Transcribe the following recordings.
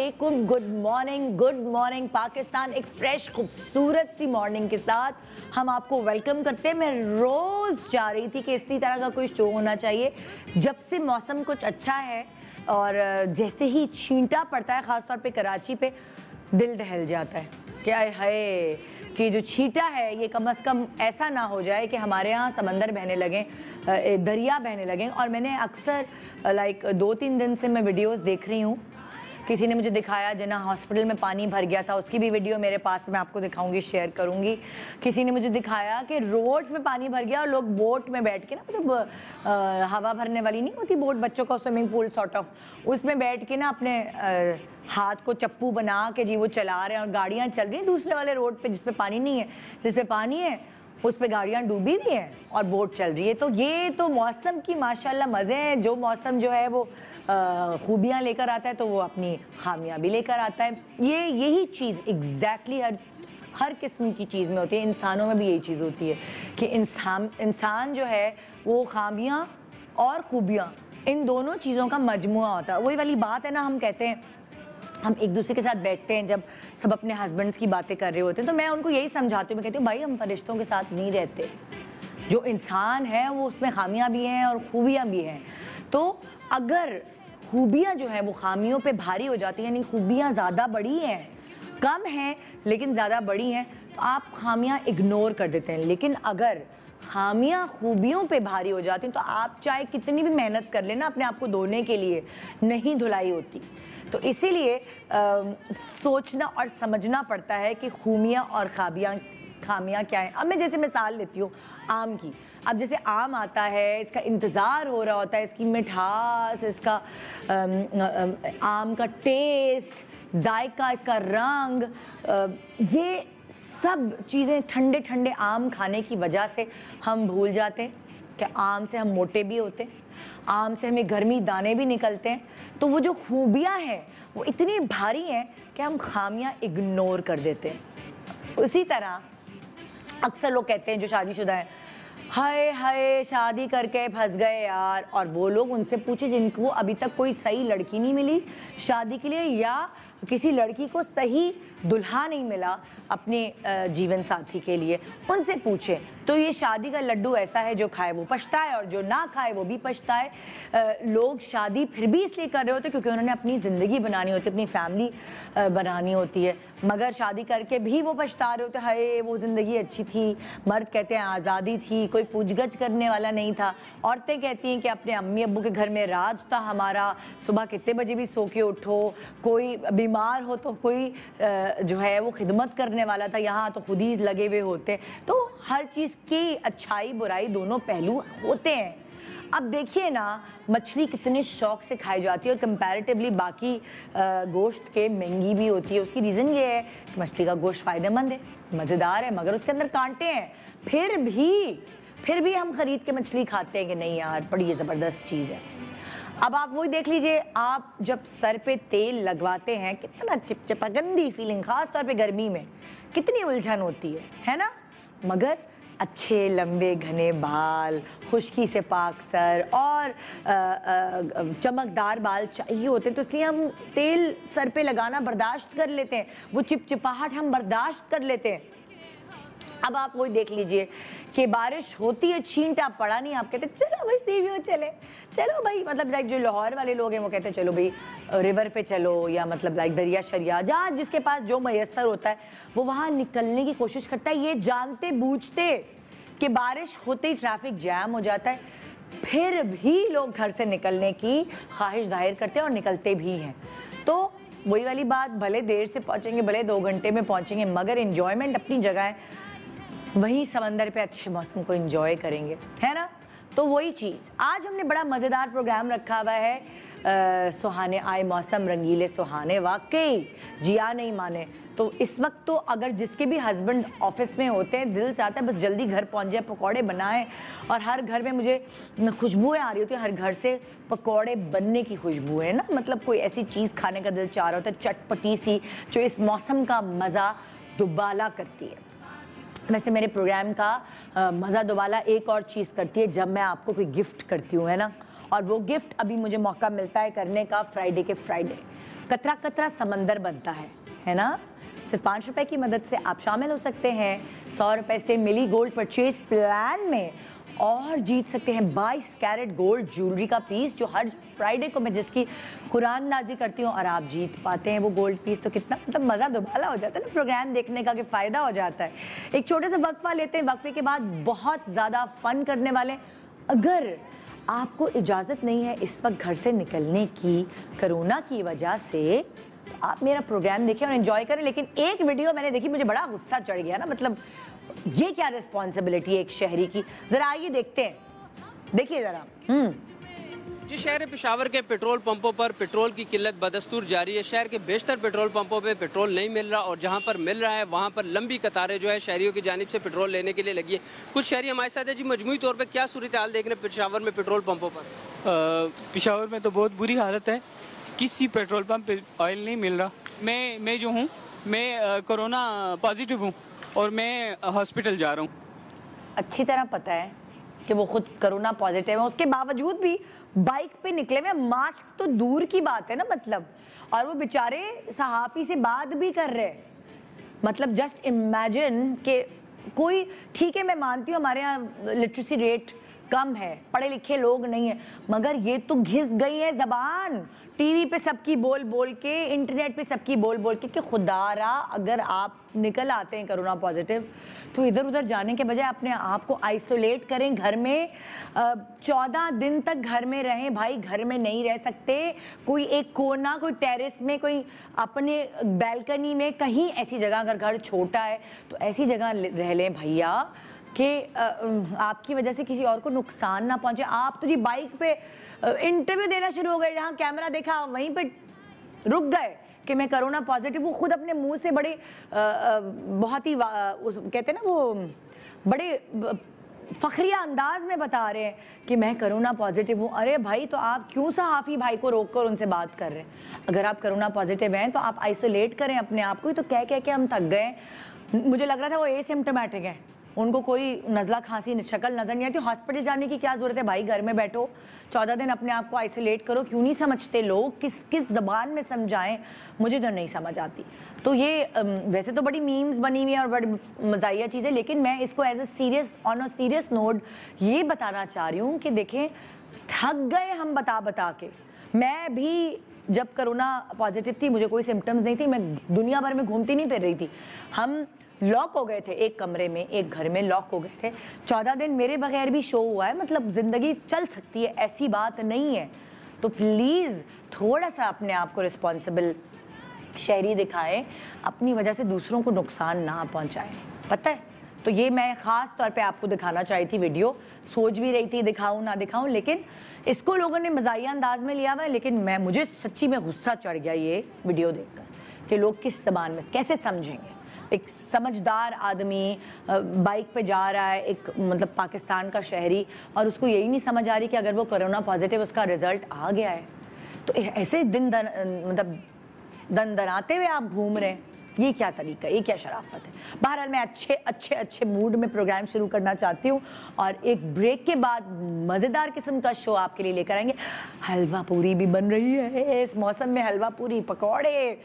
वालेकुम, good morning Pakistan. एक fresh खूबसूरत सी मॉर्निंग के साथ हम आपको वेलकम करते हैं। मैं रोज़ चाह रही थी कि इसी तरह का कोई शो होना चाहिए। जब से मौसम कुछ अच्छा है और जैसे ही छींटा पड़ता है, ख़ासतौर पे कराची पे, दिल दहल जाता है। क्या है कि जो छींटा है ये कम से कम ऐसा ना हो जाए कि हमारे यहाँ समंदर बहने लगें, दरिया बहने लगें। और मैंने अक्सर 2-3 दिन से मैं वीडियोस देख रही हूँ। किसी ने मुझे दिखाया जना हॉस्पिटल में पानी भर गया था, उसकी भी वीडियो मेरे पास, मैं आपको दिखाऊंगी, शेयर करूंगी। किसी ने मुझे दिखाया कि रोड्स में पानी भर गया और लोग बोट में बैठ के ना, मतलब हवा भरने वाली नहीं होती बोट, बच्चों का स्विमिंग पूल सॉर्ट ऑफ, उसमें बैठ के ना अपने हाथ को चप्पू बना के जी वो चला रहे हैं। और गाड़ियाँ चल रही हैं दूसरे वाले रोड पे जिसपे पानी नहीं है, जिसपे पानी है उस पे गाड़ियाँ डूबी भी हैं और बोट चल रही है। तो ये तो मौसम की माशाल्लाह मज़े हैं। जो मौसम जो है वो खूबियाँ लेकर आता है तो वो अपनी खामियाँ भी लेकर आता है। यही चीज़ एग्जैक्टली हर किस्म की चीज़ में होती है। इंसानों में भी यही चीज़ होती है कि इंसान जो है वो खामियाँ और खूबियाँ, इन दोनों चीज़ों का मजमुआ होता है। वही वाली बात है ना, हम कहते हैं, हम एक दूसरे के साथ बैठते हैं जब सब अपने हस्बैंड्स की बातें कर रहे होते हैं, तो मैं उनको यही समझाती हूँ, मैं कहती हूँ भाई हम फरिश्तों के साथ नहीं रहते। जो इंसान है वो उसमें खामियां भी हैं और खूबियां भी हैं। तो अगर खूबियां जो हैं वो खामियों पे भारी हो जाती हैं, यानी खूबियां ज़्यादा बड़ी हैं, कम हैं लेकिन ज़्यादा बड़ी हैं, तो आप खामियां इग्नोर कर देते हैं। लेकिन अगर खामियां खूबियों पे भारी हो जाती हैं तो आप चाहे कितनी भी मेहनत कर लेना अपने आप को धोने के लिए, नहीं धुलाई होती। तो इसीलिए सोचना और समझना पड़ता है कि खूबियाँ और खामियाँ क्या हैं। अब मैं जैसे मिसाल लेती हूँ आम की। अब जैसे आम आता है, इसका इंतज़ार हो रहा होता है, इसकी मिठास, इसका आम का टेस्ट, जायका, इसका रंग, ये सब चीज़ें ठंडे ठंडे आम खाने की वजह से हम भूल जाते हैं कि आम से हम मोटे भी होते हैं, आम से हमें गर्मी दाने भी निकलते हैं। तो वो जो खूबियाँ हैं वो इतनी भारी हैं कि हम खामियाँ इग्नोर कर देते हैं। उसी तरह अक्सर लोग कहते हैं जो शादीशुदा हैं, हाय हाय शादी करके फंस गए यार। और वो लोग उनसे पूछे जिनको अभी तक कोई सही लड़की नहीं मिली शादी के लिए, या किसी लड़की को सही दुल्हा नहीं मिला अपने जीवन साथी के लिए, उनसे पूछे। तो ये शादी का लड्डू ऐसा है, जो खाए वो पछताए और जो ना खाए वो भी पछताए। लोग शादी फिर भी इसलिए कर रहे होते क्योंकि उन्होंने अपनी ज़िंदगी बनानी होती है, अपनी फैमिली बनानी होती है, मगर शादी करके भी वो पछता रहे होते, हाय वो ज़िंदगी अच्छी थी। मर्द कहते हैं आज़ादी थी, कोई पूछगछ करने वाला नहीं था। औरतें कहती हैं कि अपने अम्मी अब्बू के घर में राज था हमारा, सुबह कितने बजे भी सो के उठो, कोई बीमार हो तो कोई जो है वो खिदमत करने वाला था, यहाँ तो खुद ही लगे हुए होते। तो हर चीज़ की अच्छाई बुराई दोनों पहलू होते हैं। अब देखिए ना, मछली कितने शौक से खाई जाती है और कंपैरेटिवली बाकी गोश्त के महंगी भी होती है। उसकी रीज़न ये है कि मछली का गोश्त फ़ायदेमंद है, मज़ेदार है, मगर उसके अंदर कांटे हैं। फिर भी हम ख़रीद के मछली खाते हैं कि नहीं यार बड़ी ज़बरदस्त चीज़ है। अब आप वही देख लीजिए, आप जब सर पे तेल लगवाते हैं कितना चिपचिपा, गंदी फीलिंग, ख़ास तौर पे गर्मी में कितनी उलझन होती है ना। मगर अच्छे लंबे घने बाल, खुश्की से पाक सर और चमकदार बाल चाहिए होते हैं, तो इसलिए हम तेल सर पे लगाना बर्दाश्त कर लेते हैं, वो चिपचिपाहट हम बर्दाश्त कर लेते हैं। अब आप वही देख लीजिए कि बारिश होती है, छींटा पड़ा नहीं, आप कहते चलो भाई सीवियो चले, चलो भाई, मतलब लाइक जो लाहौर वाले लोग हैं वो कहते हैं चलो भाई रिवर पे चलो, या मतलब लाइक दरिया शरिया, जहाँ जिसके पास जो मैसर होता है वो वहाँ निकलने की कोशिश करता है, ये जानते बूझते कि बारिश होते ही ट्रैफिक जैम हो जाता है। फिर भी लोग घर से निकलने की ख्वाहिश जाहिर करते हैं और निकलते भी हैं। तो वही वाली बात, भले देर से पहुँचेंगे, भले 2 घंटे में पहुँचेंगे, मगर इन्जॉयमेंट अपनी जगह है, वहीं समंदर पे अच्छे मौसम को एंजॉय करेंगे, है ना। तो वही चीज़, आज हमने बड़ा मज़ेदार प्रोग्राम रखा हुआ है। सुहाने आए मौसम रंगीले सुहाने, वाकई जिया नहीं माने। तो इस वक्त तो अगर जिसके भी हस्बैंड ऑफिस में होते हैं, दिल चाहता है बस जल्दी घर पहुंच जाए, पकौड़े बनाएं। और हर घर में मुझे खुशबुएं आ रही होती है, हर घर से पकौड़े बनने की खुशबू है ना, मतलब कोई ऐसी चीज़ खाने का दिल चाह रहा होता है चटपटी सी, जो इस मौसम का मज़ा दुबाला करती है। वैसे मेरे प्रोग्राम का मज़ा दुबाला एक और चीज़ करती है, जब मैं आपको कोई गिफ्ट करती हूँ, है ना। और वो गिफ्ट अभी मुझे मौका मिलता है करने का फ्राइडे के फ्राइडे। कतरा कतरा समंदर बनता है ना। सिर्फ 5 रुपए की मदद से आप शामिल हो सकते हैं 100 रुपए से मिली गोल्ड परचेज प्लान में और जीत सकते हैं 22 कैरेट गोल्ड ज्वेलरी का पीस, जो हर फ्राइडे को मैं जिसकी कुरान नाजी करती हूँ और आप जीत पाते हैं वो गोल्ड पीस। तो कितना मतलब मज़ा दुबाला हो जाता है ना प्रोग्राम देखने का, कि फ़ायदा हो जाता है। एक छोटे से वक्फा लेते हैं, वक्फे के बाद बहुत ज़्यादा फन करने वाले। अगर आपको इजाज़त नहीं है इस वक्त घर से निकलने की कोरोना की वजह से, आप मेरा प्रोग्राम देखें और एंजॉय करें। लेकिन एक वीडियो मैंने देखी, मुझे बड़ा गुस्सा चढ़ गया ना, मतलब ये क्या रिस्पॉन्सिबिलिटी है एक शहरी की। जरा आइए देखते हैं, देखिए जरा। जी, शहर पेशावर के पेट्रोल पंपों पर पेट्रोल की किल्लत बदस्तूर जारी है। शहर के बेशतर पेट्रोल पंपों पे पेट्रोल नहीं मिल रहा और जहां पर मिल रहा है वहां पर लंबी कतारें जो है शहरियों की जानिब से पेट्रोल लेने के लिए लगी है। कुछ शहरी हमारे साथ है जी, मजमूई तौर पे क्या सूरत हाल देख रहे हैं पेशावर में पेट्रोल पंपों पर? पेशावर में तो बहुत बुरी हालत है, किसी पेट्रोल पंप पे ऑयल नहीं मिल रहा। मैं जो हूँ, मैं कोरोना पॉजिटिव हूँ और मैं हॉस्पिटल जा रहा हूँ। अच्छी तरह पता है कि वो खुद कोरोना पॉजिटिव है, उसके बावजूद भी बाइक पे निकले हुए, मास्क तो दूर की बात है ना, मतलब, और वो बेचारे सहाफी से बात भी कर रहे हैं। मतलब जस्ट इमेजिन कि कोई, ठीक है मैं मानती हूँ हमारे यहाँ लिटरेसी रेट कम है, पढ़े लिखे लोग नहीं है, मगर ये तो घिस गई है जबान टीवी पे सबकी बोल बोल के, इंटरनेट पे सबकी बोल बोल के, कि खुदारा अगर आप निकल आते हैं कोरोना पॉजिटिव तो इधर उधर जाने के बजाय अपने आप को आइसोलेट करें घर में। 14 दिन तक घर में रहें भाई, घर में नहीं रह सकते। कोई एक कोना, कोई टेरेस में, कोई अपने बैल्कनी में, कहीं ऐसी जगह, अगर घर छोटा है तो ऐसी जगह रह लें भैया कि आपकी वजह से किसी और को नुकसान ना पहुंचे। आप तो जी बाइक पे इंटरव्यू देना शुरू हो गए, जहाँ कैमरा देखा वहीं पे रुक गए कि मैं कोरोना पॉजिटिव। वो खुद अपने मुंह से बड़े बहुत ही कहते हैं ना, वो बड़े फखरिया अंदाज में बता रहे हैं कि मैं कोरोना पॉजिटिव हूँ। अरे भाई, तो आप क्यों सहाफ़ी भाई को रोक कर उनसे बात कर रहे हैं? अगर आप कोरोना पॉजिटिव हैं तो आप आइसोलेट करें अपने आप को। तो कह के हम थक गए। मुझे लग रहा था वो एसिम्प्टोमेटिक है, उनको कोई नज़ला खांसी शक्ल नज़र नहीं आती। हॉस्पिटल जाने की क्या ज़रूरत है भाई, घर में बैठो 14 दिन अपने आप को आइसोलेट करो। क्यों नहीं समझते लोग? किस ज़बान में समझाएं, मुझे तो नहीं समझ आती। तो ये वैसे तो बड़ी मीम्स बनी हुई है और बड़ी मज़ाहिया चीज़ है, लेकिन मैं इसको as a serious, on a serious note ये बताना चाह रही हूँ कि देखें, थक गए हम बता के। मैं भी जब कोरोना पॉजिटिव थी, मुझे कोई सिम्टम्स नहीं थी, मैं दुनिया भर में घूमती नहीं फिर रही थी। हम लॉक हो गए थे एक कमरे में, एक घर में लॉक हो गए थे। 14 दिन मेरे बगैर भी शो हुआ है, मतलब जिंदगी चल सकती है, ऐसी बात नहीं है। तो प्लीज़ थोड़ा सा अपने आप को रिस्पॉन्सिबल शहरी दिखाएं, अपनी वजह से दूसरों को नुकसान ना पहुंचाएं। पता है, तो ये मैं ख़ास तौर पे आपको दिखाना चाही थी वीडियो। सोच भी रही थी दिखाऊं ना दिखाऊं, लेकिन इसको लोगों ने मज़ाहिया अंदाज में लिया हुआ है। लेकिन मुझे सच्ची में गुस्सा चढ़ गया ये वीडियो देखकर कि लोग किस ज़बान में कैसे समझेंगे। एक समझदार आदमी बाइक पे जा रहा है, एक मतलब पाकिस्तान का शहरी, और उसको यही नहीं समझ आ रही कि अगर वो कोरोना पॉजिटिव, उसका रिजल्ट आ गया है, तो ऐसे मतलब दन दनाते हुए आप घूम रहे हैं। ये क्या तरीका है, ये क्या शराफत है? बहरहाल मैं अच्छे मूड में प्रोग्राम शुरू करना चाहती हूँ और एक ब्रेक के बाद मज़ेदार किस्म का शो आपके लिए लेकर आएंगे। हलवा पूरी भी बन रही है इस मौसम में, हलवा पूरी, पकौड़े,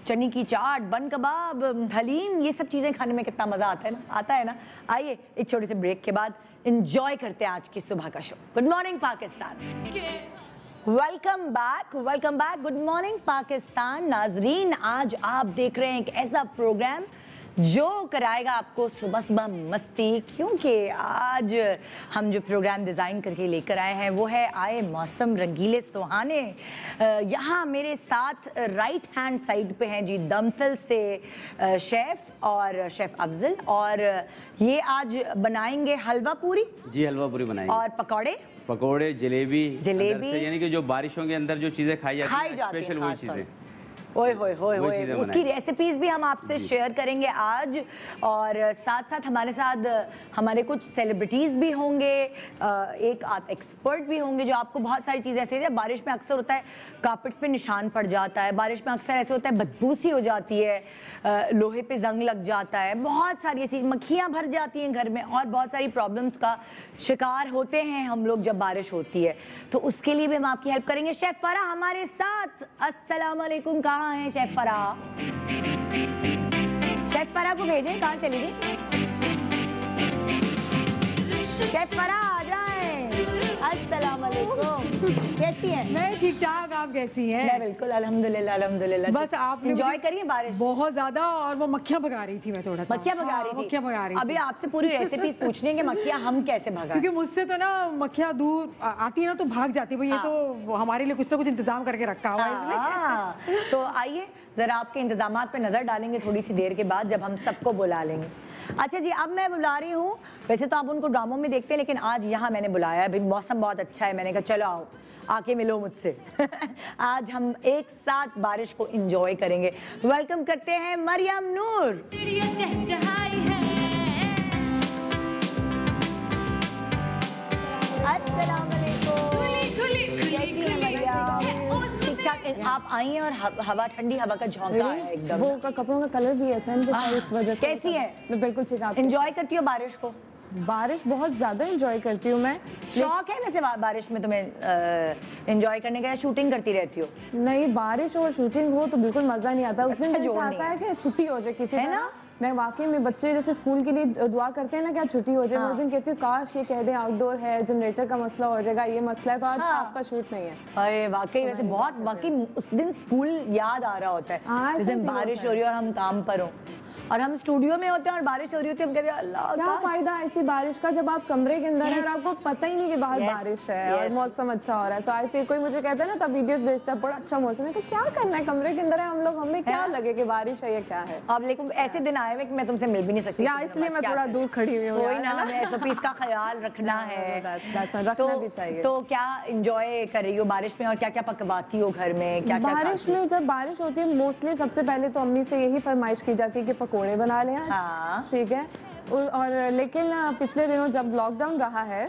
चने की चाट, बन कबाब, हलीम, ये सब चीज़ें खाने में कितना मज़ा आता है ना। आइए एक छोटे से ब्रेक के बाद इंजॉय करते हैं आज की सुबह का show. Good morning Pakistan, welcome back, good morning Pakistan. नाजरीन, आज आप देख रहे हैं एक ऐसा प्रोग्राम जो कराएगा आपको सुबह सुबह मस्ती, क्योंकि आज हम जो प्रोग्राम डिज़ाइन करके लेकर आए हैं वो है आए मौसम रंगीले सुहाने। यहाँ मेरे साथ राइट हैंड साइड पे हैं जी दमतल से शेफ़ और शेफ़ अफजल, और ये आज बनाएंगे हलवा पूरी। जी, हलवा पूरी बनाएंगे। और पकौड़े, जलेबी, यानी कि जो बारिशों के अंदर जो चीजें खाई जाती हैं, स्पेशल वो चीजें। ओए होए होए वही होए, चीज़ें उसकी बनाएंगे। रेसिपीज भी हम आपसे शेयर करेंगे आज, और साथ साथ हमारे साथ हमारे कुछ सेलिब्रिटीज भी होंगे, एक आध एक्सपर्ट भी होंगे जो आपको बहुत सारी चीज़ें ऐसे, बारिश में अक्सर होता है कार्पेट्स पे निशान पड़ जाता है, बारिश में अक्सर ऐसे होता है बदबू सी हो जाती है, लोहे पे जंग लग जाता है, बहुत सारी ऐसी मक्खियाँ भर जाती हैं घर में, और बहुत सारी प्रॉब्लम्स का शिकार होते हैं हम लोग जब बारिश होती है। तो उसके लिए भी हम आपकी हेल्प करेंगे। शेफ फराह हमारे साथ। अस्सलाम वालेकुम, कहाँ हैं शेफ फराह? शेफ फराह को भेजें, कहाँ चली गई? शेफ फराह आ जाएं। अस्सलाम वालेकुम, कैसी हैं? मैं ठीक ठाक, आप कैसी हैं? मैं बिल्कुल अल्हम्दुलिल्लाह अल्हम्दुलिल्लाह। बस आप एंजॉय करिए बारिश। बहुत ज्यादा, और वो मक्खियां भगा रही थी, मैं थोड़ा सा मक्खियाँ भगा रही थी? मक्खियां भगा रही अभी थी। आपसे पूरी रेसिपीज पूछनी है कि मक्खियाँ हम कैसे भगाएं। क्योंकि मुझसे तो ना मक्खियां दूर आती है ना तो भाग जाती है, भाई ये हाँ। तो हमारे लिए कुछ ना कुछ इंतजाम करके रखा हुआ है इसने। हाँ, तो आइए जरा आपके इंतजामात पे नजर डालेंगे थोड़ी सी देर के बाद, जब हम सबको बुला लेंगे। अच्छा जी, अब मैं बुला रही हूँ, वैसे तो आप उनको ड्रामों में देखते हैं, लेकिन आज यहाँ मैंने बुलाया है, भाई मौसम बहुत अच्छा है, मैंने कहा चलो आओ आके मिलो मुझसे। आज हम एक साथ बारिश को एंजॉय करेंगे। वेलकम करते हैं मरियम नूर। चिड़िया चहचहाई है। अस्सलाम वालेकुम। खुली कैसी हैं मरियम? ठीक-ठाक। आप आई हैं और हवा, ठंडी हवा का झोंका है एकदम। वो कपड़ों का कलर भी ऐसा है ना, तो इस वजह से कैसी है? मैं बिल्कुल ठीक। आप एंजॉय करती हो बारिश को? बारिश बहुत ज्यादा एंजॉय करती हूँ मैं। शौक है वैसे बारिश में तुम्हें एंजॉय करने का, या शूटिंग करती रहती हो? नहीं, बारिश और शूटिंग हो तो बिल्कुल मजा नहीं आता। उस दिन अच्छा दिल जोड़ चाहता नहीं है कि छुट्टी हो जाए किसी है तरह। ना? मैं वाकई में बच्चे जैसे स्कूल के लिए दुआ करते हैं ना, क्या छुट्टी हो जाए, मैं उस दिन कहती हूँ काश ये कह दें आउटडोर है, जनरेटर का मसला हो जाएगा, ये मसला है, तो आज हाँ। आपका शूट नहीं है। अरे वाकई वैसे नहीं, बहुत, नहीं, वाकई उस दिन स्कूल याद आ रहा होता हाँ, है, जिस दिन ऐसा feel बारिश होता हो है। रही है और हम काम पर हो, और हम स्टूडियो में होते हैं और बारिश हो रही होती है, हम कहते हैं अल्लाह क्या काश। फायदा ऐसी बारिश का जब आप कमरे के अंदर हैं और आपको पता ही नहीं कि बाहर Yes, बारिश है और yes. मौसम अच्छा हो रहा है। सो आई फिर कोई मुझे कहता है ना, तब वीडियोस भेजता है बड़ा अच्छा मौसम है, तो क्या करना है, कमरे के अंदर है हम लोग, हमें क्या है? लगे कि बारिश है या क्या है। अब लेकिन ऐसे दिन आए हुए कि मैं तुमसे मिल भी नहीं सकती, या इसलिए मैं थोड़ा दूर खड़ी हुई हूँ कोई यार, ना, है ना? हमें SOPs का ख्याल रखना है। रखना भी चाहिए। तो क्या एंजॉय कर रही हो बारिश में, और क्या क्या पकवाती हो घर में, क्या क्या बारिश में जब बारिश होती है मोस्टली सबसे पहले तो अम्मी से यही फरमाइश की जाती है कि पकोड़े बना लें आज। हाँ। ठीक है। और लेकिन पिछले दिनों जब लॉकडाउन रहा है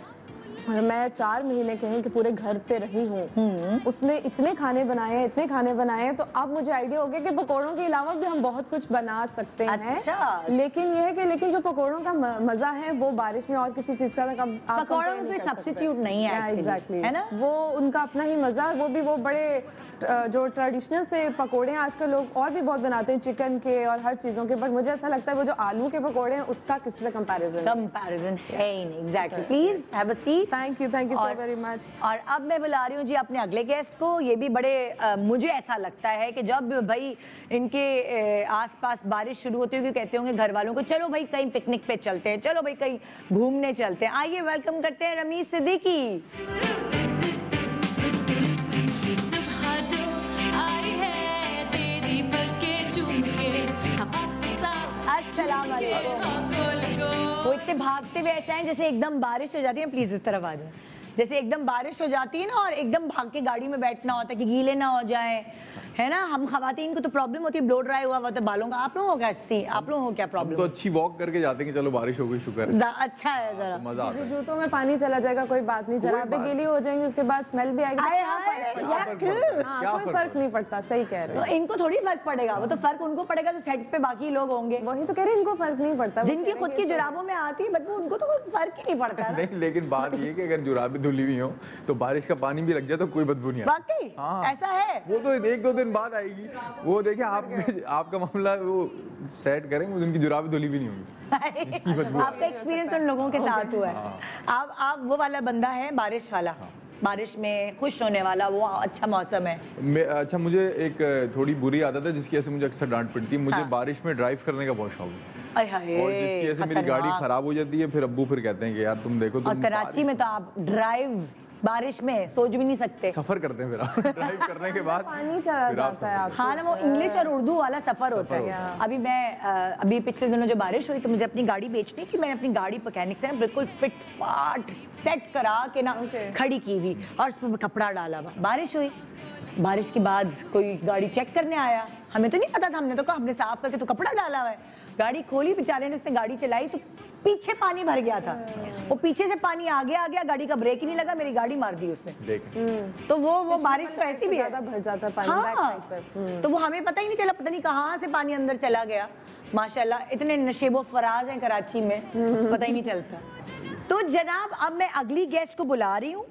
और मैं 4 महीने कहें कि पूरे घर पे रही हूँ, उसमें इतने खाने बनाए, तो अब मुझे आइडिया हो गया कि पकोड़ों के अलावा भी हम बहुत कुछ बना सकते हैं। अच्छा। लेकिन ये है कि लेकिन जो पकोड़ों का मजा है वो बारिश में और किसी चीज का पकोड़ों में कोई सब्स्टिट्यूट नहीं है actually, एग्जैक्टली, है ना? वो उनका अपना ही मजा, वो बड़े जो ट्रेडिशनल से पकोड़े हैं आजकल लोग और भी बहुत बनाते हैं, चिकन के और हर चीजों के, बट मुझे ऐसा लगता है वो जो आलू के पकोड़े हैं उसका किसी से कंपैरिजन है ही नहीं। Exactly. Please have a seat. Thank you so और- वेरी मच। और अब मैं बुला रही हूँ जी अपने अगले गेस्ट को। ये भी बड़े मुझे ऐसा लगता है कि जब भाई इनके आसपास बारिश शुरू होती होगी, कहते होंगे घर वालों को चलो भाई कहीं पिकनिक पे चलते हैं, चलो भाई कहीं घूमने चलते हैं। आइए वेलकम करते हैं रमीज सिद्दीकी। सुबह जो आई है तेरी पलकें चूम के हवा के साथ अस्सलाम वालेकुम। वो इतने भागते हुए ऐसे हैं जैसे एकदम बारिश हो जाती है, प्लीज इस तरफ आ जाए, जैसे एकदम बारिश हो जाती है ना और एकदम भाग के गाड़ी में बैठना होता है कि गीले ना हो जाए, है ना? हम खवातीन को तो प्रॉब्लम होती है, ब्लो ड्राई हुआ होता है बालों का। आप लोगों को आप लोगों को क्या तो प्रॉब्लम? अच्छी वॉक करके जाते हैं कि चलो बारिश हो गई, शुक्र है, अच्छा है जरा। मजा आता है। जूतों में पानी चला जाएगा कोई बात नहीं, जरा भी गीली हो जाएंगे उसके बाद स्मेल भी आएगी, तो आए क्या हाय, फर्क पड़ता है? याक। हाँ, क्या कोई फर्क फर्क नहीं पड़ता, सही कह रहे हो। तो इनको थोड़ी फर्क पड़ेगा, वो तो फर्क उनको पड़ेगा जो सेट पे बाकी लोग होंगे, वही तो कह रहे हैं, इनको फर्क नहीं पड़ता। वो जिनकी कह खुद रहे की हैं कि जुराबों में आती है बदबू, उनको तो कोई फर्क ही नहीं पड़ता ना। नहीं, लेकिन बात ये है कि अगर जुराबें धुली हुई हो तो बारिश का पानी भी लग जाए तो कोई बदबू नहीं आती। वाकई हाँ। ऐसा है? वो तो 1-2 दिन बाद आएगी। वो देखिए आपका मामला वो सेट करेंगे, उनकी जुराबें धुली भी नहीं होंगी। आपका एक्सपीरियंस उन लोगों के साथ हुआ है। आप वो वाला बंदा है बारिश वाला, बारिश में खुश होने वाला, वो अच्छा मौसम है। अच्छा, मुझे एक थोड़ी बुरी आदत है जिसकी वजह से मुझे अक्सर डांट पड़ती है। मुझे हाँ। बारिश में ड्राइव करने का बहुत शौक है, आय हाय, और जिसकी वजह से मेरी गाड़ी खतरनाक। खराब हो जाती है, फिर अब्बू फिर कहते हैं कि यार तुम देखो, और तुम कराची में तो आप ड्राइव बारिश में सोच भी नहीं सकते। सफर करते हैं फिर आप ड्राइव करने के बाद पानी चला फिर आप जाता है सफर आपको। हाँ ना, वो इंग्लिश और उर्दू वाला सफर होता होता है। है। अभी मैं अभी पिछले दिनों जो बारिश हुई तो मुझे अपनी गाड़ी बेचनी थी। मैंने अपनी गाड़ी मैकेनिक से ना बिल्कुल फिट फाट सेट करा के ना Okay. खड़ी की हुई और उस पर कपड़ा डाला हुआ। बारिश हुई, बारिश के बाद कोई गाड़ी चेक करने आया, हमें तो नहीं पता था, हमने तो कहा हमने साफ करके तो कपड़ा डाला हुआ है। गाड़ी खोली, बेचारे ने, उसने गाड़ी चलाई तो पीछे पानी भर गया था, वो पीछे से पानी आगे आ गया, गाड़ी का ब्रेक ही नहीं लगा, मेरी गाड़ी मार दी उसने। तो वो बारिश तो ऐसी भी है, भर जाता है पानी बैक साइड पर। तो वो हमें पता ही नहीं चला, पता नहीं कहाँ से पानी अंदर चला गया। माशाल्लाह इतने नशेबो फराज हैं कराची में, पता ही नहीं चलता। तो जनाब अब मैं अगली गेस्ट को बुला रही हूँ,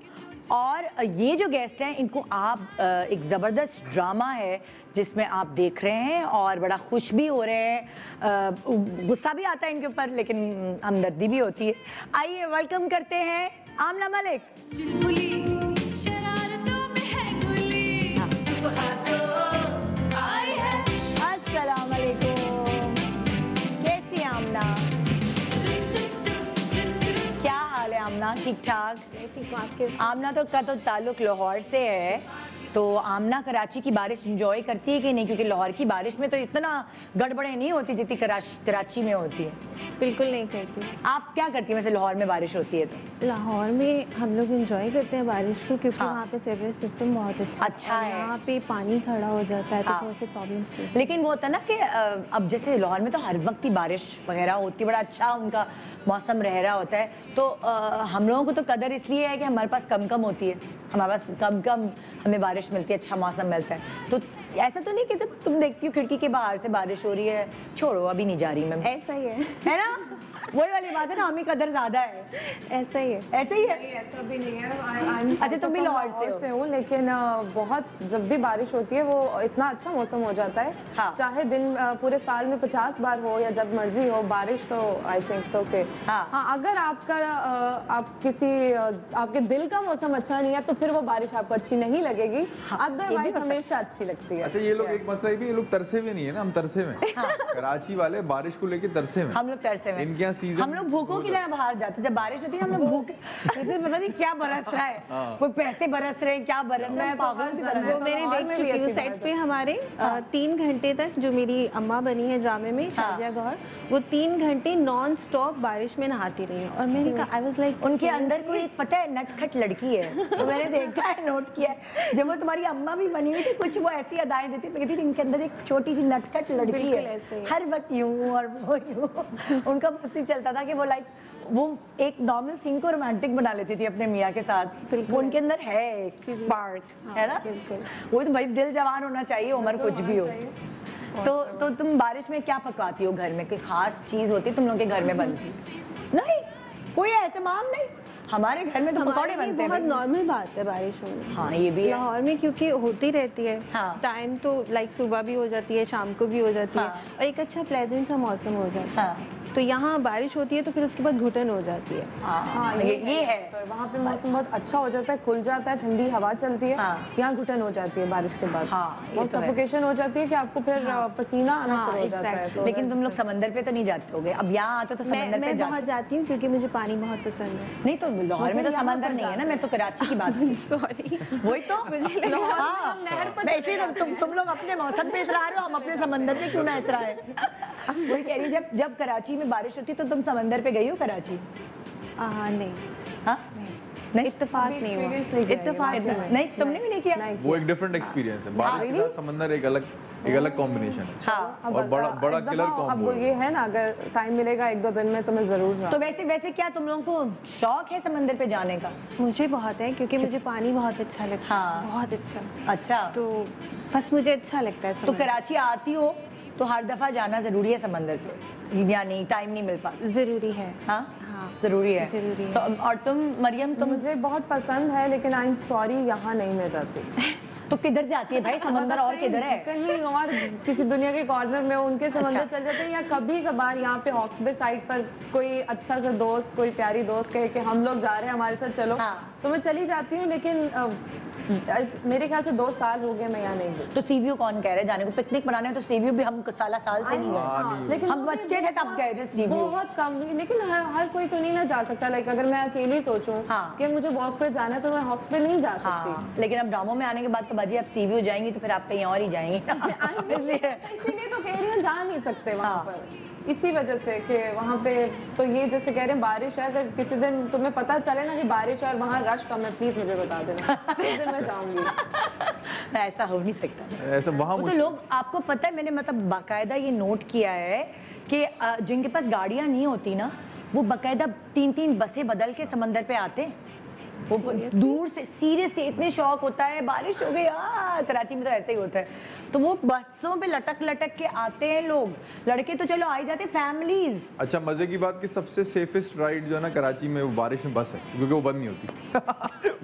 और ये जो गेस्ट हैं इनको आप एक ज़बरदस्त ड्रामा है जिसमें आप देख रहे हैं और बड़ा खुश भी हो रहे हैं, गुस्सा भी आता है इनके ऊपर लेकिन हमदर्दी भी होती है। आइए वेलकम करते हैं आमना मलिक। चुलबुली शरारतों में है गुली, सुबह जो आई है। अस्सलाम वालेकुम, कैसी हैं आमना? क्या हाल है आमना? ठीक ठाक? आमना का तो ताल्लुक लाहौर से है, तो आमना कराची की बारिश एंजॉय करती है कि नहीं? क्योंकि लाहौर की बारिश में तो इतना गड़बड़े नहीं होती जितनी कराची में होती है। बिल्कुल नहीं करती। आप क्या करती हैं वैसे लाहौर में बारिश होती है तो? लाहौर में हम लोग एंजॉय करते हैं बारिश को, क्योंकि हाँ। वहाँ पे सीवरेज सिस्टम बहुत अच्छा है। यहाँ पे पानी खड़ा हो जाता है तो हाँ। थोड़े से प्रॉब्लम। लेकिन वो होता ना कि अब जैसे लाहौर में तो हर वक्त ही बारिश वगैरह होती है, बड़ा अच्छा उनका मौसम रह रहा होता है, तो हम लोगों को तो कदर इसलिए है कि हमारे पास कम होती है, हमारे पास कम हमें बारिश मिलती है, अच्छा मौसम मिलता है। तो ऐसा तो नहीं कि जब तुम देखती हो खिड़की के बाहर से बारिश हो रही है, छोड़ो अभी नहीं जा रही मैं, ऐसा ही है ना? वही वाली बात है ना, हमें कदर ज्यादा है। ऐसा ही है। ऐसे ही है। ऐसा भी नहीं है। अच्छा तुम भी लाहौर से हूँ, लेकिन बहुत जब भी बारिश होती है वो इतना अच्छा मौसम हो जाता है। हाँ। चाहे दिन पूरे साल में 50 बार हो या जब मर्जी हो बारिश, तो आई थिंक सो के हाँ, अगर आपका आपके दिल का मौसम अच्छा नहीं है तो फिर वो बारिश आपको अच्छी नहीं लगेगी, अदरवाइज हमेशा अच्छी लगती है। अच्छा ये लोग एक मसला भी, ये लोग तरसे हुए नहीं है ना, हम तरसे में। कराची वाले बारिश को लेके तरसे में, हम लोग तरसे में, इनके यहाँ सीजन, हम लोग भूखों की तरह बाहर जाते, जब बारिश होती है हम लोग भूख, पता नहीं क्या बरस रहा है, कोई पैसे बरस रहे हैं, क्या बरस रहे हैं, पागलों की तरह। वो मैंने देख चुकी हूँ सेट पे हमारे 3 घंटे तक, जो मेरी अम्मा बनी है ड्रामे में शाजिया गौहर, वो 3 घंटे नॉन स्टॉप बारिश में नहाती रही और मैंने कहा आई वाज लाइक उनके अंदर कोई एक पता है नटखट लड़की है, तो मैंने देखा है, नोट किया है, जब वो तुम्हारी अम्मा भी बनी हुई थी कुछ वो ऐसी अदाएं देती थी, कहती थी इनके अंदर एक छोटी सी नटखट लड़की है, हर वक्त यूं और वो यूं, उनका मस्ती चलता था कि वो लाइक वो एक नॉर्मल सीन को रोमांटिक बना लेती थी अपने मियाँ के साथ, वो उनके अंदर है एक स्पार्क, है ना? वो तो भाई दिल जवान होना चाहिए, उम्र कुछ भी हो। तो तुम बारिश में क्या पकवाती हो घर में? कोई खास चीज होती है तुम लोग के घर में बनती? नहीं, कोई एहतमाम नहीं। हमारे घर में तो पकौड़े बनते हैं। बहुत नॉर्मल बात है बारिश होना। हाँ ये भी है। लाहौर में क्योंकि होती रहती है, हाँ। टाइम तो लाइक सुबह भी हो जाती है, शाम को भी हो जाती है, और एक अच्छा प्लेजेंट सा मौसम हो जाता है। तो यहाँ बारिश होती है तो फिर उसके बाद घुटन हो जाती है। हाँ, ये है। वहाँ पे मौसम बहुत अच्छा हो जाता है, खुल जाता है, ठंडी हवा चलती है। यहाँ घुटन हो जाती है बारिश के बाद, बहुत सफोकेशन हो जाती है कि आपको फिर पसीना आना शुरू हो जाता है। तो लेकिन तुम लोग समंदर पे तो नहीं जाते होगे? अब यहाँ आते तो समंदर पे मैं बहुत जाती हूँ क्योंकि मुझे पानी बहुत पसंद है। नहीं तो लाहौर में तो समंदर नहीं है ना, मैं तो कराची की बात सॉरी, वही तो तुम लोग अपने मौसम पे इतरा रहे हो, हम अपने समंदर पे क्यों ना इतराए? वही कह रही, जब कराची में बारिश होती तो तुम समंदर पे गई हो कराची? नहीं। हाँ नहीं, इत्तेफाक नहीं हुआ, इत्तेफाक नहीं, तुमने भी नहीं किया? वो एक डिफरेंट एक्सपीरियंस है, बारिश के साथ समंदर एक अलग कॉम्बिनेशन है। हाँ। और बड़ा किलर कॉम्बो। अब वो ये है ना, अगर टाइम मिलेगा 1-2 दिन में तो मैं जरूर जाऊँ। तो वैसे क्या तुम लोगों को शौक है समंदर पे जाने का? मुझे बहुत है, क्योंकि मुझे पानी बहुत अच्छा लगता है। हाँ। बहुत अच्छा। अच्छा, तो बस मुझे अच्छा लगता है। तो कराची आती हो तो हर दफा जाना जरूरी है समंदर पे, या नहीं टाइम नहीं मिल पाता? जरूरी है। हाँ हाँ जरूरी है। जरूरी है। तो और तुम मरियम, तुम? मुझे बहुत पसंद है, लेकिन आई एम सॉरी यहाँ नहीं मैं जाती। तो किधर जाती है भाई? समंदर और किधर है? कहीं और किसी दुनिया के कॉर्नर में उनके समंदर चल जाते हैं, या कभी कभार यहाँ पे हॉक्स बे साइड पर कोई अच्छा सा दोस्त, कोई प्यारी दोस्त कहे कि हम लोग जा रहे हैं हमारे साथ चलो, तो मैं चली जाती हूँ। लेकिन मेरे ख्याल से 2 साल हो गए मैं यहाँ नहीं गई। तो सीव्यू कौन कह रहे हैं जाने को? पिकनिक बनाने तो सीव्यू भी हम साल से नहीं गए, लेकिन हम बच्चे थे तब गए थे सीव्यू। बहुत कम, लेकिन हर कोई तो नहीं ना जा सकता। लाइक अगर मैं अकेली सोचूं कि मुझे वॉक पे जाना है तो मैं हॉक्स पे नहीं जा सकती। लेकिन अब ड्रामों में आने के बाद तो बाजी आप सीव्यू जाएंगी तो फिर आप कहीं और ही जाएंगी। इसीलिए तो कह रही हूँ जा नहीं सकते वहाँ पर। इसी वजह से कि वहाँ पे तो ये जैसे कह रहे हैं बारिश है, अगर किसी दिन तुम्हें पता चले ना कि बारिश है और वहाँ रश कम है, प्लीज मुझे बता देना, उस दिन मैं जाऊंगी। ऐसा हो नहीं सकता। ऐसा वहाँ वो तो लोग, आपको पता है मैंने मतलब बाकायदा ये नोट किया है कि जिनके पास गाड़ियां नहीं होती ना, वो बाकायदा 3-3 बसें बदल के समंदर पे आते हैं। वो दूर से सीरियसली इतने शौक होता है, बारिश हो गई, कराची में तो ऐसे ही होता है, तो वो बसों पे लटक लटक के आते हैं लोग। लड़के तो चलो आ ही जाते, फैमिलीज। अच्छा, मजे की बात कि सबसे सेफेस्ट राइड जो है ना कराची में, वो बारिश में बस है, क्योंकि वो बंद नहीं होती।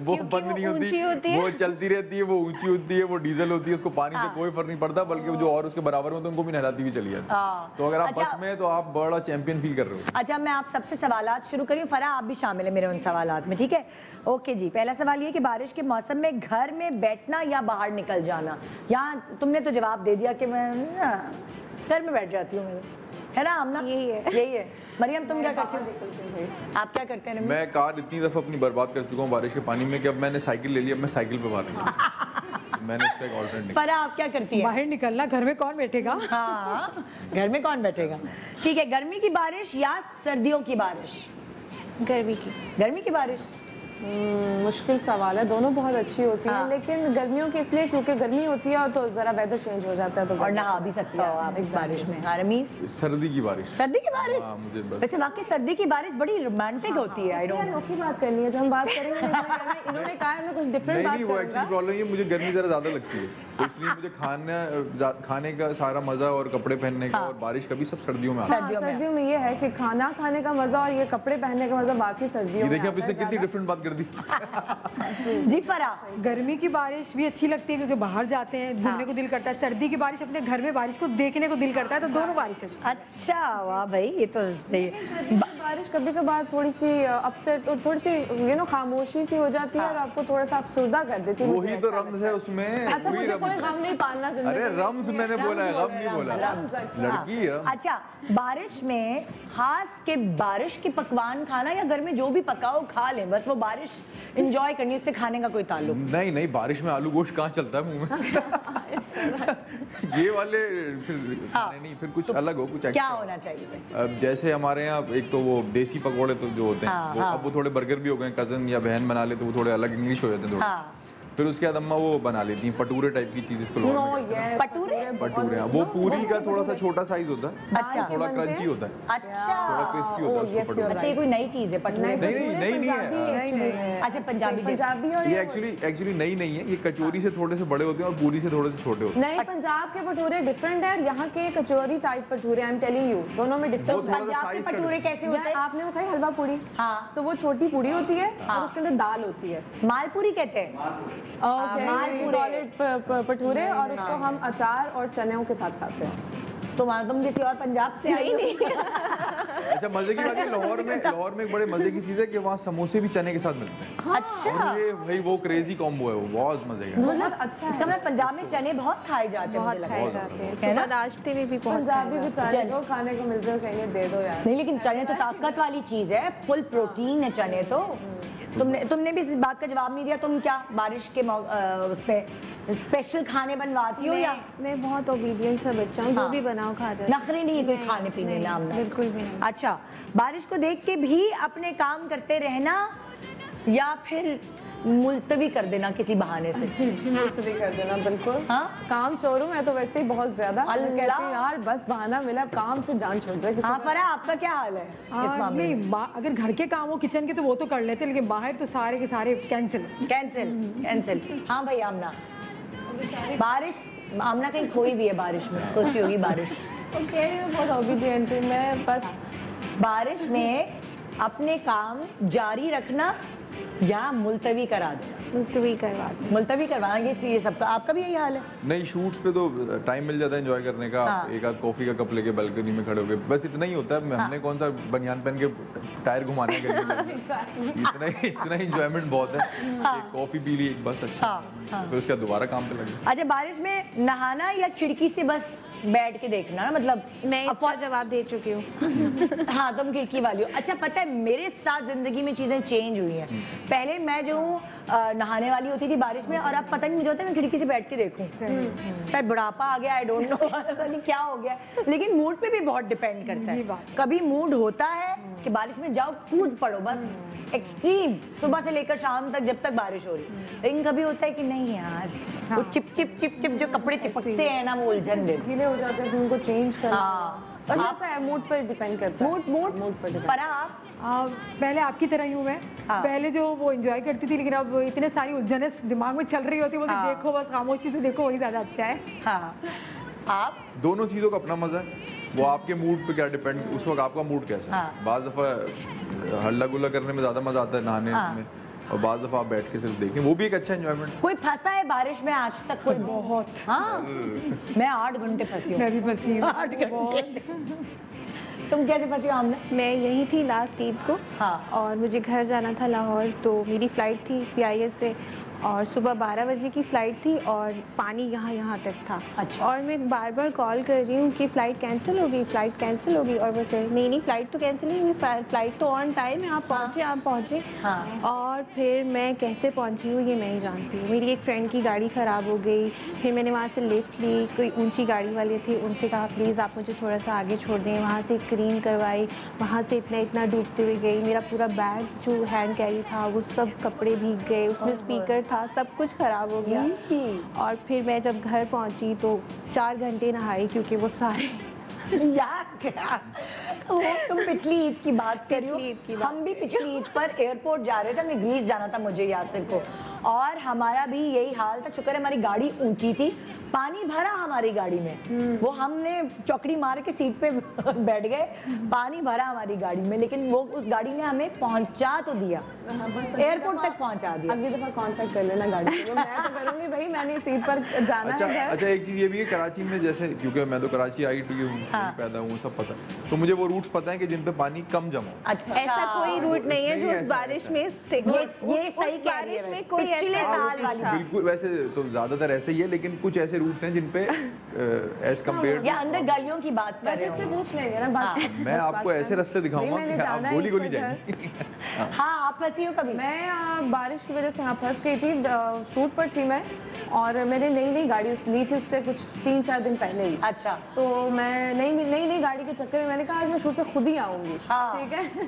वो बंद नहीं होती, वो चलती रहती है, वो ऊंची होती है, वो डीजल होती है, उसको पानी से कोई फर्क नहीं पड़ता, बल्कि जो और उसके बराबर में तो उनको भी नहलाती भी चली जाती। तो अगर आप बस में, तो आप बड़ा चैंपियन फील कर रहे हो। अच्छा, मैं आप सबसे सवालात शुरू करी, फरा आप भी शामिल है मेरे उन सवालात में, ठीक है? ओके जी, पहला सवाल ये कि बारिश के मौसम में घर में बैठना या बाहर निकल जाना। यहाँ तुमने तो जवाब दे दिया कि मैं घर में बैठ जाती हूँ, है ना आमना? यही है। मरियम तुम क्या करती हो? आप क्या करते हैं? मैं कार इतनी दफा अपनी बर्बाद कर चुका हूँ बारिश के पानी में कि अब मैंने साइकिल ले ली, अब मैं साइकिल पे बाहर निकलूं। मैंने इसका एक ऑल्टरनेटिव। फरा आप क्या करती है? बाहर निकलना, घर में कौन बैठेगा? हाँ, घर में कौन बैठेगा? ठीक है, गर्मी की बारिश या सर्दियों की बारिश? गर्मी की बारिश। मुश्किल सवाल है, दोनों बहुत अच्छी होती हैं, लेकिन गर्मियों की इसलिए क्योंकि गर्मी होती है और तो जरा वेदर चेंज हो जाता है, तो और नहा भी सकते हो आप इस बारिश में। हाँ रमीज? सर्दी की बारिश। सर्दी की बारिश? हाँ, मुझे बस। वैसे वाकई सर्दी की बारिश बड़ी रोमांटिक होती है। आई डोंट नो की बात करनी है, जो हम बात करेंगे इन्होंने कहा है मैं कुछ डिफरेंट बात वो एक्चुअली प्रॉब्लम ये, मुझे गर्मी जरा ज्यादा लगती है, तो इसलिए मुझे खाने का सारा मजा और कपड़े पहनने का और बारिश का भी सब सर्दियों में आता है। सर्दियों में ये है कि खाना खाने का मजा और ये कपड़े पहनने का मजा बाकी सर्दियों में। देखिए अब इससे कितनी डिफरेंट बात कर दी। जी फरा? गर्मी की बारिश भी अच्छी लगती है क्योंकि बाहर जाते हैं, घूमने को दिल करता है। सर्दी की बारिश अपने घर में बारिश को देखने को दिल करता है, तो दोनों बारिश अच्छी। अच्छा, वाह भाई, ये तो बारिश कभी कभार थोड़ी सी अपसेट और थोड़ी सी खामोशी सी हो जाती है और आपको थोड़ा सा अफसुर्दा कर देती है। वही तो रम्ज है उसमें। अच्छा, मुझे कोई गम नहीं पालना जिंदगी में। अरे रम्ज मैंने बोला है, गम नहीं बोला। लड़की है। अच्छा, बारिश में खास के बारिश के पकवान खाना या घर में जो भी पकाओ खा लें, बस वो बारिश एंजॉय करनी, उससे खाने का कोई ताल्लुक नहीं? नहीं, बारिश में आलू गोश्त कहाँ चलता है मुंह में? ये वाले फिर खाने नहीं, फिर कुछ अलग हो, कुछ क्या होना चाहिए? अब जैसे हमारे यहाँ एक तो वो देसी पकौड़े तो जो होते हैं, वो अब वो थोड़े बर्गर भी हो गए, कजन या बहन बना ले तो वो थोड़े अलग इंग्लिश हो जाते हैं थोड़े। फिर उसके बाद अम्मा वो बना लेती हैं पटूरे टाइप की चीज, इसको पटूरे? पटूरे, वो पूरी का थोड़ा सा छोटा साइज होता है। अच्छा, थोड़ा क्रंची होता है। अच्छा, थोड़ा क्रिस्पी होता है उसको पटूरे। अच्छा, ये कोई नई चीज है पटूरे? नहीं है। अच्छा, पंजाबी और ये एक्चुअली नई नहीं है, ये कचौरी से थोड़े से बड़े होते हैं और पूरी से थोड़े से छोटे होते हैं। नहीं, पंजाब के भटूरे डिफरेंट है, यहाँ के कचौरी टाइप भटूरे, आई एम टेलिंग यू, दोनों में डिफरेंस है। पंजाब के भटूरे कैसे होते हैं? आपने वो खाई हलवा पूड़ी? हाँ, तो वो छोटी पूड़ी होती है और उसके अंदर दाल होती है, मालपूरी कहते हैं। भटूरे, और उसको हम अचार और चनों के साथ खाते हैं। तुम किसी और पंजाब से आई? नहीं। अच्छा, मजे की बात है, लाहौर में एक बड़े मजे की चीज है कि वहाँ समोसे भी चने के साथ मिलते हैं। अच्छा, और ये भाई वो क्रेजी कॉम्बो है, वो बहुत मजे का। बहुत अच्छा है। इसका पंजाब में चने बहुत खाए जाते हैं, मुझे लगता है। नाश्ते में भी पंजाबी बेचारे जो खाने को मिलते हो कहिए दे दो यार। नहीं, लेकिन चने तो ताकत वाली चीज है, फुल प्रोटीन है चने तो। तुमने भी इस बात का जवाब नहीं दिया। तुम क्या बारिश के उसपे स्पेशल खाने बनवाती हो? या मैं बहुत ओबीडियंट सा बच्चा हूँ, जो भी बनाओ खा जाती हूँ। नखरे नहीं है कोई खाने पीने नाम ना? बिल्कुल भी नहीं। अच्छा, बारिश को देख के भी अपने काम करते रहना या फिर मुलतवी कर देना किसी बहाने से? जी, मुलतवी कर देना, बिल्कुल। हाँ, काम चोर हूँ मैं तो वैसे ही बहुत ज्यादा। कहती हूँ यार बस बहाना मिला, काम से जान छोड़ दे। हाँ फरा, आपका क्या हाल है इस मामले में? अगर घर के काम हो किचन के तो वो तो कर लेते, लेकिन बाहर तो सारे के सारे कैंसिल। हाँ भाई आमना, बारिश, आमना कहीं खोई भी है बारिश में, सोची होगी बारिश। कह रही हूँ बहुत ओबीडियंट हूँ मैं, बस बारिश में अपने काम जारी रखना या मुलतवी करा देना? मुलतवी करवाना, ये सबका। आपका भी यही हाल है? नहीं, शूट्स पे तो टाइम मिल जाता है एंजॉय करने का। एक आध कॉफी का कप लेके बालकनी में खड़े हो गए, बस इतना ही होता है। हमने कौन सा बनियान पहन के टायर घुमाने के लिए इतना एंजॉयमेंट बहुत है। एक कॉफी पी ली, एक बस अच्छा, फिर उसके बाद दोबारा काम पे लगे। अच्छा, बारिश में नहाना या खिड़की से बस बैठ के देखना ना, मतलब मैं इसका जवाब दे चुकी हूँ। हाँ तुम खिड़की वाली हो। अच्छा पता है मेरे साथ जिंदगी में चीजें चेंज हुई हैं। पहले मैं जो हूँ नहाने वाली होती थी बारिश में, और अब पता नहीं मुझे होता है मैं खिड़की से बैठ के देखूं। शायद बुढ़ापा आ गया, आई डोंट नो, पता नहीं क्या हो गया, लेकिन मूड पे भी बहुत डिपेंड करता है। कभी मूड होता है कि बारिश में जाओ कूद पड़ो बस, एक्सट्रीम, सुबह से लेकर शाम तक जब तक बारिश हो रही, लेकिन कभी होता है कि नहीं यार वो चिप चिप चिप चिप जो कपड़े चिपकते हैं ना वो उलझन दे, गीले हो जाते हैं, उनको चेंज करना। हाँ और ऐसा है, मूड पर डिपेंड करता है। मूड पर डिपेंड। पर आप पहले आपकी तरह ही हूँ मैं। पहले जो वो एंजॉय करती थी, लेकिन अब इतने सारी उलझने दिमाग में चल रही होती है, बोलते देखो बस खामोशी से देखो वही ज्यादा अच्छा है। हाँ आप दोनों चीज़ों का अपना मजा है, वो आपके मूड पे क्या डिपेंड, उस वक्त आपका मूड कैसा है। बाज़ दफ़ा हल्ला गुल्ला करने में ज़्यादा मजा आता है नहाने में, और बाज़ दफ़ा आप बैठ के सिर्फ देखें, वो भी एक अच्छा एंजॉयमेंट। कोई फंसा है बारिश में आज तक कोई? बहुत। हाँ मैं 8 घंटे फंसी हूँ। मैं भी फंसी हूँ 8 घंटे। तुम कैसे फंसी हो आमना? मैं यही थी लास्ट ईद को। हाँ। और मुझे घर जाना था लाहौर, तो मेरी फ़्लाइट थी PIS से, और सुबह 12 बजे की फ़्लाइट थी, और पानी यहाँ तक था। अच्छा। और मैं बार बार कॉल कर रही हूँ कि फ़्लाइट कैंसिल होगी, फ़्लाइट कैंसिल होगी, और बस नहीं फ़्लाइट तो कैंसिल नहीं हुई, फ़्लाइट तो ऑन टाइम है, आप पहुँचे। हाँ। और फिर मैं कैसे पहुँची हूँ ये मैं ही जानती हूँ। मेरी एक फ्रेंड की गाड़ी ख़राब हो गई, फिर मैंने वहाँ से लिफ्ट ली, कोई ऊंची गाड़ी वाले थे, उनसे कहा प्लीज़ आप मुझे थोड़ा सा आगे छोड़ दें, वहाँ से क्लीन करवाई, वहाँ से इतना डूबते हुए गई, मेरा पूरा बैग जो हैंड कैरी था वो सब कपड़े भीग गए, उसमें स्पीकर था, सब कुछ ख़राब हो गया। और फिर मैं जब घर पहुँची तो 4 घंटे नहाई, क्योंकि वो सारे यार क्या वो तुम पिछली ईद की बात कर रही हो, हम भी पिछली ईद पर एयरपोर्ट जा रहे थे, हमें ग्रीस जाना था मुझे यासिर को, और हमारा भी यही हाल था। शुक्र है हमारी गाड़ी ऊंची थी, पानी भरा हमारी गाड़ी में, वो हमने चौकड़ी मार के सीट पे बैठ गए, पानी भरा हमारी गाड़ी में, लेकिन वो उस गाड़ी ने हमें पहुंचा तो दिया, एयरपोर्ट तक पहुंचा दिया। अगली दफा कांटेक्ट कर लेना गाड़ी के लिए, मैं तो करूंगी भाई, मैंने सीट पर जाना है घर। अच्छा एक चीज़ ये भी है कराची में, जैसे क्योंकि मैं तो कराची आई हूँ, पैदा हूँ, सब पता है, तो मुझे वो रूट्स पता है कि जिन पे पानी कम जमा हो। अच्छा ऐसा कोई रूट नहीं है जो उस बारिश में ये सही कह रही है, में कोई पिछले साल वाली बिल्कुल, वैसे तो ज्यादातर ऐसे ही है, लेकिन कुछ ऐसे रूट्स हैं जिन पे एज कम्पेयर या अंदर गलियों की बात कर रहे इससे हो। पूछ लेंगे ना बात। मैं आपको ऐसे रास्ते दिखाऊंगा मैंने कि आप जाना है गोली इस गोली वजह। जाएंगी। हाँ आप फंसी हो कभी? मैं बारिश की वजह से यहाँ फंस गई थी, शूट पर थी मैं, और मैंने नई गाड़ी ली थी उससे कुछ 3-4 दिन पहले ही। अच्छा। तो मैं नई गाड़ी के चक्कर में मैंने कहा आज मैं शूट पे खुद ही आऊँगी। हाँ। ठीक है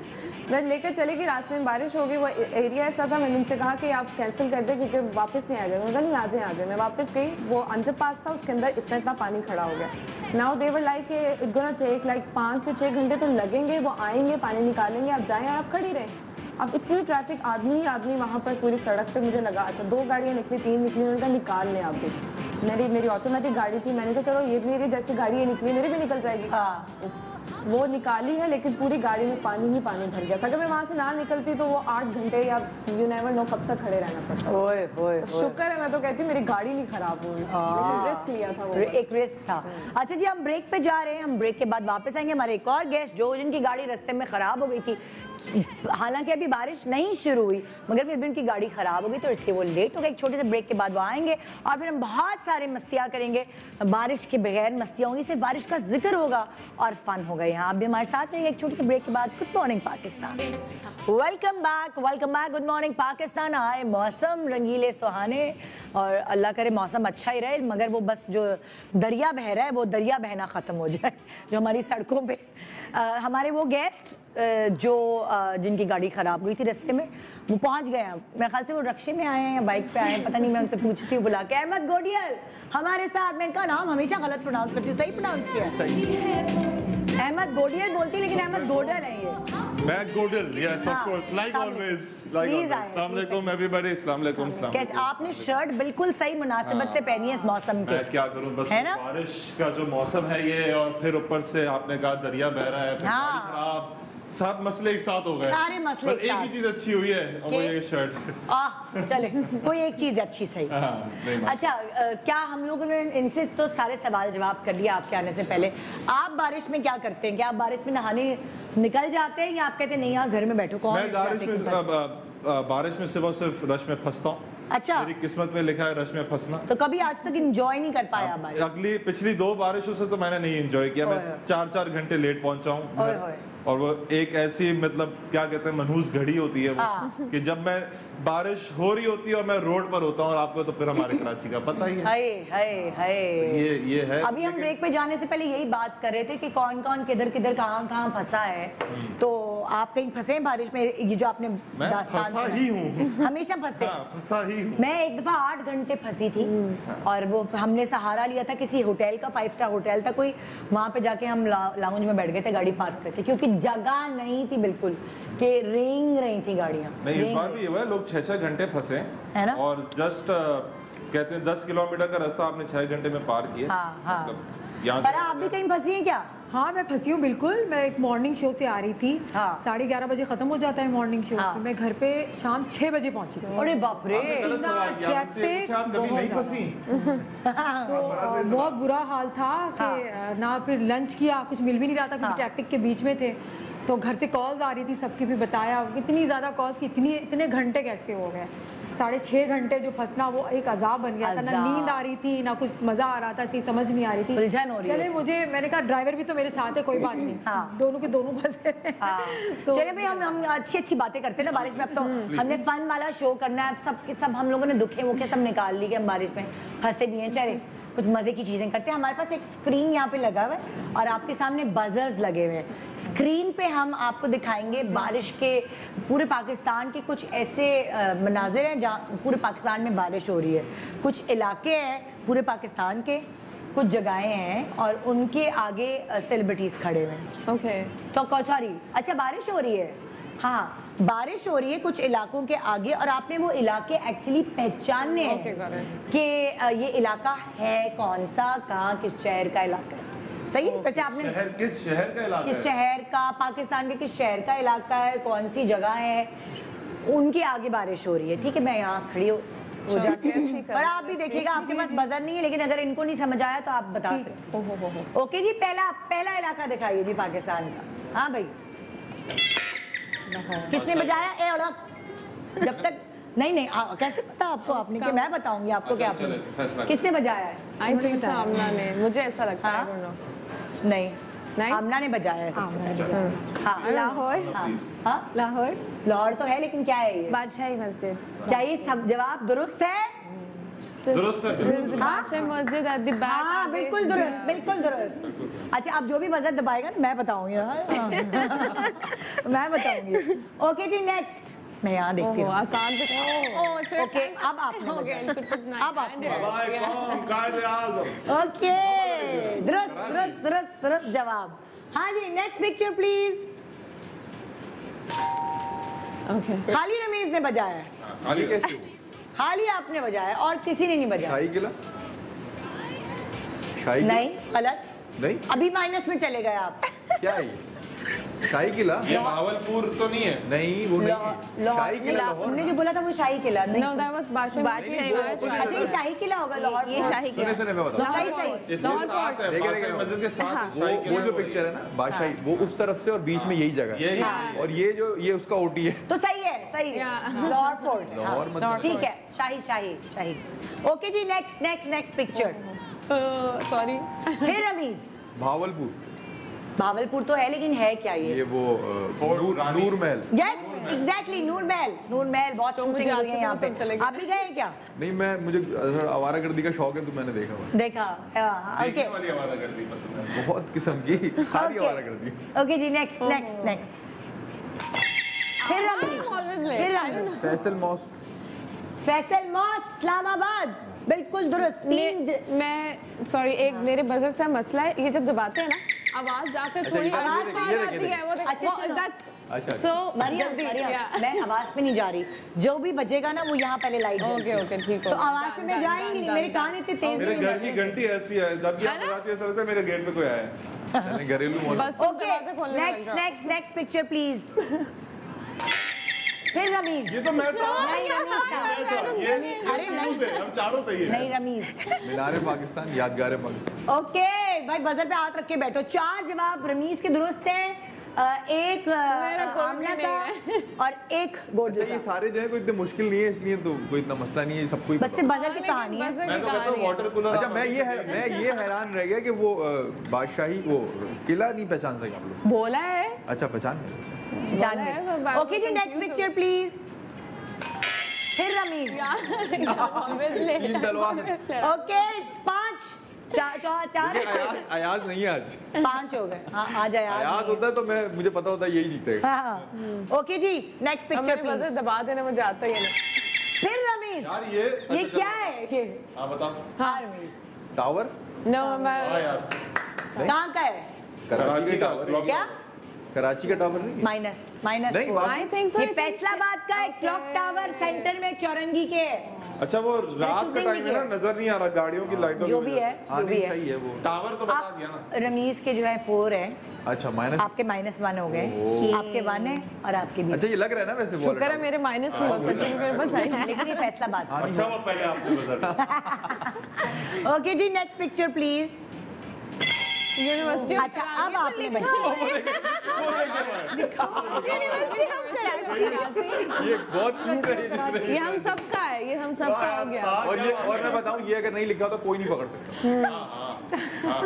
मैं लेकर चली गई, रास्ते में बारिश हो गई, वो एरिया ऐसा था, मैंने उनसे कहा कि आप कैंसिल कर दें क्योंकि वापस नहीं आ जाएगा। उन्होंने कहा नहीं आ जाए। मैं वापस गई, वो अंडर पास था, उसके अंदर इतना पानी खड़ा हो गया। Now they were like it's gonna take like 5 से 6 घंटे तो लगेंगे, वो आएंगे पानी निकालेंगे, आप जाएं और आप खड़ी रहें। अब इतनी ट्रैफिक, आदमी ही आदमी वहाँ पर पूरी सड़क पे। मुझे लगा अच्छा 2 गाड़ियाँ निकली, 3 निकली, उन्होंने कहा निकाल लें आप भी। मेरी ऑटोमेटिक गाड़ी थी, मैंने कहा चलो ये मेरी जैसी गाड़ी ये निकली मेरी भी निकल जाएगी। हाँ। वो निकाली है, लेकिन पूरी गाड़ी में पानी ही पानी भर गया था। अगर मैं वहाँ से ना निकलती तो वो 8 घंटे या यू नेवर नो कब तक खड़े रहना पड़ता। ओए ओए तो शुक्र है, मैं तो कहती मेरी गाड़ी नहीं खराब हुई, रिस्क लिया था वो। एक रिस्क था। अच्छा जी हम ब्रेक पे जा रहे हैं, हम ब्रेक के बाद वापस आएंगे। हमारे एक और गेस्ट जो जिनकी गाड़ी रास्ते में खराब हो गई थी, हालांकि अभी बारिश नहीं शुरू हुई मगर फिर भी उनकी गाड़ी खराब हो गई तो इसलिए वो लेट हो गए। एक छोटे से ब्रेक के बाद वो आएंगे और फिर हम बहुत सारे मस्तियाँ करेंगे। बारिश के बगैर मस्तियाँ होंगी, सिर्फ बारिश का जिक्र होगा और फन होगा। यहाँ आप भी हमारे साथ रहिए एक छोटे से ब्रेक के बाद। Good morning Pakistan, welcome back good morning Pakistan. आए मौसम रंगीले सुहाने और अल्लाह करे मौसम अच्छा ही रहे, मगर वो बस जो दरिया बह रहा है वो दरिया बहना ख़त्म हो जाए जो हमारी सड़कों पे। हमारे वो गेस्ट जो जिनकी गाड़ी ख़राब हुई थी रास्ते में, वो पहुंच गए हैं। मेरे ख्याल से वो रक्शे में आए हैं या बाइक पे आए हैं, पता नहीं, मैं उनसे पूछती हूँ बुला के। अहमद गोडियल हमारे साथ। मैं इनका नाम हमेशा गलत प्रोनाउंस करती हूँ, सही प्रोनाउंस किया है? अहमद गोडियल बोलती लेकिन अहमद गोडल है ये। Matt Godel, yes, of course, like always, like always. Assalamu alaikum everybody, assalamu alaikum, assalamu alaikum. कैसे आपने शर्ट बिल्कुल सही मुनासिबत से पहनी है इस मौसम के। मैं क्या करूं, बस है ना? बारिश का जो मौसम है ये, और फिर ऊपर से आपने कहा दरिया बह रहा है, फिर गाड़ी खराब, सात मसले एक साथ हो गए, सारे मसले पर एक ही चीज अच्छी हुई है और वो ये शर्ट। चले कोई एक चीज अच्छी सही। अच्छा क्या हम लोगों ने इनसे तो सारे सवाल जवाब कर लिया आपके आने से पहले। आप बारिश में क्या करते हैं? क्या आप बारिश में नहाने निकल जाते हैं या आप कहते हैं नहीं यार घर में बैठो? कौन मैं बारिश में सिर्फ रश में फंसता हूँ। अच्छा, मेरी किस्मत में लिखा है रश में फंसना। तो कभी आज तक एंजॉय नहीं कर पाया बारिश? पिछली 2 बारिशों से तो मैंने नहीं एंजॉय किया। मैं 4-4 घंटे लेट पहुंचा हूँ और वो एक ऐसी मतलब क्या कहते हैं मनहूस घड़ी होती है वो कि जब मैं बारिश हो रही होती है और मैं रोड पर होता हूँ और आपको तो फिर हमारे कराची का पता ही है। ये है। अभी हम ब्रेक पे जाने से पहले यही बात कर रहे थे कि कौन कौन किधर किधर कहाँ फंसा है। तो आप कहीं फंसे बारिश में? ये जो आपने दास्तान फंसा ही हूँ, हमेशा फंसे। फंसा ही हूँ। मैं एक दफा 8 घंटे फंसी थी और वो हमने सहारा लिया था किसी होटल का, 5 स्टार होटल था कोई। वहां पे जाके हम लाउंज में बैठ गए थे गाड़ी पार्क करके, क्योंकि जगह नहीं थी बिल्कुल कि रेंग रही थी गाड़ियां। नहीं, इस बार भी हुआ है, लोग 6-6 घंटे फंसे है ना। और जस्ट कहते हैं 10 किलोमीटर का रास्ता आपने 6 घंटे में पार किया। पर आप भी कहीं फंसी हैं क्या? हाँ मैं फंसी हूँ बिल्कुल। मैं एक मॉर्निंग शो से आ रही थी, 11:30 बजे खत्म हो जाता है मॉर्निंग शो। तो मैं घर पे शाम 6 बजे पहुंची थी। अरे बाप रे, तो बहुत बुरा हाल था कि ना फिर लंच किया, कुछ मिल भी नहीं रहा था क्योंकि ट्रैफिक के बीच में थे। तो घर से कॉल्स आ रही थी, सबकी भी बताया इतनी ज्यादा कॉल्स की इतने घंटे कैसे हो गए। 6.5 घंटे जो फंसना वो एक अजाब बन गया था। ना नींद आ रही थी, ना कुछ मजा आ रहा था, सही समझ नहीं आ रही थी, उलझन हो रही चले मैंने कहा ड्राइवर भी तो मेरे साथ है, कोई बात नहीं। दोनों के दोनों फंसे। तो चले भाई हम अच्छी बातें करते हैं ना बारिश में। अब तो हमने फन वाला शो करना है, सब हम लोगों ने दुखे मुखे सब निकाल ली कि हम बारिश में फंसे भी हैं। चले कुछ मजे की चीजें करते हैं। हमारे पास एक स्क्रीन यहाँ पे लगा हुआ है और आपके सामने बजर्स लगे हुए हैं। स्क्रीन पे हम आपको दिखाएंगे बारिश के पूरे पाकिस्तान के कुछ ऐसे मनाजिर हैं जहाँ पूरे पाकिस्तान में बारिश हो रही है। कुछ इलाके हैं पूरे पाकिस्तान के, कुछ जगहें हैं और उनके आगे सेलिब्रिटीज खड़े हुए हैं। ओके तो सॉरी, अच्छा बारिश हो रही है, हाँ बारिश हो रही है कुछ इलाकों के आगे और आपने वो इलाके एक्चुअली पहचानने हैं कि ये इलाका है कौन सा, कहाँ, किस शहर का इलाका है। सही है? वैसे आपने किस शहर का इलाका, किस शहर का, पाकिस्तान के किस शहर का इलाका है, कौन सी जगह है, उनके आगे बारिश हो रही है। ठीक है, मैं यहाँ खड़ी हो जाती हूँ पर आप भी देखिएगा, आपके पास बजर नहीं है लेकिन अगर इनको नहीं समझ आया तो आप बता सकते। ओके जी, पहला इलाका दिखाइए जी पाकिस्तान का। हाँ भाई, किसने बजाया? ए औरत, जब तक नहीं कैसे पता आपको? आपने कि मैं बताऊंगी आपको क्या आपने किसने बजाया है? आई थिंक आमना ने, मुझे ऐसा लगता है। नहीं, आमना ने बजाया है सबसे। हाँ, लाहौर। हाँ, लाहौर तो है लेकिन क्या है ये? बादशाही मस्जिद। क्या ये सब जवाब दुरुस्त है? दुरुस्त है। बादशाही मस्जिद एट द बैक। हाँ बिल्कुल दुरुस्त, बिल्कुल दुरुस्त। अच्छा, अब जो भी बजर दबाएगा ना मैं बताऊंगी। मैं बताऊंगी। ओके जी, नेक्स्ट मैं यहाँ देखती हूँ। आसान तो ओके, अब आप ओके, दुरुस्त जवाब। हाँ जी, नेक्स्ट पिक्चर प्लीज। ओके, खाली रमीज ने बजाया है। खाली कैसे? खाली आपने बजाया और किसी ने नहीं बजाया। शाही किला? नहीं, गलत। नहीं, अभी माइनस में चले गए आप। क्या है ये? शाही किला? ये भावलपुर तो नहीं है। नहीं, वो नहीं। शाही किला हमने जो बोला था वो शाही किला नहीं। नो, दैट वाज बादशाही। अच्छा, ये शाही किला होगा लाहौर। ये शाही किला। सुने मैं बताऊं। मस्जिद के साथ वो जो पिक्चर है ना बादशाही, वो उस तरफ से और बीच में यही जगह है। और ये उसका ओटी है। तो सही है लाहौर फोर्ट। लाहौर, ठीक है, शाही। ओके जी, नेक्स्ट पिक्चर। सॉरी, फिर रमीज। भावलपुर तो है लेकिन है क्या ये? वो नूर महल। यस एग्जैक्टली, नूर महल बहुत शूटिंग हुई है यहाँ पे। आप भी गए हैं क्या? नहीं, मुझे आवारागर्दी का शौक है तो मैंने देखा। ओके, आवारागर्दी पसंद है बहुत किस्म की सारी आवारागर्दी। ओके जी, नेक्स्ट। फैसल मॉस्क इस्लामाबाद, बिल्कुल दुरुस्त। मैं सॉरी, एक मेरे बजट से मसला है, ये जब दबाते हैं ना आवाज जाकर थोड़ी आवाज आ जाती है। वो अच्छा So, मरियम, मैं आवाज पे नहीं जा रही, जो भी बजेगा ना वो यहाँ पहले लाइट ओके ठीक तो आवाज पे मैं जा ही नहीं, मेरे कान इतने तेज मेरे नहीं घर की घंटी ऐसी है, जब भी आप बजाती है ऐसा लगता है मेरे गेट पे कोई आया है। चलें घरेलू मॉडल। बस तुम दरवाजा खोलने लग नेक्स्ट जाओ। Next next picture please. फिर रमीज। ये तो मैं था। नहीं रमीज था। अरे नहीं, हम चारों थे ये। नहीं रमीज। मीनार पाकिस्तान, यादगार पाकिस्तान। ओके भाई बजर पे हाथ रख के बैठो। 4 जवाब रमीज के दुरुस्त हैं, एक आमना का और एक गोल्ड अच्छा ये का। सारे जो है कोई इतने मुश्किल नहीं है, इसलिए तो कोई इतना मसला नहीं है, सबको ही बस पता सिर्फ बजर की कहानी है। मैं तो कहता हूँ वाटर कूलर। अच्छा मैं ये हैरान रह गया कि वो बादशाही वो किला नहीं पहचान सके आप लोग। बोला है अच्छा पहचान गए। जान बोला है, गए। मैं ओके जी नेक्स्ट confused पिक्चर प्लीज। फिर रमीज। तीन तलवार। ओके 5 4 अयाज नहीं है आज। 5 हो गए। हाँ आज अयाज आया। होता है तो मुझे पता होता है यही जीतेगा। हाँ ओके जी नेक्स्ट पिक्चर मेरे प्लीज। बजर दबा देना मुझे आता ही नहीं। फिर रमीज। यार ये ये क्या है ये? हाँ बताओ। हाँ रमीज टावर नो हाँ मैं यार कहाँ का है? कराची का टावर। क्या कराची का टावर नहीं है? माइनस नहीं, -4। I think so, ये it's फैसलाबाद का है, क्लॉक टावर सेंटर में चौरंगी के है। अच्छा वो रात का टाइम है ना, नजर नहीं आ रहा गाड़ियों की लाइटों जो भी है हाँ जो भी नहीं है। सही है वो। टावर तो बता दिया ना। आप रमीज के जो है 4 है, अच्छा माइनस। आपके -1 हो गए, आपके 1 है और आपके भी। अच्छा ये लग रहा है ना वैसे वो शुक्र है मेरे माइनस नहीं हो सकते क्योंकि मेरे पास आई लेकिन ये फैसलाबाद का। अच्छा वो पहले आपने बता। ओके जी नेक्स्ट पिक्चर प्लीज। यूनिवर्सिटी अच्छा अब आपने बताया। University of Karachi. ये बहुत क्यूट है जिसने ये हम सबका है, ये हम सबका हो गया। और मैं बताऊं ये अगर नहीं लिखा तो कोई नहीं पकड़ सकता।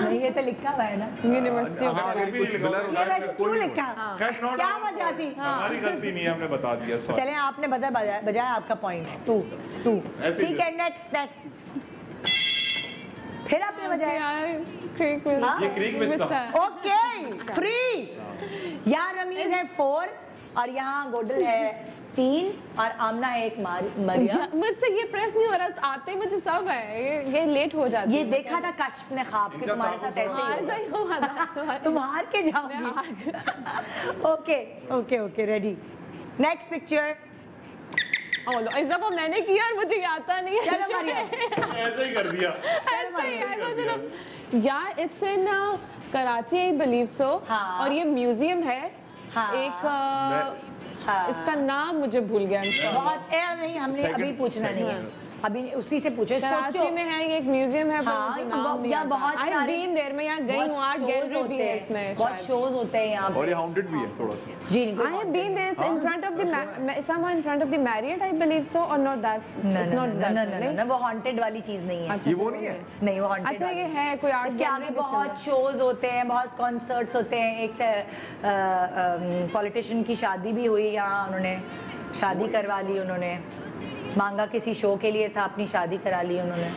नहीं ये तो लिखा हुआ है ना। यूनिवर्सिटी ऑफ हाँ, कराची। कुछ मिला ये वैसे क्यों लिखा? खैर, not क्या our वजह fault। थी? हमारी गलती नहीं है, हमने बता दिया। sorry। चले आपने बजा बजाया, आपका पॉइंट 2 ऐसे ही ठीक है नेक्स्ट फिर आपने बजाया। यार क्रीक में हाँ? ये क्रीक मिस था। ओके 3 यहाँ रमीज है 4 और यहाँ गोडल है 3 और आमना है 1 मरिया। मुझसे ये प्रेस नहीं हो रहा, आते ही मुझे सब है, ये लेट हो जाती ये है। देखा था काशिफ ने ख्वाब के इनका तुम्हारे साफ साथ ऐसे हार ही सही हो होगा। तुम हार के जाओगी। Okay ready next picture. इस दफा मैंने किया और मुझे याद था नहीं है। चलो मरिया। ऐसे ही कर दिया। ऐसा ही I was in a- Yeah, it's in Karachi I believe so। हाँ। और ये म्यूजियम है। हाँ। एक हाँ। इसका नाम मुझे भूल गया। बहुत नहीं हमने अभी पूछना नहीं है, अभी उसी से पूछो। कराची सोचो में है ये एक म्यूजियम है, पर हाँ, मुझे नाम नहीं यहाँ आता। बहुत I've सारे- been there, मैं यहाँ गई हूँ, आर्ट गैलरी भी है इसमें बहुत शायद। शोज होते हैं यहाँ और पे। ये हाउंटेड भी है थोड़ा सा। जी I have been there. It's in front of the somewhere in front of the Marriott, I believe so, or not that. It's not that. नहीं? ना वो हॉन्टेड वाली चीज नहीं है। अच्छा, ये वो नहीं है? नहीं वो हॉन्टेड अच्छा ये है कोई आर्ट इसके आगे बहुत शोज होते हैं, बहुत कॉन्सर्ट्स होते हैं। एक पॉलिटिशियन की शादी भी हुई यहाँ, उन्होंने शादी करवा ली, उन्होंने मांगा किसी शो के लिए था, अपनी शादी करा ली उन्होंने।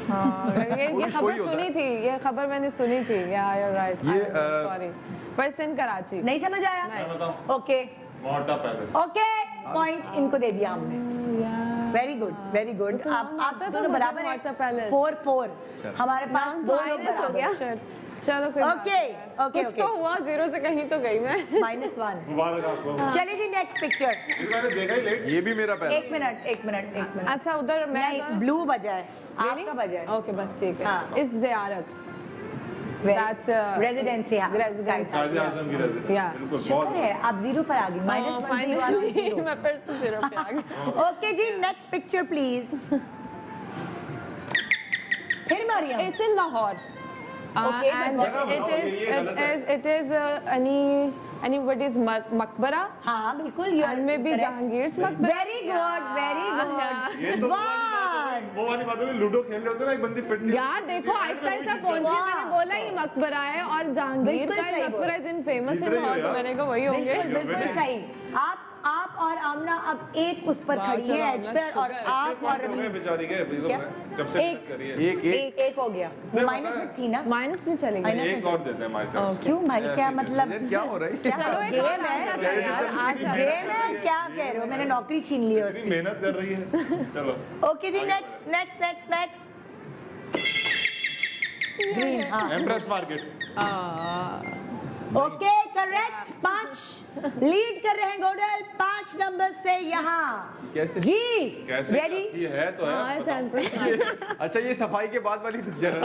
ये खबर सुनी थी, ये खबर मैंने सुनी थी। Yeah, you're right. ये, Sorry. But it's in Karachi. नहीं समझ आया? नहीं। बताओ। ओके मोटा पैलेस। ओके पॉइंट इनको दे दिया हमने। वेरी गुड तो नाम आप आता था दोनों मुझे बराबर मोटा हैं। पैलेस। 4 हमारे पास 2 लोग बराबर हैं। चलो कोई बात ओके नहीं। ओके कुछ तो हुआ, 0 से कहीं तो गई मैं। -1। मुबारक आपको। चलिए जी नेक्स्ट पिक्चर। ये मैंने देखा ही लेट। ये भी मेरा पैर। एक मिनट अच्छा उधर मैं नहीं ब्लू बजा है, आपका बजा है। ओके बस ठीक है। हाँ। इस ज़ियारत that रेजिडेंसी residence। कायदे आज़म की रेजिडेंस। Yeah। बिल्कुल शुक्र बहुत। है आप 0 पर आ गई। फाइनली मैं फिर से 0 पे आ गई। ओके जी नेक्स्ट पिक्चर प्लीज। फिर Maria. It's in Lahore। Okay, and but it is anybody's मकबरा। हाँ बिल्कुल and maybe Jahangir's मकबरा। वेरी गुड ये तो वो वाली बात है, लूडो खेल रहे होते हैं ना, एक बंदी पिट गई। यार देखो आहिस्ता आहिस्ता पहुंची, मैंने बोला ये मकबरा है और जहांगीर बिल्कुल का सही मकबरा इज इन फेमस जीत इन रही हो लाहौर, तो यार। मैंने कहा वही होंगे। बिल्कुल सही। आप और आमना अब एक उस पर वाह, खड़ी चलो, है एज आमना, पर, और शुगर। आप और तो मैं बेचारी के अभी तो क्या? मैं कब से एक। कर रही है। एक हो गया। वो माइनस में थी ना। माइनस में चलेंगे। एक और देते हैं हमारी तरफ से। क्यों भाई क्या मतलब क्या हो रहा है? चलो एक गेम और आ है जाता है यार, आ जाता है। गेम है, क्या कह रहे हो? मैंने नौकरी छीन ली है इतनी उसकी। मेहनत कर रही है। चलो। ओके जी नेक्स्ट ग्रीन। हाँ empress market. Okay correct. 5 lead कर रहे हैं गोडल 5 नंबर से यहाँ। कैसे जी कैसे रेडी ये है तो है। हाँ, 10%। अच्छा ये सफाई के बाद वाली पिक्चर है।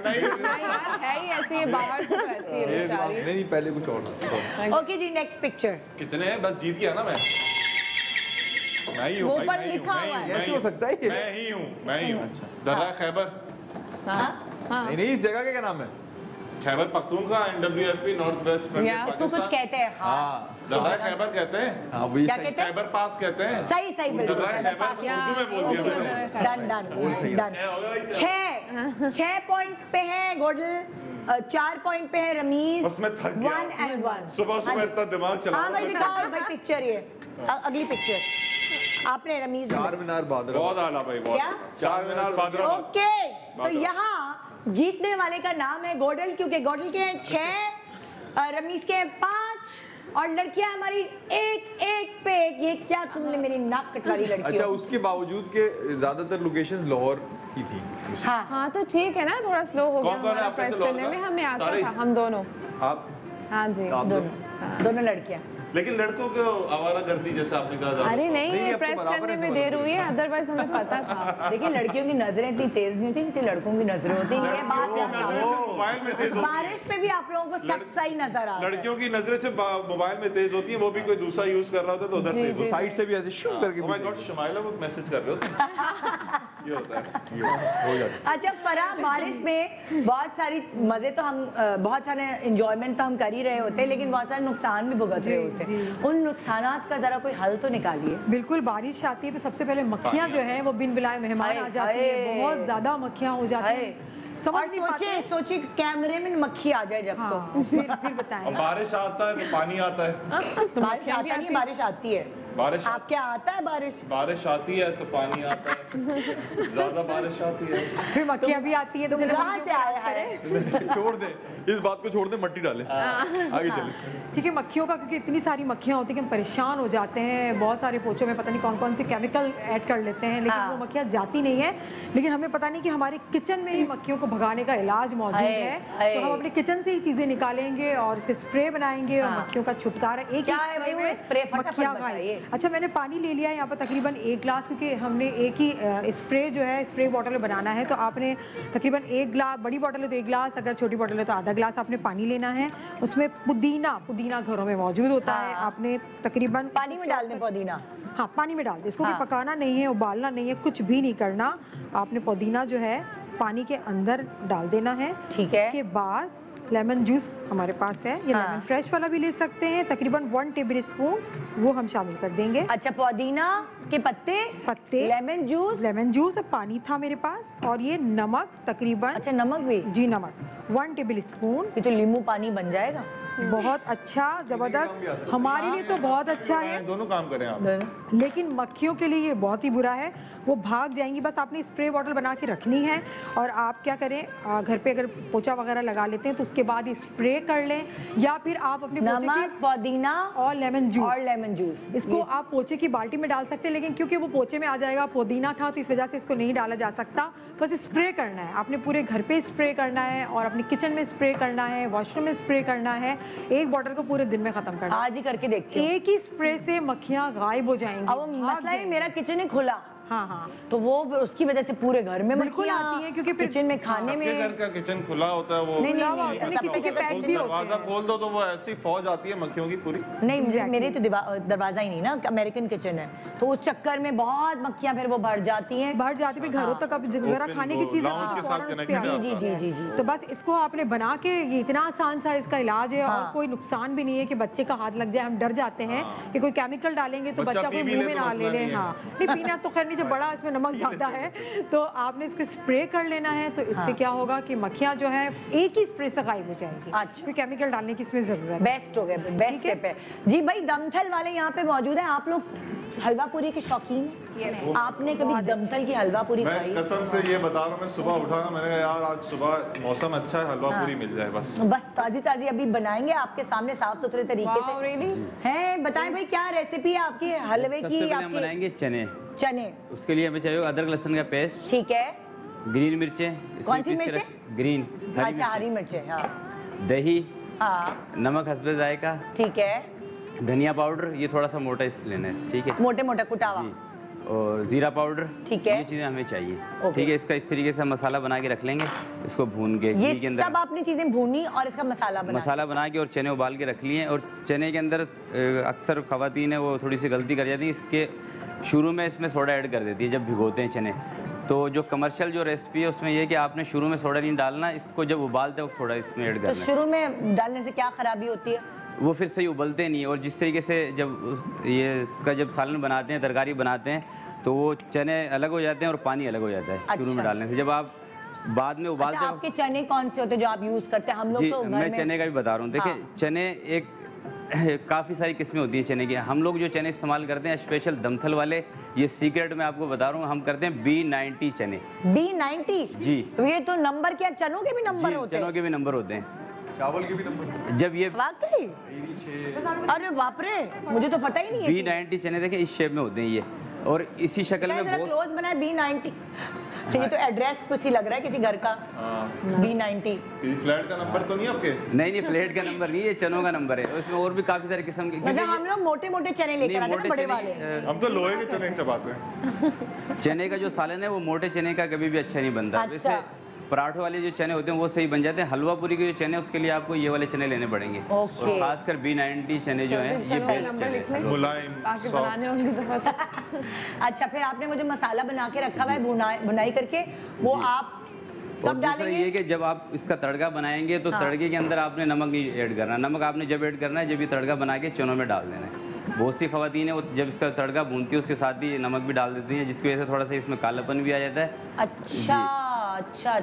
नहीं यार, है ही ऐसी है, बाहर से तो ऐसी है बेचारी। नहीं पहले कुछ और था। ओके जी नेक्स्ट पिक्चर। कितने हैं? बस जीत गया ना मैं ही हूँ वो भाई, पर मैं ही हूँ, लिखा मैं ही हुआ हूँ, है। मैं ही ऐसे हो हूँ, सकता है ये? मैं ही हूँ। दर्रा खैबर। हाँ नहीं नहीं इस जगह का क्या नाम है? Khyber Pakhtunkhwa NWFP north west frontier इसको कुछ कहते हैं खास। दर्रा खैबर कहते हैं। हाँ वही क्या सही। कहते हैं? खैबर पास कहते हैं। सही सही बिल्कुल। दर्रा खैबर उर्दू में बोल दिया मैंने। Done done done. 6 पॉइंट पे है गोडल, 4 पॉइंट पे है रमीज। बस मैं थक गया। 1 and 1। सुबह इतना दिमाग चला। हाँ भाई दिखाओ भाई पिक्चर ये अगली पिक्चर आपने रमीज। चार मीनार बादरा। बहुत आला भाई बहुत। क्या? चार मीनार बादरा। ओके तो यहाँ जीतने वाले का नाम है गोडल, क्योंकि गोडल के हैं 6, रमीज के हैं 5 और लड़कियां हमारी एक पे एक। ये क्या तुमने मेरी नाक कटवारी लड़की। अच्छा उसके बावजूद के ज्यादातर लोकेशन लाहौर की थी। हाँ हाँ तो ठीक है ना, थोड़ा स्लो हो गया कौन कौन है हमारा आपके से प्रेस लोग करने में, का? हमें आता सारे? था, हम दोनों। आप हाँ जी आप दोनों लड़कियां। लेकिन लड़कों को आवारा करती जैसे आपने कहा ज्यादा। अरे नहीं, नहीं, ये अब तो प्रेस बराबर करने है में सब देर लोग। हुई है, अदरवाइज हमें पता था। देखिए लड़कियों की नजरें इतनी तेज नहीं होती जितनी लड़कों की नजरें होती हैं। ये बात लड़कियों की नजरें सिर्फ मोबाइल में तेज होती हैं। बारिश पे भी आप लोगों को सब सही नजर आ रहा है। लड़कियों की नजरें सिर्फ मोबाइल में तेज होती है, वो भी कोई दूसरा यूज कर रहा होता है तो उधर जी, तेज जी। साइड से भी ऐसे शू करके ओह माय गॉड शमाइला वो मैसेज कर रहे हो तुम। ये होता है। हो जाता अच्छा फराह, बारिश में बहुत सारी मजे तो हम बहुत सारे इंजॉयमेंट तो हम कर ही रहे होते हैं, लेकिन बहुत सारे नुकसान भी भुगत रहे होते हैं। उन नुकसानात का जरा कोई हल तो निकालिए। बिल्कुल, बारिश आती है तो सबसे पहले मक्खियाँ जो है वो बिन बुलाए मेहमान हाय, आ जाती है, हाय। बहुत ज्यादा मक्खियाँ हो जाती हैं। समझ और नहीं पाते। सोचिए कैमरे में मक्खी आ जाए जब हाँ, तो फिर और बताएं। बारिश आता है तो पानी आता है। तो बारिश मक्खियाँ भी आता नहीं, आती- बारिश आती है। बारिश आप क्या आता है बारिश? बारिश आती है तो पानी आता है। ज्यादा बारिश आती है। फिर मक्खियाँ भी आती है तो तुम चलो कहाँ से आए हैं? छोड़ दे इस बात को, छोड़ दे, मट्टी डाले आगे चले। ठीक है, मक्खियों का क्योंकि इतनी सारी मक्खियाँ होती हैं कि हम परेशान हो जाते हैं। बहुत सारे पोचों में पता नहीं कौन कौन से केमिकल ऐड कर लेते हैं, लेकिन हाँ। वो मक्खियाँ जाती नहीं है। लेकिन हमें पता नहीं कि हमारे किचन में ही मक्खियों को भगाने का इलाज मौजूद हाय, है। हाय। तो हम अपने किचन से ही चीजें निकालेंगे और उसके स्प्रे बनाएंगे और हाँ। मक्खियों का छुटकारा। एक क्या है भाई वो स्प्रे? फटाफट मक्खियाँ बताइए। गायब। अच्छा मैंने पानी ले लिया है यहाँ पर तकरीबन 1 गिलास, क्योंकि हमने एक ही स्प्रे जो है स्प्रे बॉटल में बनाना है। तो आपने तकरीबन 1 गिलास, बड़ी बॉटल है तो 1 गिलास, अगर छोटी बॉटल है तो आधा गिलास आपने पानी लेना है। उसमें पुदीना घरों में मौजूद होता है। हाँ। आपने तकरीबन पानी में डाल दें पुदीना। हाँ पानी में डाल दे, इसको हाँ। भी पकाना नहीं है, उबालना नहीं है, कुछ भी नहीं करना। आपने पुदीना जो है पानी के अंदर डाल देना है। ठीक है। उसके बाद लेमन जूस हमारे पास है, ये हाँ। लेमन फ्रेश वाला भी ले सकते हैं, तकरीबन 1 टेबल स्पून वो हम शामिल कर देंगे। अच्छा पुदीना के पत्ते, लेमन जूस और पानी था मेरे पास, और ये नमक तकरीबन। अच्छा नमक भी? जी नमक 1 टेबल स्पून। ये तो नींबू पानी बन जाएगा। बहुत अच्छा, जबरदस्त, हमारे लिए तो बहुत अच्छा है, दोनों काम करें आप। लेकिन मक्खियों के लिए ये बहुत ही बुरा है। वो भाग जाएंगी। बस आपने स्प्रे बॉटल बना के रखनी है और आप क्या करें, घर पे अगर पोछा वगैरह लगा लेते हैं तो उसके बाद स्प्रे कर लें, या फिर आप अपने पोछे नमक, पुदीना और लेमन जूस इसको आप पोछे की बाल्टी में डाल सकते हैं। लेकिन क्योंकि वो पोछे में आ जाएगा, पुदीना था, तो इस वजह से इसको नहीं डाला जा सकता। बस स्प्रे करना है, आपने पूरे घर पे स्प्रे करना है और अपने किचन में स्प्रे करना है, वॉशरूम में स्प्रे करना है। एक बॉटल को पूरे दिन में खत्म करना है। आज ही करके देखती हूँ। एक ही स्प्रे से मक्खियाँ गायब हो जाएंगी। अब वो मसला है मेरा किचन है खुला, हाँ तो वो उसकी वजह से पूरे घर में बिल्कुल मक्खियाँ आती हैं, क्योंकि फिर किचन में खाने सबके घर में का किचन खुला होता है वो। नहीं, खुला हुआ होता है, ऐसा किसी के होता है। पैच भी होते दरवाजा हैं। खोल दो तो वो ऐसी फौज आती है मक्खियों की पूरी। नहीं Exactly. मेरे तो दरवाजा ही नहीं ना, अमेरिकन किचन है, तो उस चक्कर में बहुत मक्खियाँ फिर वो बढ़ जाती हैं। बढ़ जाती है घरों तक। अब जरा Open खाने वो की चीजें lounge के साथ connect जी होता जी है। जी जी जी तो बस इसको आपने बना के, ये इतना आसान सा इसका इलाज है हाँ। और कोई नुकसान भी नहीं है कि बच्चे का हाथ लग जाए। हम डर जाते हैं कि कोई केमिकल डालेंगे तो बच्चा बच्चा पी कोई भी मुंह ले में तो ना मसला ले ले। नहीं है। हाँ नहीं पीना तो खैर नहीं, जब बड़ा इसमें नमक ज्यादा है तो आपने इसको स्प्रे कर लेना है। तो इससे क्या होगा कि मक्खियाँ जो है एक ही स्प्रे से गायब हो जाएंगी। अच्छा। कोई केमिकल डालने की इसमें जरूरत है। बेस्ट हो गया, बेस्ट टिप है जी। भाई दमथल वाले यहाँ पे मौजूद है। आप लोग हलवा पूरी के शौकीन हैं? आपने कभी दमथल की हलवा पूरी मैं खाई? कसम से ये बता रहा हूँ, मैं सुबह उठा ना, मैंने कहा यार आज सुबह मौसम अच्छा है, हलवा पूरी मिल जाए बस। बस ताजी ताजी अभी बनाएंगे आपके सामने साफ सुथरे तरीके Wow, really? से हैं। बताएं भाई क्या रेसिपी है आपकी हलवे सबसे की? पहले हम आपकी बनाएंगे चने। चने, उसके लिए हमें चाहिए अदरक लहसुन का पेस्ट, ठीक है। ग्रीन मिर्चें, इसमें कौन सी पीस के मिर्चें? रख- ग्रीन, अच्छा हरी मिर्चें, हाँ। दही, हाँ नमक हस्बे जायका, ठीक है, धनिया पाउडर ये थोड़ा सा मोटा लेना है, ठीक है, मोटे मोटा कुटावा, और जीरा पाउडर, ठीक है, ये चीज़ें हमें चाहिए, ठीक है। इसका इस तरीके से मसाला बना के रख लेंगे, इसको भून के ये घी के अंदर सब आपने चीजें भूनी और इसका मसाला बना के और चने उबाल के रख लिए। और चने के अंदर अक्सर खवातीन है वो थोड़ी सी गलती कर जाती है, इसके शुरू में इसमें सोडा ऐड कर देती है जब भिगोते हैं चने। तो जो कमर्शियल जो रेसिपी है उसमें ये है कि आपने शुरू में सोडा नहीं डालना, इसको जब उबालते वक्त सोडा इसमें ऐड करना तो शुरू में डालने से क्या खराबी होती है? वो फिर सही उबलते नहीं है। और जिस तरीके से जब ये इसका जब सालन बनाते हैं, तरकारी बनाते हैं, तो वो चने अलग हो जाते हैं और पानी अलग हो जाता है शुरू में डालने से। जब आप बाद में उबालते हैं। आपके चने कौन से होते हैं जो आप यूज करते हैं? हम लोग तो घर में मैं चने का भी बता रहा हूँ। देखिए चने एक काफ़ी सारी किस्में होती है चने की। हम लोग जो चने इस्तेमाल करते हैं स्पेशल दमथल वाले, ये सीक्रेट मैं आपको बता रहा हूँ, हम करते हैं B90 चने। B90 जी, ये तो नंबर क्या, चनों के भी नंबर होते हैं? चनों के भी नंबर होते हैं, चावल के भी नंबर। जब ये वाकई, अरे बाप रे, मुझे तो पता ही नहीं है। B90 चने देखिए इस शेप में होते हैं ये, और इसी शक्ल में बहुत क्लोज बना है B90। ये तो एड्रेस कुछ ही लग रहा है किसी घर का। B90 किसी फ्लैट का नंबर तो नहीं आपके? नहीं, फ्लैट का नंबर नहीं, ये चनों का नंबर है। उसमें और भी काफी सारे किस्म के, मतलब हम लोग मोटे मोटे चने लेकर आते हैं ना, बड़े वाले। हम तो लोहे के चने चबाते हैं। चने का जो सालन है वो मोटे चने का कभी भी अच्छा नहीं बनता। वैसे पराठों वाले जो चने होते हैं वो सही बन जाते हैं। हलवा पूरी के जो चने उसके लिए आपको ये वाले चने लेने पड़ेंगे। और खासकर B90 चने जो हैं ये बेस्ट है, मुलायम अच्छा, फिर आपने वो जो मसाला बना के रखा हुआ है बुनाई करके, वो आप कब डालेंगे? ये कि जब आप इसका तड़का बनाएंगे तो तड़के के अंदर आपने नमक नहीं ऐड करना। नमक आपने जब ऐड करना है जब ये तड़का बना के चनों में डाल देना है। बहुत सी खवातीन है वो जब इसका तड़का भूनती है उसके साथ ही नमक भी डाल देती हैं, जिसकी वजह से थोड़ा सा इसमें कालापन भी आ जाता है। अच्छा,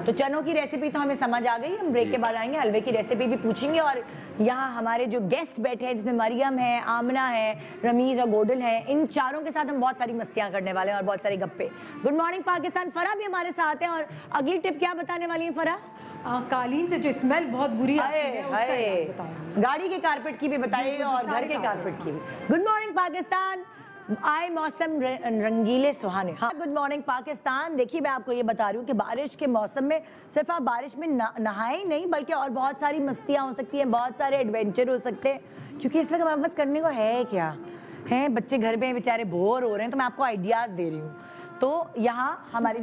तो चनों की रेसिपी तो हमें समझ आ गई। हम ब्रेक के बाद आएंगे, हलवे की रेसिपी भी पूछेंगे। और यहाँ हमारे जो गेस्ट बैठे हैं, जिसमें मरियम है, आमना है, रमीज और गोडल है, इन चारों के साथ हम बहुत सारी मस्तियाँ करने वाले हैं और बहुत सारे गप्पे। Good morning Pakistan. फरा भी हमारे साथ है और अगली टिप क्या बताने वाली है फरा? कालीन से जो स्मेल बहुत बुरी आती है, गाड़ी के कारपेट की भी बताइए और घर के कारपेट की भी। Good morning Pakistan. आए मौसम रंगीले सुहाने। हाँ, गुड मॉर्निंग पाकिस्तान। देखिए मैं आपको ये बता रही हूँ कि बारिश के मौसम में सिर्फ आप बारिश में नहाए ही नहीं, बल्कि और बहुत सारी मस्तियाँ हो सकती हैं, बहुत सारे एडवेंचर हो सकते हैं। क्योंकि इस वक्त हमारे पास करने को है क्या है, बच्चे घर में बेचारे बोर हो रहे हैं, तो मैं आपको आइडियाज़ दे रही हूँ। तो यहाँ हमारे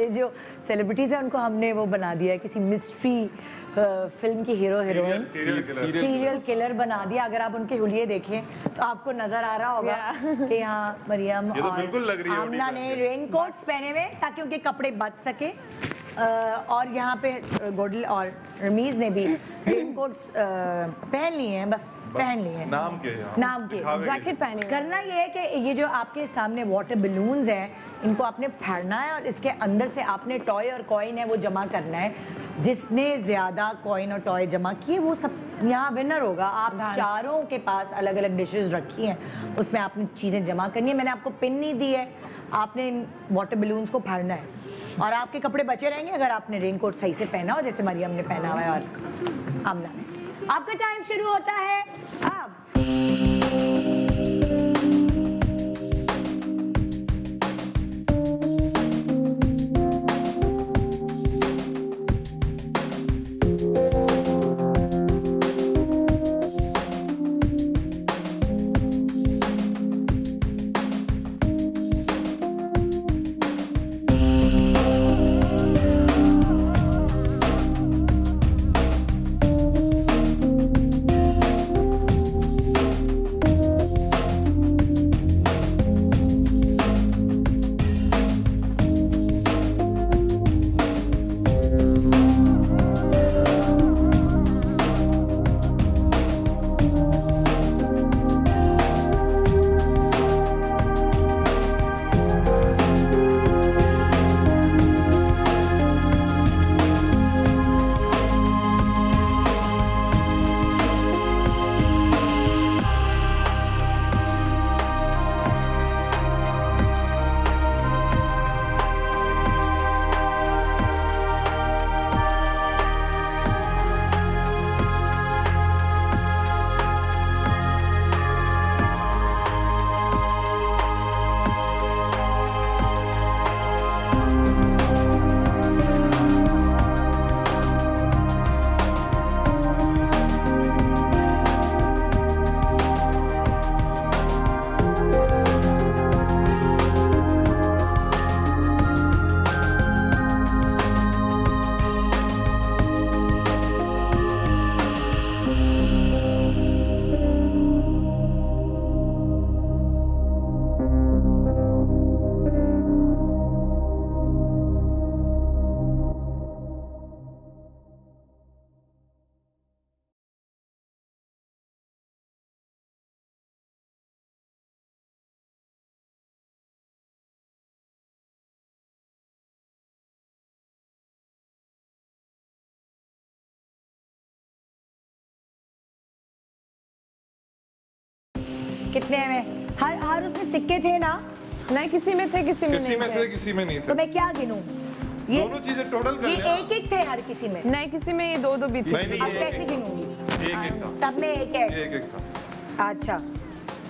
जो सेलिब्रिटीज़ हैं उनको हमने वो बना दिया है किसी मिस्ट्री फिल्म की हीरो हीरोइन, सीरियल किलर बना दिया। अगर आप उनके हुलिये देखें तो आपको नजर आ रहा होगा कि यहाँ मरियम और आमना ने रेनकोट्स पहने हुए ताकि उनके कपड़े बच सके, और यहाँ पे गोडल और रमीज ने भी रेनकोट्स पहन लिए हैं, बस पहन लिए हैं, नाम के जैकेट पहने। करना ये है कि ये जो आपके सामने वाटर बलून्स हैं, इनको आपने फाड़ना है और इसके अंदर से आपने टॉय और कॉइन है वो जमा करना है। जिसने ज्यादा कॉइन और टॉय जमा किए वो सब यहाँ विनर होगा। आप चारों के पास अलग अलग डिशेस रखी हैं, उसमें आपने चीजें जमा करनी है। मैंने आपको पिन नहीं दी है, आपने इन वाटर बलून्स को फाड़ना है और आपके कपड़े बचे रहेंगे अगर आपने रेनकोट सही से पहना हो, जैसे मरियम ने पहना हुआ है और आमना ने। आपका टाइम शुरू होता है अब। कितने में? हर उसमें सिक्के थे ना? नहीं, किसी में थे, किसी में नहीं थे। किसी में नहीं थे। तो मैं क्या गिनूं? ये दोनों चीजें टोटल कर ये एक थे हर किसी में? नहीं, किसी में ये दो भी थे। नहीं, अब कैसे गिनूंगी? एक था। सब में एक था। अच्छा,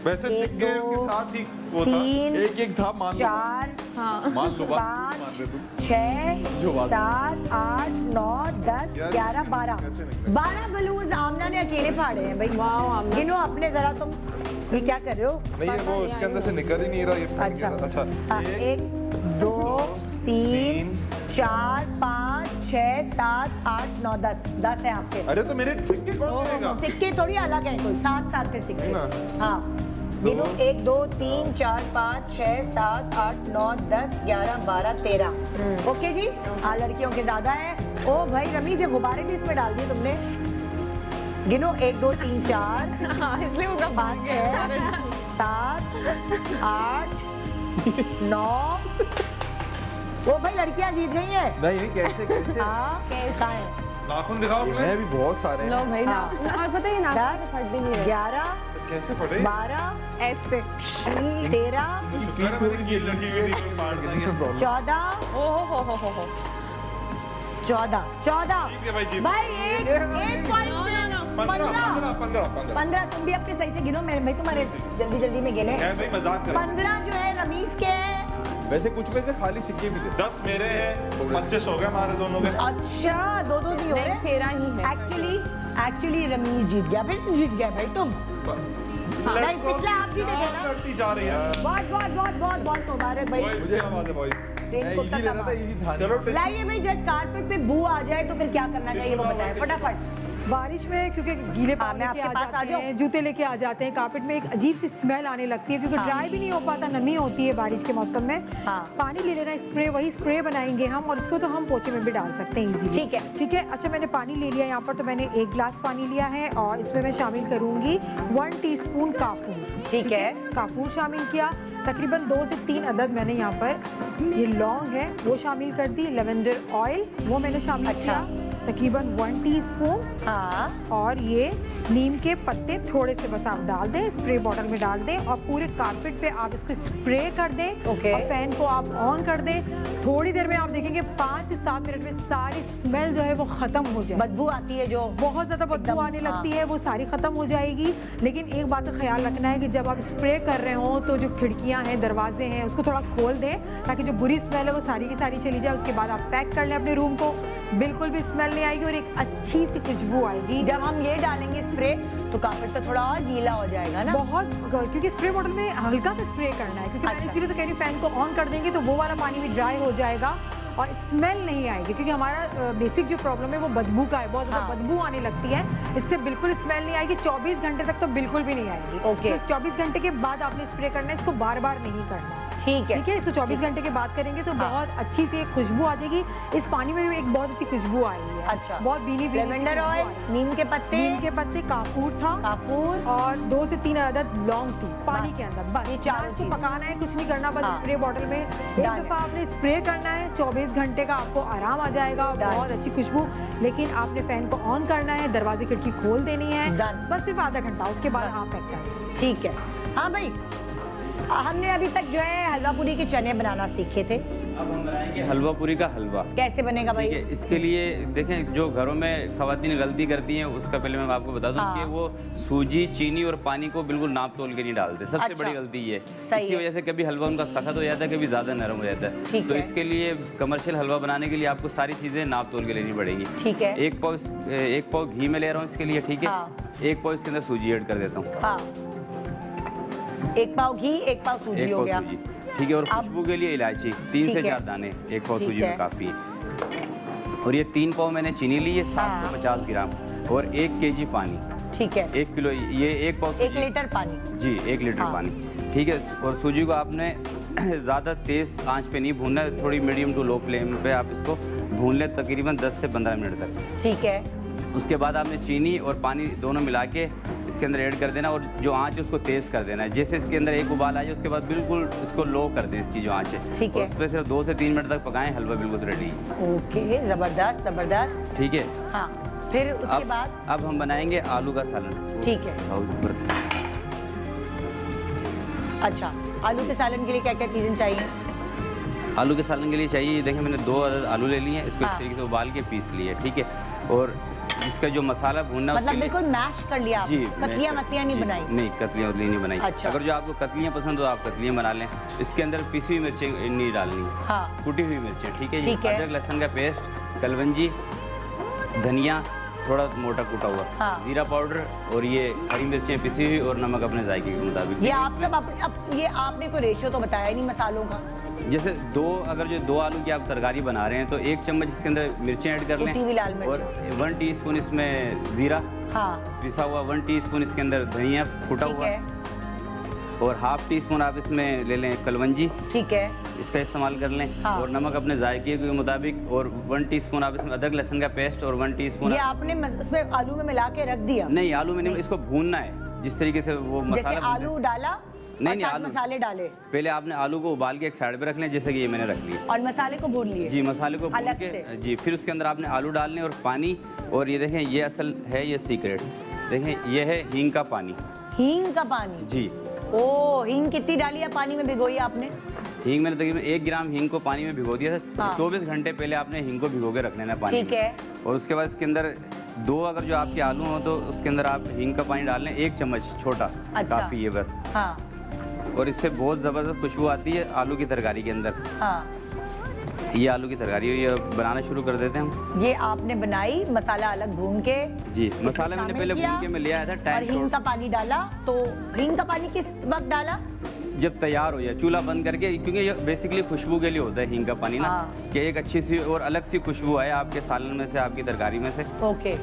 वैसे सिक्के के साथ ही वो था। 3 एक था, मान लो 4 हाँ। मान लो 5 6 7 8 9 10 11 12 बलून आमना ने अकेले फाड़े हैं भाई। वाह, गिनो अपने जरा तुम। ये क्या कर रहे हो? नहीं, ये वो इसके अंदर से निकल ही नहीं रहा ये। अच्छा 1 2 3 4 5 6 7 8 9 10 है आपके। अरे तो मेरे सिक्के कौन देगा? सिक्के थोड़ी अलग है, कोई साथ थे सिक्के। हाँ गिनो 1 2 3 4 5 6 7 8 9 10 11 12 13। ओके जी, हाँ लड़कियों के ज्यादा है। ओ भाई रमीज, ये गुब्बारे भी इसमें डाल दिए तुमने। गिनो 1 2 3 4 इसलिए वो 5 6 7 8 9। वो भाई लड़कियां जीत गई हैं। नहीं कैसे हाँ कैसा है? नाखून दिखाओ अपने। मैं भी बहुत सारे लो भाई ना। हाँ। और पता है ना, 10 फट भी नहीं रहे। 11 कैसे पड़े? 12 ऐसे 13 14 हो 14 ठीक है भाई जी। भाई एक पॉइंट 15 तुम भी अपने सही से गिनो। मैं भाई तुम्हारे जल्दी में गिने। भाई मजाक कर। 15 जो है रमीज के हैं। वैसे कुछ में से खाली सिक्के भी थे। 10 मेरे हैं, 25 हो गए हमारे दोनों के। अच्छा 2 2 नहीं हो रहे। 13 ही है। एक्चुअली रमीज जीत गया, फिर तुम जीत गए भाई तुम। नहीं पिछले आप जीते थे ना। लड़ती जा रही है। बहुत मुबारक भाई। बॉयज क्या बात है बॉयज? इजी लेना था, इजी था। चलो लाइए भाई, जब कारपेट पे बू आ जाए तो फिर क्या करना चाहिए वो बताएं फटाफट। बारिश में क्योंकि गीले हाँ, मैं लेके आपके पास आ जाते हैं, जूते लेके आ जाते हैं, कारपेट में एक अजीब सी स्मेल आने लगती है क्योंकि हाँ। ड्राई भी नहीं हो पाता, नमी होती है बारिश के मौसम में। हाँ। पानी ले लेना, स्प्रे, वही स्प्रे बनाएंगे हम, और इसको तो हम पोछे में भी डाल सकते हैं इजीली। ठीक है। अच्छा मैंने पानी ले लिया यहाँ पर, तो मैंने 1 गिलास पानी लिया है और इसमें मैं शामिल करूंगी 1 टीस्पून काफूर। ठीक है। काफूर शामिल किया, तकरीबन 2 से 3 अदद मैंने यहाँ पर ये लौंग है वो शामिल कर दी, लेवेंडर ऑयल वो मैंने शामिल किया तकरीबन 1 टीस्पून। हाँ। और ये नीम के पत्ते थोड़े से बस आप डाल दें, स्प्रे बॉटल में डाल दें और पूरे कारपेट पे आप इसको स्प्रे कर दें। ओके। और फैन को आप ऑन कर दें। थोड़ी देर में आप देखेंगे 5 से 7 मिनट में सारी स्मेल जो है वो खत्म हो जाए। बदबू आती है जो बहुत ज्यादा बदबू आने लगती है, वो सारी खत्म हो जाएगी। लेकिन एक बात का ख्याल रखना है कि जब आप स्प्रे कर रहे हो तो जो खिड़कियां हैं, दरवाजे हैं, उसको थोड़ा खोल दें ताकि जो बुरी स्मेल है वो सारी की सारी चली जाए। उसके बाद आप पैक कर लें अपने रूम को, बिल्कुल भी स्मेल नहीं आएगी और एक अच्छी सी खुशबू आएगी। जब हम ये डालेंगे स्प्रे तो कारपेट तो थोड़ा और गीला हो जाएगा ना। बहुत, क्योंकि स्प्रे बॉटल में हल्का सा स्प्रे करना है, क्योंकि मैंने इसीलिए तो कह रही हूँ फैन को ऑन कर देंगे तो वो वाला पानी भी ड्राई हो जाएगा और स्मेल नहीं आएगी, क्योंकि हमारा बेसिक जो प्रॉब्लम है वो बदबू का है, बहुत ज़्यादा बदबू आने लगती है। इससे बिल्कुल स्मेल नहीं आएगी, 24 घंटे तक तो बिल्कुल भी नहीं आएगी। ओके। तो 24 घंटे के बाद आपने स्प्रे करना है, इसको बार बार नहीं करना। ठीक है। इसको 24 घंटे के बाद करेंगे तो बहुत अच्छी सी एक खुशबू आ जाएगी। इस पानी में भी एक बहुत अच्छी खुशबू आई है। अच्छा। बहुत भीनी लेवेंडर ऑयल, नीम के पत्ते, काफूर था, और 2 से 3 अदद लौंग थी पानी के अंदर। बस ये चारों इसको पकाना है, कुछ नहीं करना, बस स्प्रे बॉटल में एक दफा आपने स्प्रे करना है। 24 घंटे का आपको आराम आ जाएगा, बहुत अच्छी खुशबू। लेकिन आपने फैन को ऑन करना है, दरवाजे खिड़की खोल देनी है, बस सिर्फ आधा घंटा, उसके बाद आप पैक करें। ठीक है। हाँ भाई, हमने अभी तक जो है हलवा पूरी के चने बनाना सीखे थे। अब हम बनाएंगे हलवा पूरी का हलवा। कैसे बनेगा भाई? ठीक है, इसके लिए देखें जो घरों में खवातीन गलती करती हैं उसका पहले मैं आपको बता दूं कि वो सूजी, चीनी और पानी को बिल्कुल नाप तोल के नहीं डालते। सबसे बड़ी गलती ये, इसकी वजह से कभी हलवा उनका सख्त हो जाता है, कभी ज्यादा नरम हो जाता है। तो इसके लिए कमर्शियल हलवा बनाने के लिए आपको सारी चीजें नाप तोल के लेनी पड़ेगी। ठीक है। 1 पाव घी में ले रहा हूँ इसके लिए। ठीक है। 1 पाव इसके अंदर सूजी ऐड कर देता हूँ। 1 पाव घी, 1 पाव सूजी हो गया। ठीक है। और खुशबू के लिए इलायची 3 से 4 दाने 1 पाव सूजी में काफी है। और ये 3 पाव मैंने चीनी ली है, 750 ग्राम, और 1 kg पानी। ठीक है। 1 किलो, ये 1 पाव 1 लीटर पानी। जी 1 लीटर पानी। ठीक है। और सूजी को आपने ज़्यादा तेज आंच पे नहीं भूनना है, थोड़ी मीडियम टू लो फ्लेम पे आप इसको भून लें तकरीबन 10 से 15 मिनट तक। ठीक है। उसके बाद आपने चीनी और पानी दोनों मिला के इसके अंदर ऐड कर देना और जो आंच है उसको तेज कर देना है। जैसे इसके अंदर एक उबाल आ जाए उसके बाद बिल्कुल इसको लो कर दें, इसकी जो आंच है। ठीक है। उस पर सिर्फ 2 से 3 मिनट तक पकाएं, हलवा बिल्कुल रेडी है। ओके, जबरदस्त जबरदस्त। ठीक है। हाँ, फिर उसके बाद अब हम बनाएंगे आलू का सालन। ठीक है। अच्छा, आलू के सालन के लिए क्या क्या चीज़ें चाहिए? आलू के सालन के लिए चाहिए, देखिए मैंने 2 अदद आलू ले लिए हैं, इसको इस तरीके से उबाल के पीस लिए, ठीक है। और इसका जो मसाला भूनना, मतलब बिल्कुल मैश कर लिया आपने? कतलियाँ मतलियाँ नहीं बनाई? नहीं, कतलियाँ नहीं बनाई। अच्छा। अगर जो आपको कतलियाँ पसंद हो आप कतलियाँ बना लें। इसके अंदर पिसी हुई मिर्चें नहीं डालनी, हाँ। कुटी हुई मिर्चें, ठीक है। ठीक है। अदरक लहसुन का पेस्ट, कलवंजी, धनिया थोड़ा मोटा कूटा हुआ, हाँ। जीरा पाउडर और ये हरी मिर्चें पिसी हुई और नमक अपने जायके के मुताबिक। ये आप सब अब ये आपने कोई रेशियो तो बताया ही नहीं मसालों का। जैसे अगर जो 2 आलू की आप तरकारी बना रहे हैं तो 1 चम्मच इसके अंदर मिर्चें ऐड कर लें, कुटी हुई लाल मिर्च, और 1 टीस्पून इसमें जीरा, हाँ, पिसा हुआ, 1 टीस्पून इसके अंदर धनिया कुटा हुआ, और ½ टीस्पून आप इसमें ले लें कलवंजी, ठीक है, इसका इस्तेमाल कर लें, हाँ। और नमक अपने जायके के मुताबिक, और 1 टीस्पून आप इसमें अदरक लहसुन का पेस्ट, और 1 टीस्पून ये आपने उसमें आलू में मिला के रख दिया? नहीं, आलू में नहीं, इसको भूनना है जिस तरीके से वो मसाला। जैसे आलू डाला, नहीं, आलू मसाले डाले, पहले आपने आलू को उबाल के एक साइड पे रख लें, जैसे कि ये मैंने रख लिया, और मसाले को भून लिए। जी, मसाले को भून अलग के से। जी, फिर उसके अंदर आपने आलू डालने और पानी, और ये देखें ये असल है, ये सीक्रेट देखें, ये है हींग का पानी। हींग का पानी? जी। ओ, हींग कितनी डाली है पानी में भिगोई आपने? हींग मैंने तकरीबन 1 ग्राम हींग को पानी में भिगो दिया था। हाँ। 24 घंटे पहले आपने हींग को भिगो के रख लेना पानी ठीक है। और उसके बाद इसके अंदर 2 अगर जो आपके आलू हो तो उसके अंदर आप हींग का पानी डाल लें, 1 चम्मच छोटा, अच्छा। काफ़ी है बस। हाँ। और इससे बहुत ज़बरदस्त खुशबू आती है आलू की तरकारी के अंदर। हाँ। ये आलू की तरकारी ये बनाना शुरू कर देते हैं हम। ये आपने बनाई, मसाला अलग भून के? जी, मसाला मैंने पहले भून के मैं ले आया था टाइम। और हींग का पानी डाला, तो हींग का पानी किस वक्त डाला? जब तैयार हो जाए, चूल्हा बंद करके, क्योंकि ये बेसिकली खुशबू के लिए होता है हींग का पानी ना, हाँ। कि एक अच्छी सी और अलग सी खुशबू आए आपके सालन में से, आपकी तरकारी में से। ओके,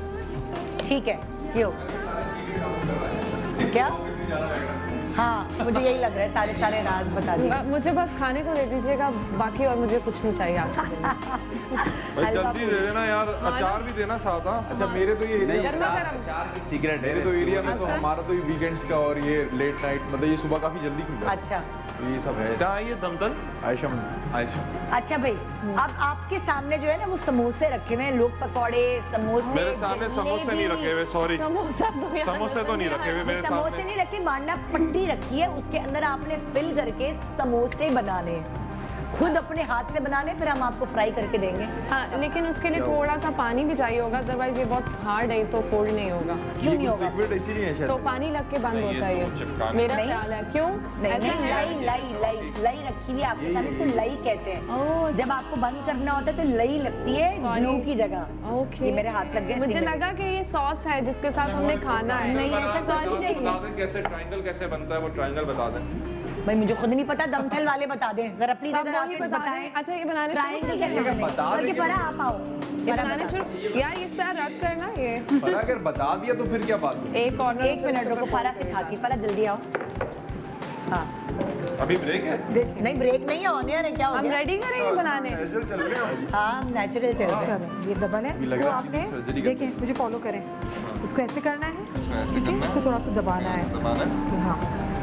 ठीक है। यो क्या? हाँ, मुझे यही लग रहा है, सारे राज बता दिए। मुझे बस खाने को दे दीजिएगा, बाकी और मुझे कुछ नहीं चाहिए आज। भाई जल्दी दे देना यार, अचार भी देना साथ। अच्छा, मेरे तो ये सीक्रेट है, मेरे तो एरिया में तो हमारा तो ये वीकेंड्स का और ये लेट नाइट, मतलब ये सुबह काफी जल्दी खुल जाता है। अच्छा, ये सब है। क्या ये दमदल? आयशा। अच्छा भाई, अब आपके सामने जो है ना वो समोसे रखे हुए हैं, लोग पकौड़े, समोसे। मेरे सामने समोसे नहीं रखे हुए, सॉरी। समोसे तो नहीं रखे हुए मेरे सामने। समोसे नहीं रखे, मांडा पट्टी रखी है, उसके अंदर आपने फिल करके समोसे बनाने हैं, खुद अपने हाथ से बनाने, फिर हम आपको फ्राई करके देंगे। हाँ, लेकिन उसके लिए थोड़ा सा पानी भी चाहिए होगा, अदरवाइज ये बहुत हार्ड है तो फोल्ड नहीं होगा। क्यों नहीं होगा? लिक्विड इसीलिए है शायद। तो पानी लग के बंद होता है ये, मेरा ख्याल है। क्यों? नहीं, लाई रखी हुई आपके सामने, इसको लई कहते हैं। जब आपको बंद करना होता है तो लई लगती है ग्लू की जगह। ओके, ये मेरे हाथ लग गया। मुझे लगा कि ये सॉस है जिसके साथ हमने खाना है। नहीं, ऐसा बता दें कैसे ट्रायंगल कैसे बनता है, वो ट्रायंगल बता दें। भाई मुझे खुद नहीं पता, दमथल वाले बता दें जरा प्लीज। सब वही बता दें। अच्छा, ये बनाने ट्रायंगल कैसे बता दें? फरा आप आओ, ये बनाने शुरू यार, इस तरह रख करना ये। फरा अगर बता दिया तो फिर क्या बात है? एक कॉर्नर, 1 मिनट रुको, फरा सिखा के। फरा जल्दी आओ। हाँ, अभी ब्रेक है? नहीं ब्रेक नहीं है, ऑन एयर है। क्या हो हम गया? रेडी करेंगे बनाने। चल रहे हैं। हाँ, नेचुरल चल रहा है। ये डबल है, इसको आपने देखें, मुझे फॉलो करें, इसको ऐसे करना है, ठीक है, इसको थोड़ा सा दबाना है। हाँ,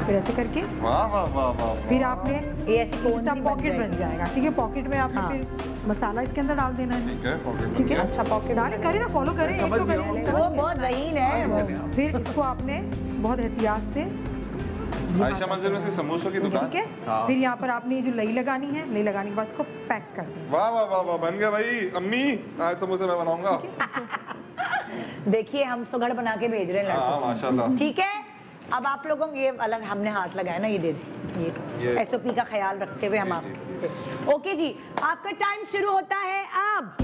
फिर ऐसे करके, वाह वाह वाह वाह, फिर आपने ये ऐसी कौन सी पॉकेट बन जाएगा, ठीक है। पॉकेट में आपने फिर मसाला इसके अंदर डाल देना है, ठीक है, पॉकेट ठीक है। अच्छा, पॉकेट डालें, करें ना, फॉलो करें, एक तो करें। वो बहुत रहीन है। फिर इसको आपने बहुत एहतियात से, आयशा मंजिल में से समोसों की दुकान, ठीक है। फिर यहाँ पर आपने जो लई लगानी है, लई लगाने के बाद इसको पैक कर दें। वाह वाह वाह वाह, बन गया भाई। अम्मी आज समोसे मैं बनाऊंगा। देखिए, हम सुगड़ बना के भेज रहे हैं हाँ, माशाल्लाह। ठीक है, अब आप लोगों को ये अलग हमने हाथ लगाया ना, ये दे दें, ये SOP का ख्याल रखते हुए हम आप। ओके जी, आपका टाइम शुरू होता है अब।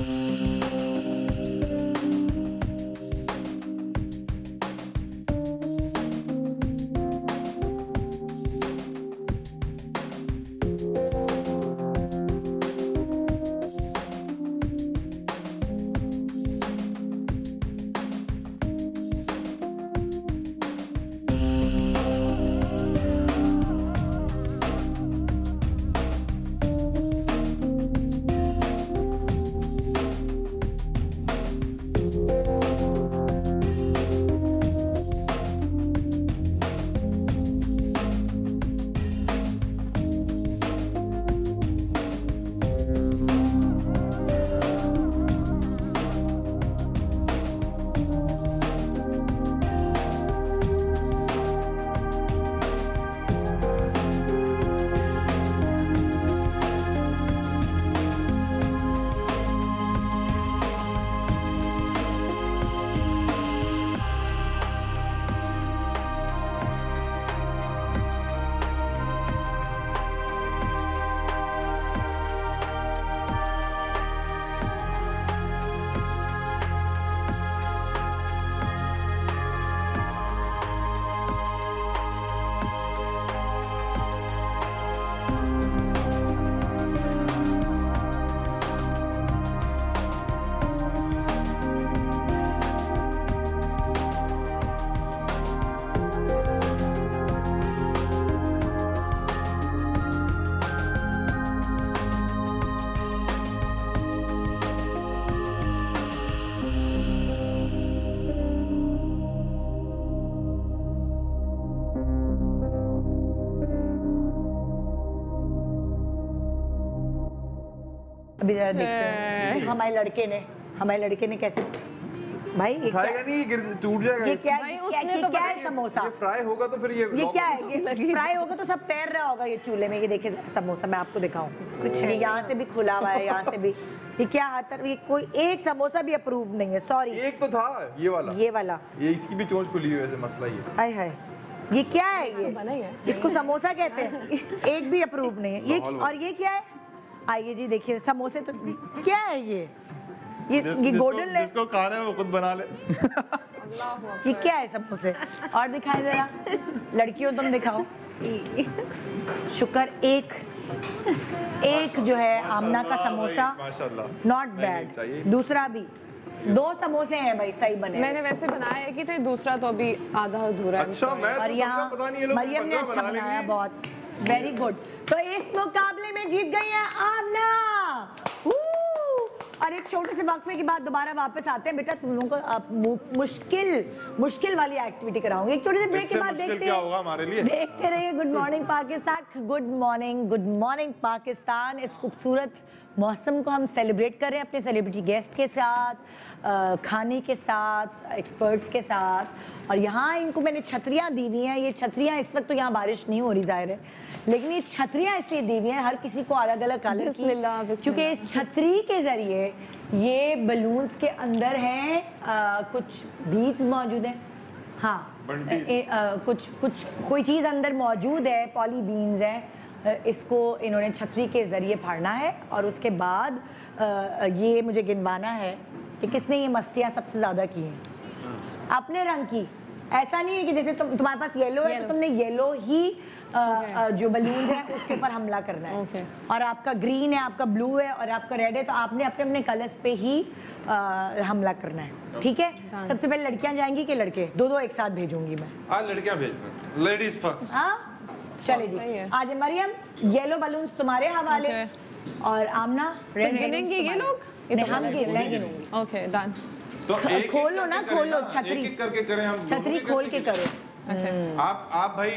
अभी जरा देखते हैं हमारे लड़के ने कैसे भाई ये खाएगा नहीं, गिर टूट जाएगा। ये क्या भाई है? उसने ये तो क्या है समोसा? ये फ्राई होगा तो फिर ये क्या है? ये फ्राई होगा तो सब तैर रहा होगा ये चूल्हे में। ये देखिए समोसा मैं आपको दिखाऊं, कुछ है यहाँ से भी खुला हुआ है, यहाँ से भी। ये क्या हाथ, ये कोई एक समोसा भी अप्रूव नहीं है, सॉरी। एक तो था ये वाला, ये इसकी भी चोंच खुली हुई है, मसला ये। आय हाय, ये क्या है? ये इसको समोसा कहते हैं, एक भी अप्रूव नहीं है ये। और ये क्या है? आइए जी देखिए समोसे तो क्या है ये गोल्डन है, जिसको खाना है वो खुद बना ले। ये क्या है समोसे? और दिखाएं जरा, लड़कियों तुम दिखाओ। शुक्र एक जो है आमना का समोसा नॉट बैड, दूसरा भी 2 समोसे हैं भाई सही बने। मैंने वैसे बनाया है कि थे, दूसरा तो अभी आधा अधूरा है। अच्छा, मैं और यहाँ मरियम ने अच्छा बनाया, बहुत वेरी गुड। तो इस मुकाबले में जीत गई है आमना। और एक छोटे से वक्फे के बाद दोबारा वापस आते हैं। बेटा तुम लोगों को मुश्किल वाली एक्टिविटी कराऊंगी। एक छोटे से ब्रेक के बाद देखते हैं होगा हमारे लिए। देखते रहिए good morning Pakistan. Good morning Pakistan. इस खूबसूरत मौसम को हम सेलिब्रेट कर रहे हैं अपने सेलिब्रिटी गेस्ट के साथ, खाने के साथ, एक्सपर्ट्स के साथ। और यहाँ इनको मैंने छतरियाँ दी हुई हैं। ये छतरियाँ इस वक्त तो यहाँ बारिश नहीं हो रही जाहिर है, लेकिन ये छतरियाँ इसलिए दी हुई हैं हर किसी को अलग अलग कलर की, क्योंकि इस छतरी के जरिए ये बलून्स के अंदर हैं कुछ बीज मौजूद हैं। हाँ, कुछ कोई चीज़ अंदर मौजूद है, पॉली बीन्स हैं। इसको इन्होंने छतरी के ज़रिए फाड़ना है और उसके बाद ये मुझे गिनवाना है कि किसने ये मस्तियाँ सबसे ज़्यादा की हैं अपने रंग की। ऐसा नहीं है कि जैसे तुम्हारे पास येलो है तो तुमने येलो ही जो बलून्स हैं उसके ऊपर हमला करना है। और आपका ग्रीन है, आपका ब्लू है और आपका रेड है, तो आपने अपने अपने कलर्स पे ही हमला करना है। ठीक है, सबसे पहले लड़कियाँ जाएंगी कि लड़के? दो एक साथ भेजूंगी मैं। आज लड़कियाँ भेजना, लेडीज फर्स्ट। हाँ चले जी। आज मरियम येलो बलून्स तुम्हारे हवाले और आमना रेड। गिनेंगे ये लोग? हम गिनेंगे। Okay done. तो खोलो ना, खोलो छतरी, एक करके करें हम। छतरी खोल के करो। आप भाई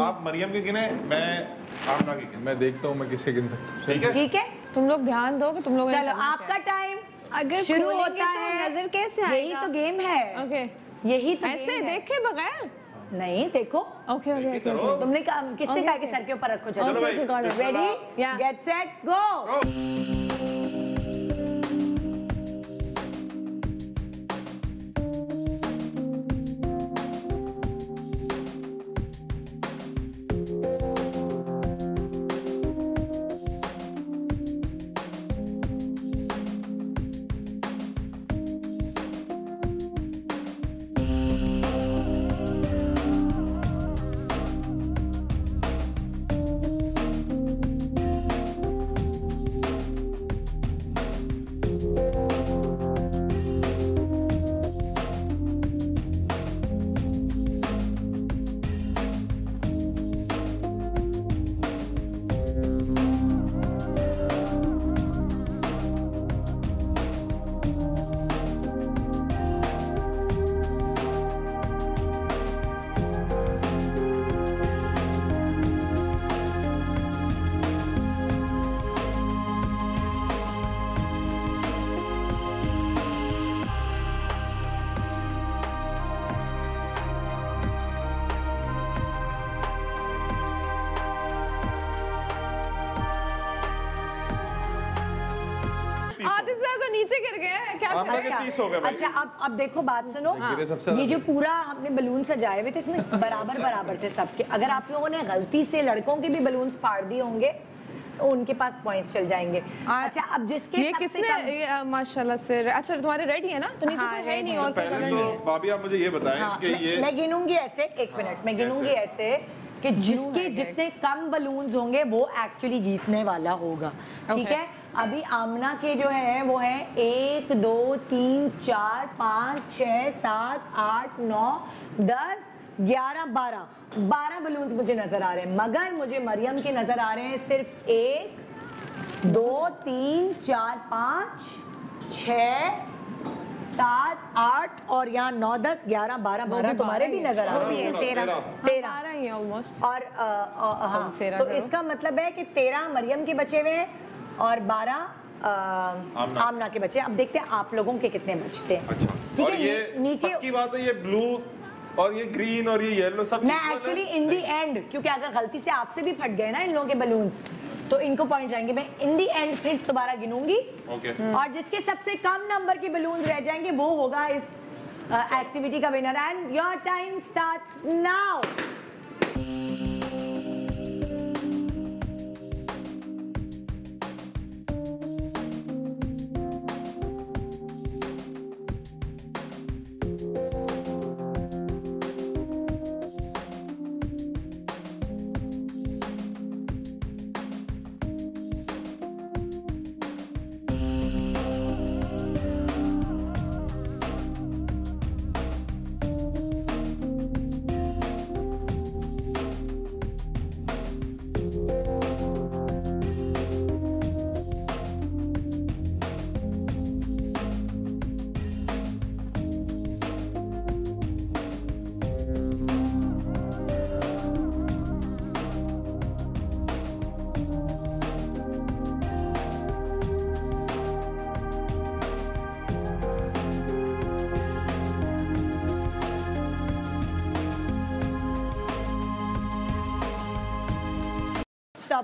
आप मरियम के गिने, मैं आमना के गिने। मैं देखता हूँ मैं किससे गिन सकता हूँ। ठीक है, ठीक है। तुम लोग ध्यान दो कि तुम लोग। चलो आपका टाइम अगर शुरू होता है। नजर कैसे आएगा? यही तो गेम है। ओके, यही तो ऐसे देखे बगैर नहीं देखो। ओके तुमने किसने कहा कि सर के ऊपर रखो? चलो रेडी, गेट सेट गो। नीचे गिर गए क्या? अच्छा अब देखो बात सुनो। ये जो पूरा हमने बलून सजाए हुए थे इसमें बराबर थे सबके। अगर आप लोगों ने गलती से लड़कों के भी बलून्स फाड़ दिए होंगे तो उनके पास पॉइंट्स चल जाएंगे। अच्छा अब जिसके ये किसने माशाल्लाह से। अच्छा तुम्हारे रेडी है ना? तो नीचे तो है नहीं और पहले तो भाभी आप मुझे ये बताएं कि ये मैं गिनूंगी ऐसे, एक मिनट मैं गिनूंगी ऐसे कि जिसके जितने कम बलून्स होंगे वो एक्चुअली जीतने वाला होगा। ठीक है, अभी आमना के जो है वो है 1 2 3 4 5 6 7 8 9 10 11 12 बलून्स मुझे नजर आ रहे हैं, मगर मुझे मरियम के नजर आ रहे हैं सिर्फ 1 2 3 4 5 6 7 8 और यहाँ 9 10 11 12 तुम्हारे भी नजर आ रहे हैं 13 ऑलमोस्ट। और हाँ तो इसका मतलब है कि 13 मरियम के बचे हुए हैं और 12 आमना के बचे। अब देखते हैं आप लोगों के कितने बचते हैं। अच्छा, ठीक और है, ये नीचे पक्की बात है, ये ब्लू और ये ग्रीन और ये येलो सब मैं एक्चुअली इन दी एंड, क्योंकि अगर गलती से आपसे भी फट गए ना इन लोगों के बलून्स तो इनको पॉइंट जाएंगे। मैं इन दी एंड फिर दोबारा गिनूंगी और जिसके सबसे कम नंबर के बलून रह जाएंगे वो होगा इस एक्टिविटी का winner. And your time starts now.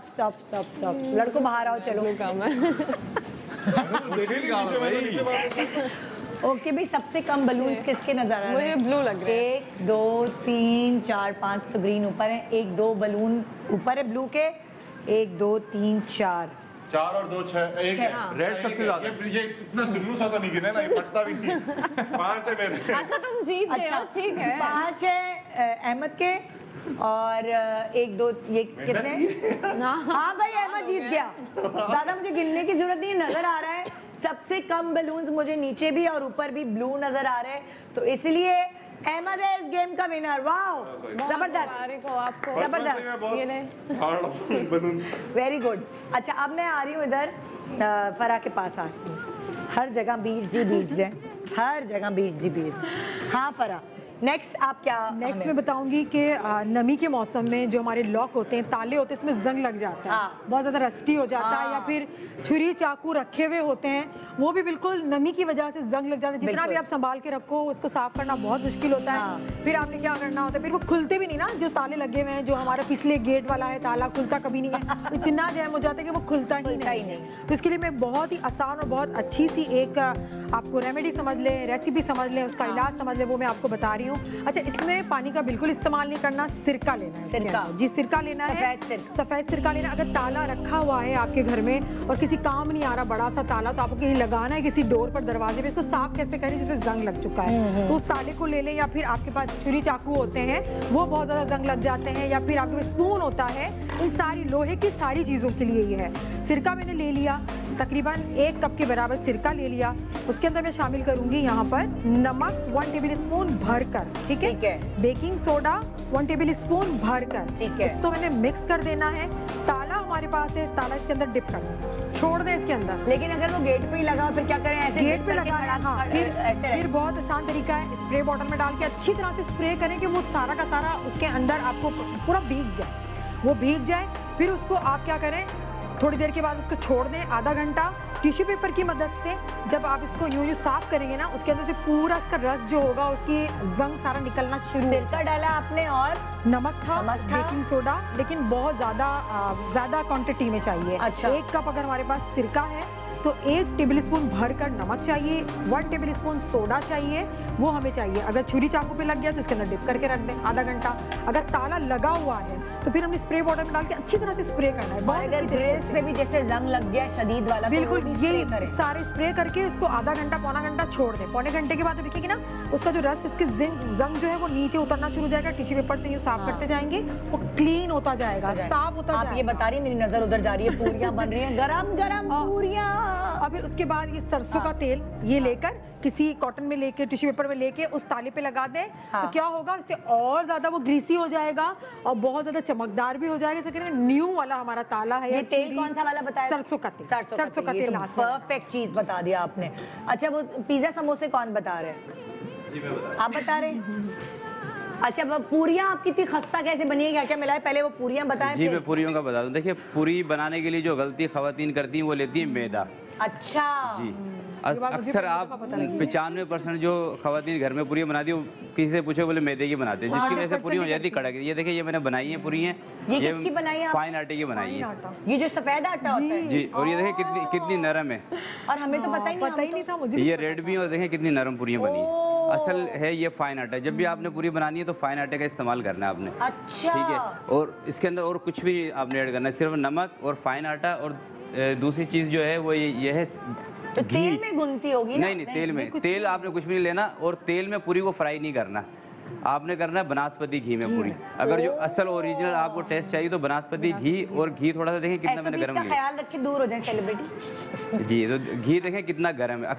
Stop लड़को बाहर आओ, चलो काम है। ओके भाई, सबसे कम बलून्स किसके नजर आ रहे मुझे हैं? ब्लू लग रहा है। 1 2 3 4 5 तो ग्रीन ऊपर है, 1 2 बलून ऊपर है ब्लू के, 1 2 3 4 4 और 2 6 1 है। रेड सबसे ज्यादा। ये इतना जुन्नू सा तो नहीं गिने ना, ये पट्टा भी नहीं। 5 है मेरे। अच्छा तुम जीत गए हो, ठीक है। 5 है अहमद के और 1 2 ये कितने? हाँ भाई अहमद जीत गया। ज्यादा मुझे गिनने की जरूरत नहीं, नजर आ रहा है सबसे कम बलून्स मुझे नीचे भी और ऊपर भी ब्लू नजर आ रहे हैं, तो इसलिए अहमद है इस गेम का विनर। वाओ जबरदस्त, आपको जबरदस्त, वेरी गुड। अच्छा अब मैं आ रही हूँ इधर फरा के पास आती हूँ। हर जगह बीट्स ही बीट्स हैं, हर जगह बीट्स ही बीट्स। हाँ फरा, नेक्स्ट आप क्या? नेक्स्ट मैं बताऊंगी कि नमी के मौसम में जो हमारे लॉक होते हैं, ताले होते हैं, इसमें जंग लग जाता है, बहुत ज़्यादा रस्टी हो जाता है, या फिर छुरी चाकू रखे हुए होते हैं वो भी बिल्कुल नमी की वजह से जंग लग जाता है। जितना भी आप संभाल के रखो उसको साफ करना बहुत मुश्किल होता है। फिर आपने क्या करना होता है, फिर वो खुलते भी नहीं ना, जो ताले लगे हुए हैं, जो हमारा पिछले गेट वाला है ताला खुलता कभी नहीं है, इतना जैम हो जाता है कि वो खुलता ही नहीं। तो इसके लिए मैं बहुत ही आसान और बहुत अच्छी सी एक आपको रेमेडी समझ लें, रेसिपी समझ लें, उसका इलाज समझ लें, वो मैं आपको बता रही हूँ। अच्छा, इसमें पानी का बिल्कुल इस्तेमाल नहीं करना, सिरका लेना है। सिरका जी, सिरका लेना है, सफेद सिरका लेना। अगर ताला रखा हुआ है आपके घर में और किसी काम नहीं आ रहा बड़ा सा ताला, तो आपको कहीं लगाना है किसी डोर पर, दरवाजे पे, इसको साफ कैसे करें जिसमें जंग लग चुका है, तो उस ताले को ले लें, या फिर आपके पास छुरी चाकू होते हैं वो बहुत ज्यादा जंग लग जाते हैं, या फिर आपके पास स्पून होता है, इन सारी लोहे की सारी चीजों के लिए ये है। सिरका मैंने ले लिया, तकरीबन 1 कप के बराबर सिरका ले लिया। उसके अंदर मैं शामिल करूंगी यहाँ पर नमक 1 टेबल स्पून भरकर, ठीक है, बेकिंग सोडा 1 टेबल स्पून भरकर, ठीक है, इसको मैंने मिक्स कर देना है। ताला हमारे पास है, ताला इसके अंदर डिप कर देना, छोड़ दें इसके अंदर। लेकिन अगर वो गेट पे ही लगा फिर क्या करें? ऐसे गेट पे लगा है, हाँ, फिर बहुत आसान तरीका है, स्प्रे बॉटल में डाल के अच्छी तरह से स्प्रे करें कि वो सारा का सारा उसके अंदर आपको पूरा भीग जाए, वो भीग जाए। फिर उसको आप क्या करें, थोड़ी देर के बाद उसको छोड़ दें, आधा घंटा टिश्यू पेपर की मदद से। जब आप इसको यूं साफ करेंगे ना, उसके अंदर से पूरा इसका रस जो होगा, उसकी जंग सारा निकलना शुरू। सिरका डाला आपने और नमक था, बेकिंग सोडा, लेकिन बहुत ज्यादा क्वांटिटी में चाहिए। अच्छा, 1 कप अगर हमारे पास सिरका है तो 1 टेबल स्पून भरकर नमक चाहिए, 1 टेबल स्पून सोडा चाहिए, वो हमें चाहिए। अगर छुरी चाकू पे लग गया तो इसके अंदर डिप करके रख दें आधा घंटा। अगर ताला लगा हुआ है तो फिर हमने स्प्रे बॉटल में डाल के अच्छी तरह से स्प्रे करना है। अगर ग्रिल्स पे भी जैसे जंग लग गया शदीद वाला, बिल्कुल ये सारे स्प्रे करके उसको आधा घंटा पौना घंटा छोड़ दें। पौने घंटे के बाद देखिएगी ना, उसका जो रस, इसके जंग जो है वो नीचे उतरना शुरू हो जाएगा। टिश्यू पेपर से यूँ साफ करते जाएंगे, वो क्लीन होता जाएगा, साफ होता जाएगा। आप ये बता रही है, मेरी नजर उधर जा रही है, पूरियां बन रही हैं, गरम गरम पूरियां। और फिर उसके बाद ये सरसों का तेल ये लेकर किसी कॉटन में लेके, टिश्यू पेपर में लेके उस ताले पे लगा दें, तो क्या होगा, उससे और ज्यादा वो ग्रीसी हो जाएगा और बहुत ज्यादा चमकदार भी हो जाएगा। जैसे न्यू वाला हमारा ताला है। ये तेल कौन सा वाला बताया? सरसों का तेल। सरसों का तेल, परफेक्ट चीज बता दिया आपने। अच्छा, वो पिज्जा समोसे कौन बता रहे हैं? आप बता रहे हैं? अच्छा, पूरियां आपकी इतनी खस्ता कैसे बनी है, क्या क्या मिला है, पहले वो पूरियां बताएं। जी मैं पूरियों का बता दूं। देखिए पूरी बनाने के लिए जो गलती खवातीन करती हैं वो लेती है मैदा। अच्छा जी, अक्सर आप 95% जो खवातीन घर में पूरियां बनाती है किसी से पूछे बोले मैदे की बनाते हैं, जिसकी वजह से पूरी हो जाती कड़क। ये देखिए ये मैंने बनाई है पूरी हैं, ये किसकी बनाई है? फाइन आटे की बनाई है। ये जो सफेद आटा होता है जी, और ये देखिए कितनी नरम है, और हमें तो पता ही नहीं था मुझे। ये रेड भी है और देखें कितनी नरम पूरियां बनी है। असल है ये फाइन आटा। जब भी आपने पूरी बनानी है तो फाइन आटे का इस्तेमाल करना है आपने। अच्छा, ठीक है, और इसके अंदर और कुछ भी आपने ऐड करना है, सिर्फ नमक और फाइन आटा। और दूसरी चीज जो है वो ये है तो तेल में गुनती होगी ना? नहीं, तेल में, तेल आपने कुछ भी नहीं लेना, और तेल में पूरी को फ्राई नहीं करना, आपने करना है बनास्पति घी में पूरी। अगर जो असल ओरिजिनल आपको टेस्ट चाहिए तो बनास्पति घी, और घी थोड़ा सा देखें कितना मैंने गर्म लिया। ख्याल रखें दूर हो जाए सेलिब्रिटी। जी, तो घी देखें कितना गर्म है।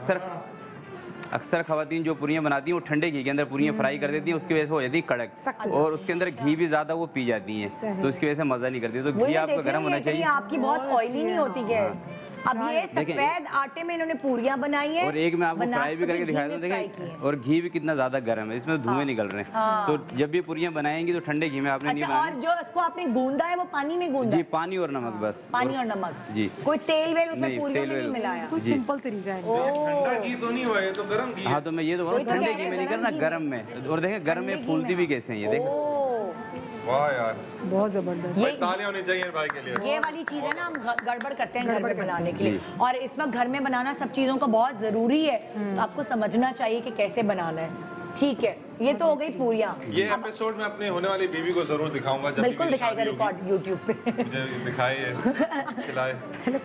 अक्सर खवातीन जो पूरियां बनाती हैं वो ठंडे घी के अंदर पूरियां फ्राई कर देती हैं, उसकी वजह से हो जाती है कड़क, और उसके अंदर घी भी ज्यादा वो पी जाती हैं, तो उसकी वजह से मजा नहीं करती। तो घी आपको गर्म होना चाहिए। आपकी बहुत ऑयली नहीं होती है। अब ये सफेद आटे में इन्होंने पूरियां बनाई है, और एक मैं आपको फ्राई भी करके दिखाया था, देखें, और घी भी कितना ज्यादा गर्म है, इसमें धुएं निकल रहे हैं। तो जब भी पूरियां बनाएंगी तो ठंडे घी में आपने नहीं बनानी। और जो इसको आपने गूंदा है वो पानी में गूंदा? जी, पानी और नमक बस। पानी और नमक जी, कोई तेल वेल उसमें पूरियों में नहीं मिलाया? सिंपल तरीका है। ठंडा घी तो नहीं हुआ, ये तो गरम घी है। हाँ, तो मैं ये तो बोल रहा हूँ ठंडे घी में नहीं करना, गर्म में। और देखें गर्म में फूलती भी कैसे है ये देखें। वाह यार, बहुत जबरदस्त। ये तालियां होनी चाहिए भाई के लिए। ये वाली चीज है ना, हम गड़बड़ करते हैं घर में बनाने के लिए, और इस वक्त घर में बनाना सब चीजों का बहुत जरूरी है, तो आपको समझना चाहिए कि कैसे बनाना है। ठीक है, ये तो हो गई पूरियां। ये एपिसोड में अपने होने वाली बीवी को जरूर दिखाऊंगा, जब बिल्कुल दिखाएगा, रिकॉर्ड यूट्यूब पे मुझे दिखाए खिलाए।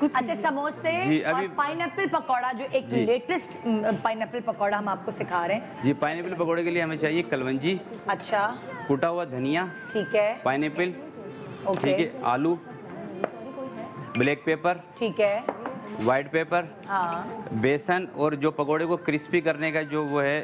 अच्छा, समोसे और पाइनएप्पल पकौड़ा, जो एक लेटेस्ट पाइनएप्पल पकौड़ा हम आपको सिखा रहे हैं। जी, पाइनएप्पल पकौड़े के लिए हमें चाहिए कलवंजी, अच्छा, कुटा हुआ धनिया, ठीक है, पाइनएप्पल, ठीक है, आलू, ब्लैक पेपर, ठीक है, व्हाइट पेपर, हाँ, बेसन, और जो पकौड़े को क्रिस्पी करने का जो वो है,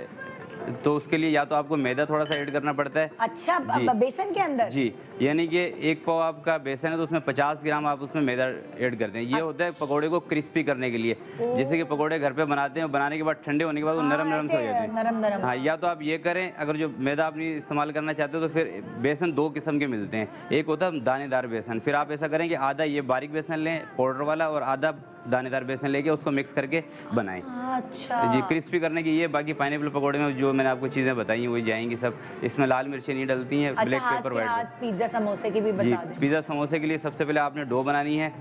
तो उसके लिए या तो आपको मैदा थोड़ा सा ऐड करना पड़ता है। अच्छा, बेसन के अंदर? जी, यानी कि 1 पाव आपका बेसन है तो उसमें 50 ग्राम आप उसमें मैदा ऐड करते हैं। ये होता है पकौड़े को क्रिस्पी करने के लिए। जैसे कि पकौड़े घर पे बनाते हैं, बनाने के बाद ठंडे होने के बाद वो नरम से हो जाते हैं। नरम। हाँ, या तो आप ये करें, अगर जो मैदा आप नहीं इस्तेमाल करना चाहते हो तो फिर बेसन 2 किस्म के मिलते हैं। एक होता है दानेदार बेसन, फिर आप ऐसा करें कि आधा ये बारीक बेसन लें पाउडर वाला, और आधा दानेदार बेसन लेके उसको मिक्स करके बनाएं। अच्छा जी, क्रिस्पी करने की ये। बाकी पाइनएप्पल पकौड़े में जो मैंने आपको चीज़ें बताई हैं वही जाएंगी सब। इसमें लाल मिर्ची नहीं डलती हैं। Black pepper, white. पिज्जा समोसे की भी बता दें। पिज्जा समोसे के लिए सबसे पहले आपने डो बनानी है।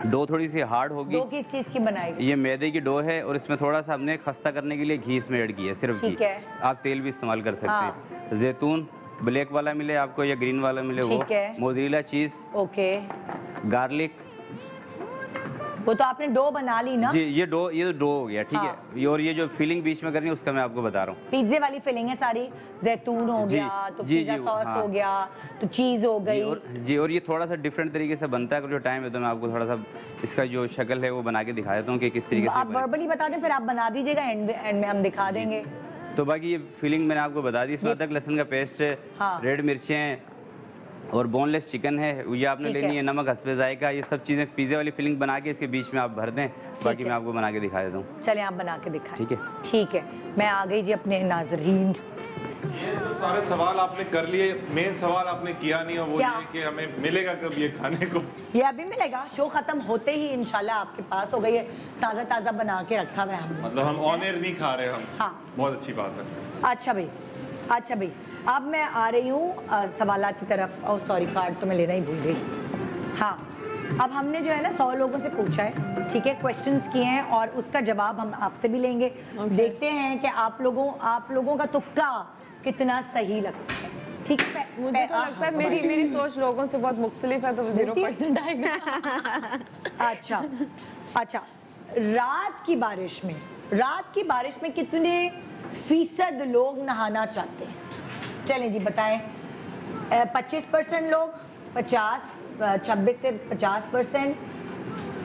डो थोड़ी सी हार्ड होगी। डो किस चीज़ की बनाएगी? ये मैदे की डो है, और इसमें थोड़ा सा हमने खस्ता करने के लिए घी इसमें ऐड किया है, सिर्फ घी। आप तेल भी इस्तेमाल कर सकते हैं। जैतून ब्लैक वाला मिले आपको या ग्रीन वाला मिले वो, मोज़रेला चीज़, ओके, गार्लिक। वो तो आपने डो बना ली ना? जी, ये डो हो गया, ठीक है। और ये जो फिलिंग बीच में करनी है उसका मैं आपको बता रहा हूँ। पिज्जे वाली फिलिंग है सारी। जैतून हो गया, तो पिज्जा सॉस हो गया, तो चीज हो गई। जी, और ये थोड़ा सा डिफरेंट तरीके से बनता है। अगर जो टाइम है तो मैं आपको थोड़ा सा इसका जो शक्ल है वो बना के दिखा देता हूँ कि किस तरीके से। आप वर्बली बता दें, फिर आप बना दीजिएगा, एंड में हम दिखा देंगे। तो बाकी ये फिलिंग मैंने आपको बता दी। इसमें अदरक लहसुन का पेस्ट है, रेड मिर्चें और बोनलेस चिकन है। ये आपने लेनी है, नमक हस्बे जायका। ये सब चीज़ें पिज़्ज़ा वाली फिलिंग बना के इसके बीच में आप भर दें। बाकी मैं आपको बना के दिखा देता हूँ। चलें, आप बना के दिखाएं। ठीक है, ठीक है। मैं आ गई जी अपने नाज़रीन। ये जो सारे सवाल आपने कर लिए, मेन सवाल आपने किया नहीं है, वो ये कि हमें मिलेगा कब ये खाने को? ये अभी मिलेगा, शो खत्म होते ही इंशाल्लाह आपके पास हो गई है। ताज़ा ताज़ा बना के रखा हुआ है हमने। मतलब हम ऑन एयर नहीं खा रहे हम। हाँ, बहुत अच्छी बात है। अच्छा भाई, अब मैं आ रही हूँ सवालात की तरफ। और सॉरी, कार्ड तो मैं लेना ही भूल गई। हाँ, अब हमने जो है ना 100 लोगों से पूछा है, ठीक है, क्वेश्चंस किए हैं, और उसका जवाब हम आपसे भी लेंगे। देखते हैं कि आप लोगों का तुक्का कितना सही लगता है। ठीक है, मुझे तो लगता है मेरी सोच लोगों से बहुत मुख्तलिफ है, तो 0% आएगा। अच्छा, रात की बारिश में कितने फीसद लोग नहाना चाहते हैं? चलें जी, बताएं। 25% लोग, 26 से 50%,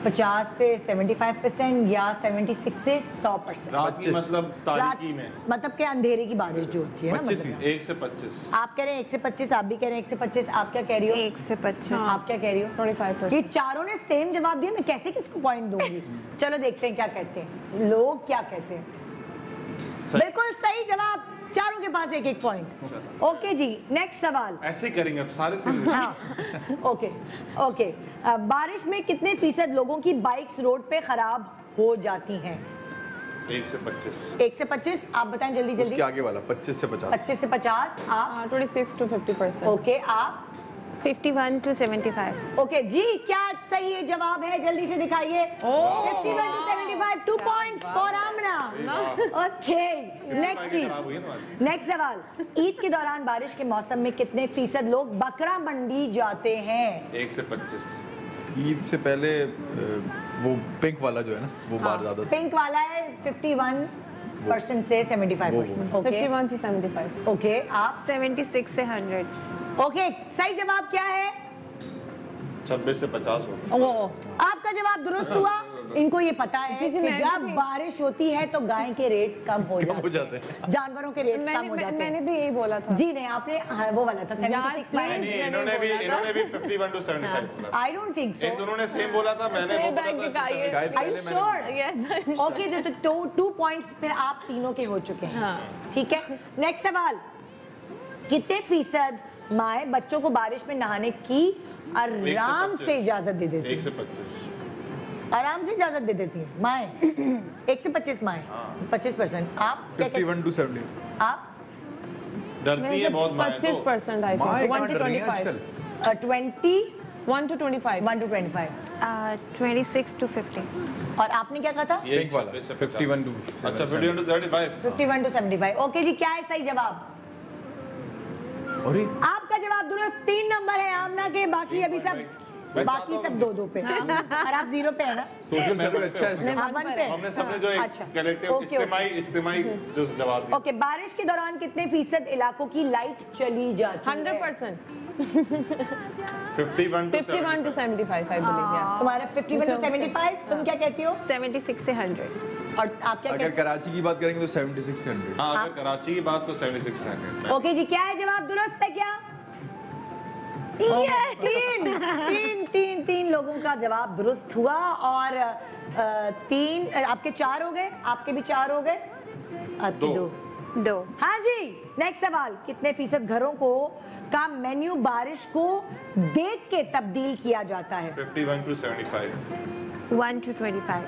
50 से 75%, या 76 से 100%? रात की मतलब तारीकी में, मतलब क्या अंधेरे की बारिश जो होती है ना, 1 से 25। आप कह रहे हैं 1 से 25, आप भी कह रहे हैं 1 से 25। आप क्या कह रही हो? 1 से 25। आप क्या कह रही हो? 25%। ये चारों ने सेम जवाब दिया, मैं कैसे किसको पॉइंट दूंगी? चलो देखते हैं क्या कहते हैं लोग, क्या कहते हैं। बिल्कुल सही जवाब। चारों के पास एक एक पॉइंट। ओके जी, नेक्स्ट सवाल। ऐसे ही करेंगे अब सारे चीजें। हाँ, ओके ओके। बारिश में कितने फीसद लोगों की बाइक्स रोड पे खराब हो जाती हैं? 1 से 25। 1 से 25। आप बताएं जल्दी जल्दी। उसके आगे वाला 25 से 50। 25 से 50। आप 26 to 50%। ओके, आप 51 to 75। ओके जी, क्या सही है जवाब है? जल्दी से दिखाइए। 51 to 75, 2 points for Amna. Okay, next जी, नेक्स्ट सवाल। ईद के दौरान बारिश के मौसम में कितने फीसद लोग बकरा मंडी जाते हैं? 1 से 25। ईद से पहले वो पिंक वाला जो है ना, वो बाहर ज्यादा। पिंक वाला है 51% से 75%। ओके, 51 से 75। ओके, आप 76 से 100। ओके, सही जवाब क्या है? 26 से 50 हो। आपका जवाब दुरुस्त हुआ। इनको ये पता है जी, कि मैं जब भी- बारिश होती है तो गाय के रेट्स कम हो जाते हैं, जानवरों के रेट्स कम हो जाते हैं। मैंने भी यही बोला था। जी नहीं, आपने हाँ, वो वाला था 76 यार, नहीं, इन्होंने भी 51 to 75 बोला। I don't think so. इन दोनों ने सेम बोला था, मैंने वो बैंक बोला का था। ये- शायद Are you पहले मैंने sure? ओके, तो 2 पॉइंट्स फिर आप तीनों के हो चुके हैं। ठीक है, नेक्स्ट सवाल। कितने फीसद माए बच्चों को बारिश में नहाने की आराम से इजाजत दे देती 1 से है? 25। आराम से इजाजत दे देती है माए। 1 से 25 माए, 25%। आप क्या कहते 51 to 70। आप डरती है बहुत माए तो। 25% आई माँ थिंक। कहाँ 1 to डर रही है 25। आजकल? 20 1 to 25। 1 to 25। 26 to 50। और आपने क्या कहा था? ये पिंक वाला 51 to। अच्छा, 51 to 75। 51 to 75। ओके जी, क्या है सही जवाब? अरे आपका जवाब दुरुस्त। 3 नंबर है आमना के, बाकी अभी सब बाकी सब 2-2 पे और आप 0 पे है ना। सोशल सर्कल अच्छा है इसका। हाँ, 1 पे। हमने सबने जो एक अच्छा। Collective okay, okay. इस्तेमाई जो जवाब दिया। ओके, बारिश के दौरान कितने फीसद इलाकों की लाइट चली जाती है? 100%। 51 to 75 I believe। yeah। तुम्हारा 51 to 75। तुम क्या कहती हो? 76 से 100। और आप क्या अगर कहते कराची की बात करेंगे तो 76 से 100। हाँ, अगर कराची की बात तो 76 से 100। हो? ओके जी, क्या है जवाब? दुरुस्त है क्या? तीन लोगों का जवाब दुरुस्त हुआ और 3 आपके 4 हो गए, आपके भी 4 हो गए, आपके 2। हाँ जी, नेक्स्ट सवाल। कितने फीसद घरों को का मेन्यू बारिश को देख के तब्दील किया जाता है? 51 to 75। 1 to 25।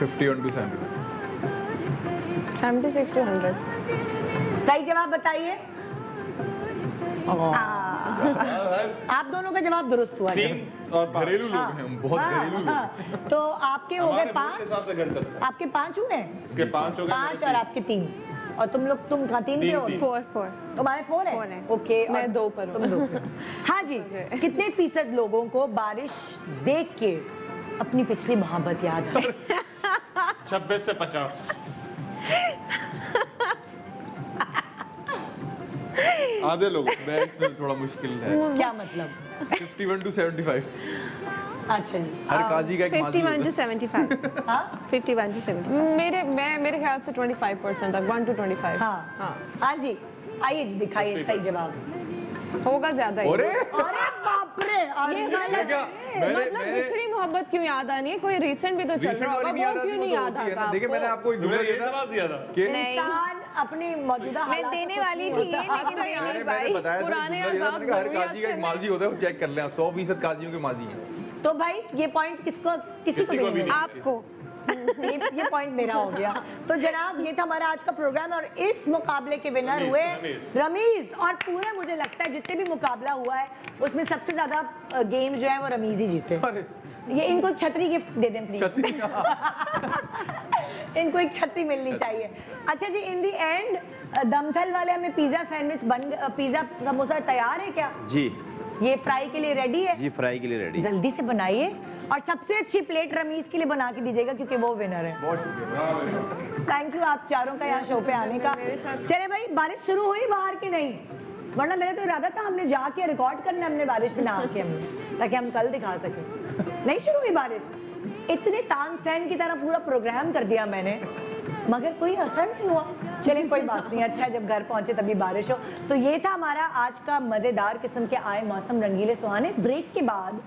51 to 70। 76 to 100। सही जवाब बताइए। आप दोनों का जवाब दुरुस्त हुआ। 3 और 5। घरेलू लोग हैं हम, बहुत घरेलू लोग। हाँ, तो आपके हो गए हमारे मूड के 5। हिसाब से घर चलता है। आपके 5 हुए हैं? इसके 5 हो गए, 5 मेरे और 3। आपके 3। और तुम लोग, तुम कहाँ 3 पे हो? 4। तुम्हारे 4 4 है। है। ओके, मैं 2 पर हूँ। तुम 2 पे। हाँ जी, कितने फीसद लोगों को बारिश देख के अपनी पिछली मोहब्बत याद है? 26 से 50। आधे लोग। मैं इसमें थोड़ा मुश्किल है। क्या मतलब? 51 to 75। अच्छा जी, हर काजी का एक माजी 51 होता to 75। हाँ 51 to 75। मेरे ख्याल से 25% तक। 1 to 25। हाँ हाँ जी, आइए जी, दिखाइए सही जवाब। होगा ज्यादा ही। अरे अरे बाप रे, ये गलत क्या? है। मतलब पिछड़ी मोहब्बत क्यों याद आनी है? कोई रिसेंट भी तो चल रहा होगा, वो क्यों नहीं याद आता? देखिए, मैंने आपको एक तुमने जुमला ये दिया था जवाब दिया था। कि इंसान अपनी मौजूदा मैं हालात देने को कुछ वाली नहीं थी ये, होता। लेकिन तो नहीं मैंने भाई। बताया था, पुराने जुमला दिया था, अज़ाब मैंने कहा, हर ज़रूरियात काजी का एक से माजी होता है, वो चेक कर लें आप। 100% काजियों के माजी हैं। तो भाई ये पॉइंट किसी को भी भी नहीं। आपको ये पॉइंट मेरा हो गया। तो जनाब, ये था हमारा आज का प्रोग्राम और इस मुकाबले के विनर रमीज, हुए रमीज। रमीज। और पूरे मुझे लगता है जितने भी मुकाबला हुआ है उसमें सबसे ज्यादा गेम जो है वो रमीज ही जीते। अरे ये इनको छतरी गिफ्ट दे दें प्लीज। छतरी इनको एक छतरी मिलनी चाहिए। अच्छा जी, इन दी एंड दमथल वाले हमें पिज्जा सैंडविच पिज्जा समोसा तैयार है क्या? जी ये फ्राई के लिए रेडी है? जी, फ्राई के लिए रेडी। जल्दी से बनाइए और सबसे अच्छी प्लेट रमीज के लिए बना के दीजिएगा क्योंकि वो विनर है। बहुत शुक्रिया। थैंक यू आप चारों का यहाँ शो पे आने का। चले भाई, बारिश शुरू हुई बाहर की नहीं? वरना मेरा तो इरादा था हमने जाके रिकॉर्ड करना, हमने बारिश में नहा के हमने, ताकि हम कल दिखा सकें। नहीं शुरू हुई बारिश। इतने तानसेन की तरह पूरा प्रोग्राम कर दिया मैंने, मगर कोई असर नहीं हुआ। चलिए कोई बात नहीं, अच्छा जब घर पहुंचे तभी बारिश हो। तो ये था हमारा आज का मजेदार किस्म के आए मौसम रंगीले सुहाने। ब्रेक के बाद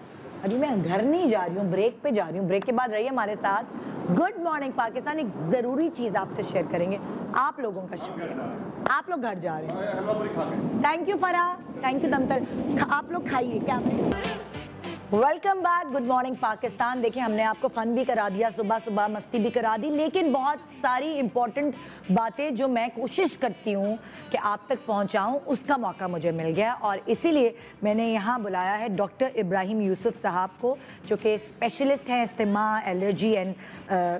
अभी मैं घर नहीं जा रही हूँ, ब्रेक पे जा रही हूँ। ब्रेक के बाद रहिए हमारे साथ। गुड मॉर्निंग पाकिस्तान, एक जरूरी चीज आपसे शेयर करेंगे। आप लोगों का शुक्रिया, आप लोग घर जा रहे हैं। थैंक यू फरा, थैंक यू दमतर। आप लोग खाइए क्या। Welcome back, good morning Pakistan. देखिए हमने आपको फन भी करा दिया, सुबह सुबह मस्ती भी करा दी, लेकिन बहुत सारी इंपॉर्टेंट बातें जो मैं कोशिश करती हूँ कि आप तक पहुँचाऊँ, उसका मौका मुझे मिल गया और इसीलिए मैंने यहाँ बुलाया है डॉक्टर इब्राहिम यूसुफ साहब को, जो कि स्पेशलिस्ट हैं इस्तेमा, एलर्जी एंड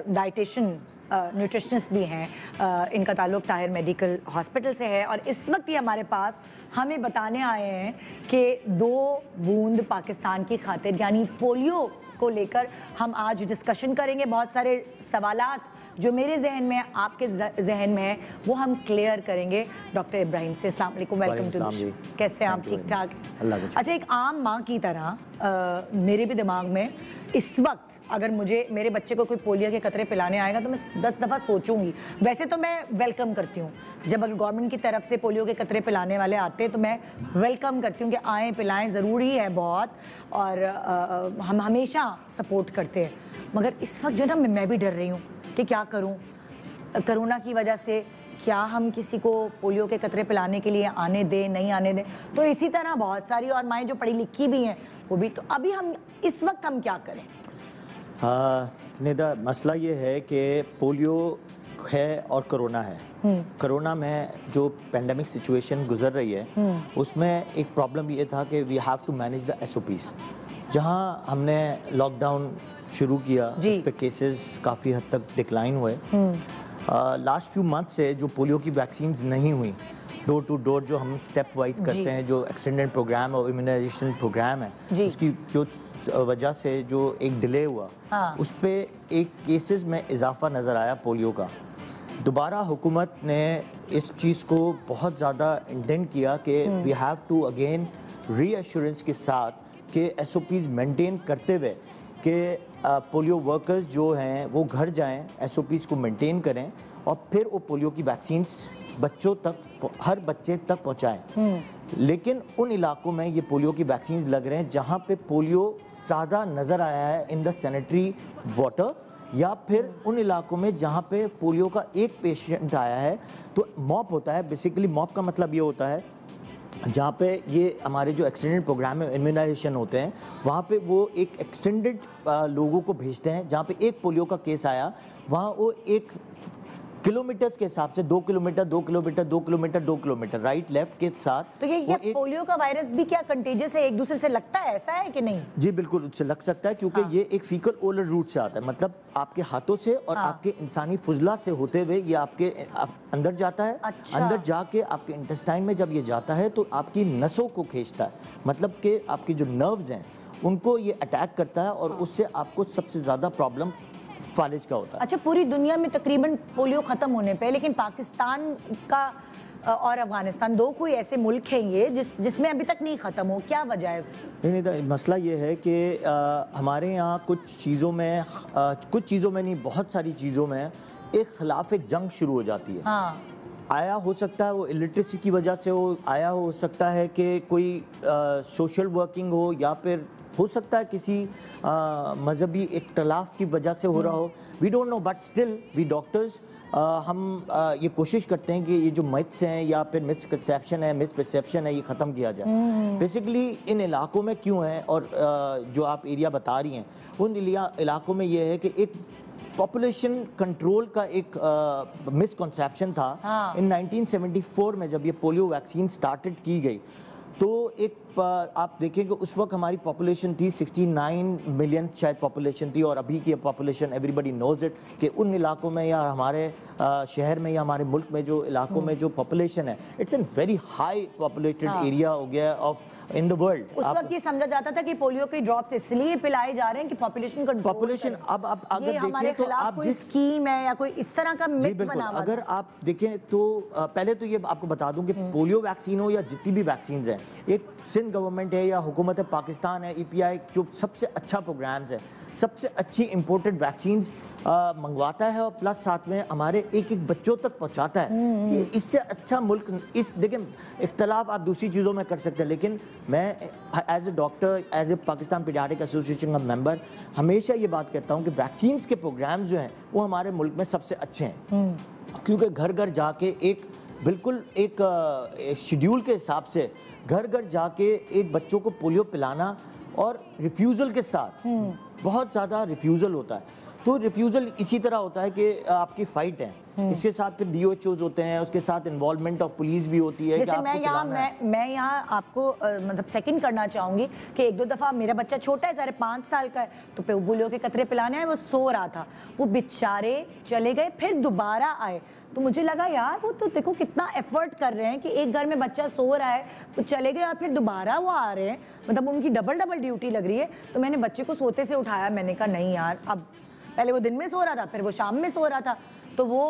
डाइटिशियन, न्यूट्रिशनिस्ट भी हैं। इनका ताल्लुक ताहिर मेडिकल हॉस्पिटल से है और इस वक्त ये हमारे पास हमें बताने आए हैं कि 2 बूंद पाकिस्तान की खातिर यानी पोलियो को लेकर हम आज डिस्कशन करेंगे। बहुत सारे सवालात जो मेरे जहन में, आपके जहन में है, वो हम क्लियर करेंगे डॉक्टर इब्राहिम से। अस्सलाम वालेकुम, वेलकम टू द शो। कैसे हैं आप? ठीक ठाक? अच्छा, एक आम माँ की तरह मेरे भी दिमाग में इस वक्त अगर मेरे बच्चे को कोई पोलियो के कतरे पिलाने आएगा तो मैं 10 दफ़ा सोचूंगी। वैसे तो मैं वेलकम करती हूँ जब अगर गवर्नमेंट की तरफ से पोलियो के कतरे पिलाने वाले आते हैं, तो मैं वेलकम करती हूँ कि आएँ, पिलाएं, ज़रूरी है बहुत, और हम हमेशा सपोर्ट करते हैं। मगर इस वक्त जो है ना, मैं भी डर रही हूँ कि क्या करूँ। कोरोना की वजह से क्या हम किसी को पोलियो के कतरे पिलाने के लिए आने दें, नहीं आने दें? तो इसी तरह बहुत सारी और माएँ जो पढ़ी लिखी भी हैं वो भी। तो अभी हम इस वक्त हम क्या करें? निदा, मसला ये है कि पोलियो है और कोरोना है। कोरोना में जो पेंडेमिक सिचुएशन गुजर रही है उसमें एक प्रॉब्लम ये था कि we have to manage the SOPs। जहाँ हमने लॉकडाउन शुरू किया उस पे केसेस काफ़ी हद तक डिक्लाइन हुए। लास्ट फ्यू मंथ से जो पोलियो की वैक्सीन्स नहीं हुई, डोर टू डोर जो हम स्टेप वाइज करते हैं, जो एक्सटेंडेड प्रोग्राम और इम्यूनाइजेशन प्रोग्राम है, उसकी जो वजह से जो एक डिले हुआ, उस पे एक केसेस में इजाफा नज़र आया पोलियो का। दोबारा हुकूमत ने इस चीज़ को बहुत ज़्यादा इंटेंड किया कि we have to again reassurance के साथ कि SOPs मेंटेन करते हुए कि पोलियो वर्कर्स जो हैं वो घर जाएं, SOPs को मेंटेन करें और फिर वो पोलियो की वैक्सीन्स बच्चों तक, हर बच्चे तक पहुंचाएं। लेकिन उन इलाकों में ये पोलियो की वैक्सीन लग रहे हैं जहां पे पोलियो ज़्यादा नज़र आया है इन द सैनिटरी वाटर, या फिर उन इलाकों में जहां पे पोलियो का एक पेशेंट आया है तो मॉप होता है। बेसिकली मॉप का मतलब ये होता है जहाँ पे ये हमारे जो एक्सटेंडेड प्रोग्राम में इम्यूनाइजेशन होते हैं, वहाँ पे वो एक एक्सटेंडेड लोगों को भेजते हैं। जहाँ पे एक पोलियो का केस आया, वहाँ वो एक किलोमीटर्स के हिसाब से 2 kilometre 2 kilometre 2 kilometre 2 kilometre right left के साथ। तो ये पोलियो का वायरस भी क्या कंटेजियस है, एक दूसरे से लगता है, ऐसा है कि नहीं? जी बिल्कुल, उससे लग सकता है क्योंकि ये एक फीकल ओरल रूट से आता है, मतलब आपके हाथों से और आपके इंसानी फुजला से होते हुए ये आपके अंदर जाता है। अच्छा। अंदर जाके आपके इंटेस्टाइन में जब ये जाता है तो आपकी नसों को खींचता है, मतलब कि आपके जो नर्व्स हैं उनको ये अटैक करता है और उससे आपको सबसे ज़्यादा प्रॉब्लम फालिज का होता है। अच्छा, पूरी दुनिया में तकरीबन पोलियो खत्म होने पे, लेकिन पाकिस्तान का और अफगानिस्तान 2 कोई ऐसे मुल्क हैं ये जिसमें अभी तक नहीं खत्म हो, क्या वजह है उसकी? नहीं, मसला ये है कि हमारे यहाँ कुछ चीज़ों में नहीं, बहुत सारी चीज़ों में एक खिलाफ जंग शुरू हो जाती है। हाँ। आया हो सकता है वो इलिटरेसी की वजह से हो, आया हो सकता है कि कोई सोशल वर्किंग हो, या फिर हो सकता है किसी मजहबी इख्तलाफ की वजह से हो रहा हो। We don't know, but still we doctors हम ये कोशिश करते हैं कि ये जो मिथ्स हैं या फिर मिसकंसेप्शन है, मिसपरसेप्शन है, ये ख़त्म किया जाए। बेसिकली इन इलाकों में क्यों है, और जो आप एरिया बता रही हैं उन इलाकों में ये है कि एक पॉपुलेशन कंट्रोल का एक मिसकंसेप्शन था। हाँ। इन 1974 में जब ये पोलियो वैक्सीन स्टार्टेड की गई तो एक आप देखें कि उस वक्त हमारी पॉपुलेशन थी 69 मिलियन शायद पॉपुलेशन थी, और अभी की पॉपुलेशन एवरीबडी नोज इट कि उन इलाकों में या हमारे शहर में या हमारे मुल्क में जो इलाकों में जो पॉपुलेशन है, it's an very high populated area हो गया ऑफ इन द वर्ल्ड। उस वक्त ये समझा जाता था कि पोलियो के ड्रॉप्स इसलिए पिलाए जा रहे हैं कि पॉपुलेशन अब अगर देखें तो आप कोई स्कीम है या कोई इस तरह का मिथ बना हुआ, अगर आप देखें तो पहले तो ये आपको बता दूं कि पोलियो वैक्सीन हो या जितनी भी वैक्सीन हैं, एक सिंध गवर्नमेंट है या हुकूमत पाकिस्तान है, EPI जो सबसे अच्छा प्रोग्राम्स है, सबसे अच्छी इम्पोर्टेड वैक्सीन मंगवाता है और प्लस साथ में हमारे एक एक बच्चों तक पहुंचाता है कि इससे अच्छा मुल्क इस देखें इख्तलाफ आप दूसरी चीज़ों में कर सकते हैं, लेकिन मैं as a doctor, as a Pakistan paediatric association का मेंबर हमेशा ये बात कहता हूँ कि वैक्सीन्स के प्रोग्राम्स जो हैं वो हमारे मुल्क में सबसे अच्छे हैं, क्योंकि घर घर जाके एक बिल्कुल एक शेड्यूल के हिसाब से घर घर जाके एक बच्चों को पोलियो पिलाना, और रिफ्यूज़ल के साथ बहुत ज़्यादा रिफ्यूज़ल होता है। तो रिफ्यूज़ल इसी तरह होता है कि आपकी फ़ाइट है, इसके साथ फिर DOHOs होते हैं, उसके साथ इन्वॉल्वमेंट ऑफ पुलिस भी होती है। जैसे मैं यहाँ आपको मतलब सेकंड करना चाहूँगी कि एक दो दफ़ा मेरा बच्चा छोटा है, 5.5 साल का है, तो पोलियो के कतरे पिलाने आए, वो सो रहा था, वो बेचारे चले गए, फिर दोबारा आए, तो मुझे लगा यार वो तो देखो कितना एफर्ट कर रहे हैं कि एक घर में बच्चा सो रहा है, वो चले गए और फिर दोबारा वो आ रहे हैं, मतलब उनकी डबल ड्यूटी लग रही है। तो मैंने बच्चे को सोते से उठाया, मैंने कहा नहीं यार, अब पहले वो दिन में सो रहा था, फिर वो शाम में सो रहा था, तो वो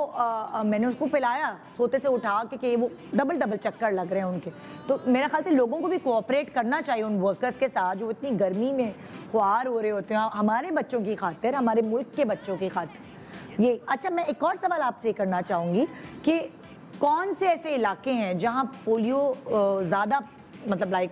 मैंने उसको पिलाया सोते से उठा के वो डबल चक्कर लग रहे हैं उनके। तो मेरा ख्याल से लोगों को भी कोऑपरेट करना चाहिए उन वर्कर्स के साथ जो इतनी गर्मी में ख्वार हो रहे होते हैं हमारे बच्चों की खातिर, हमारे मुल्क के बच्चों की खातिर। ये अच्छा, मैं एक और सवाल आपसे करना चाहूँगी कि कौन से ऐसे इलाके हैं जहाँ पोलियो ज़्यादा मतलब लाइक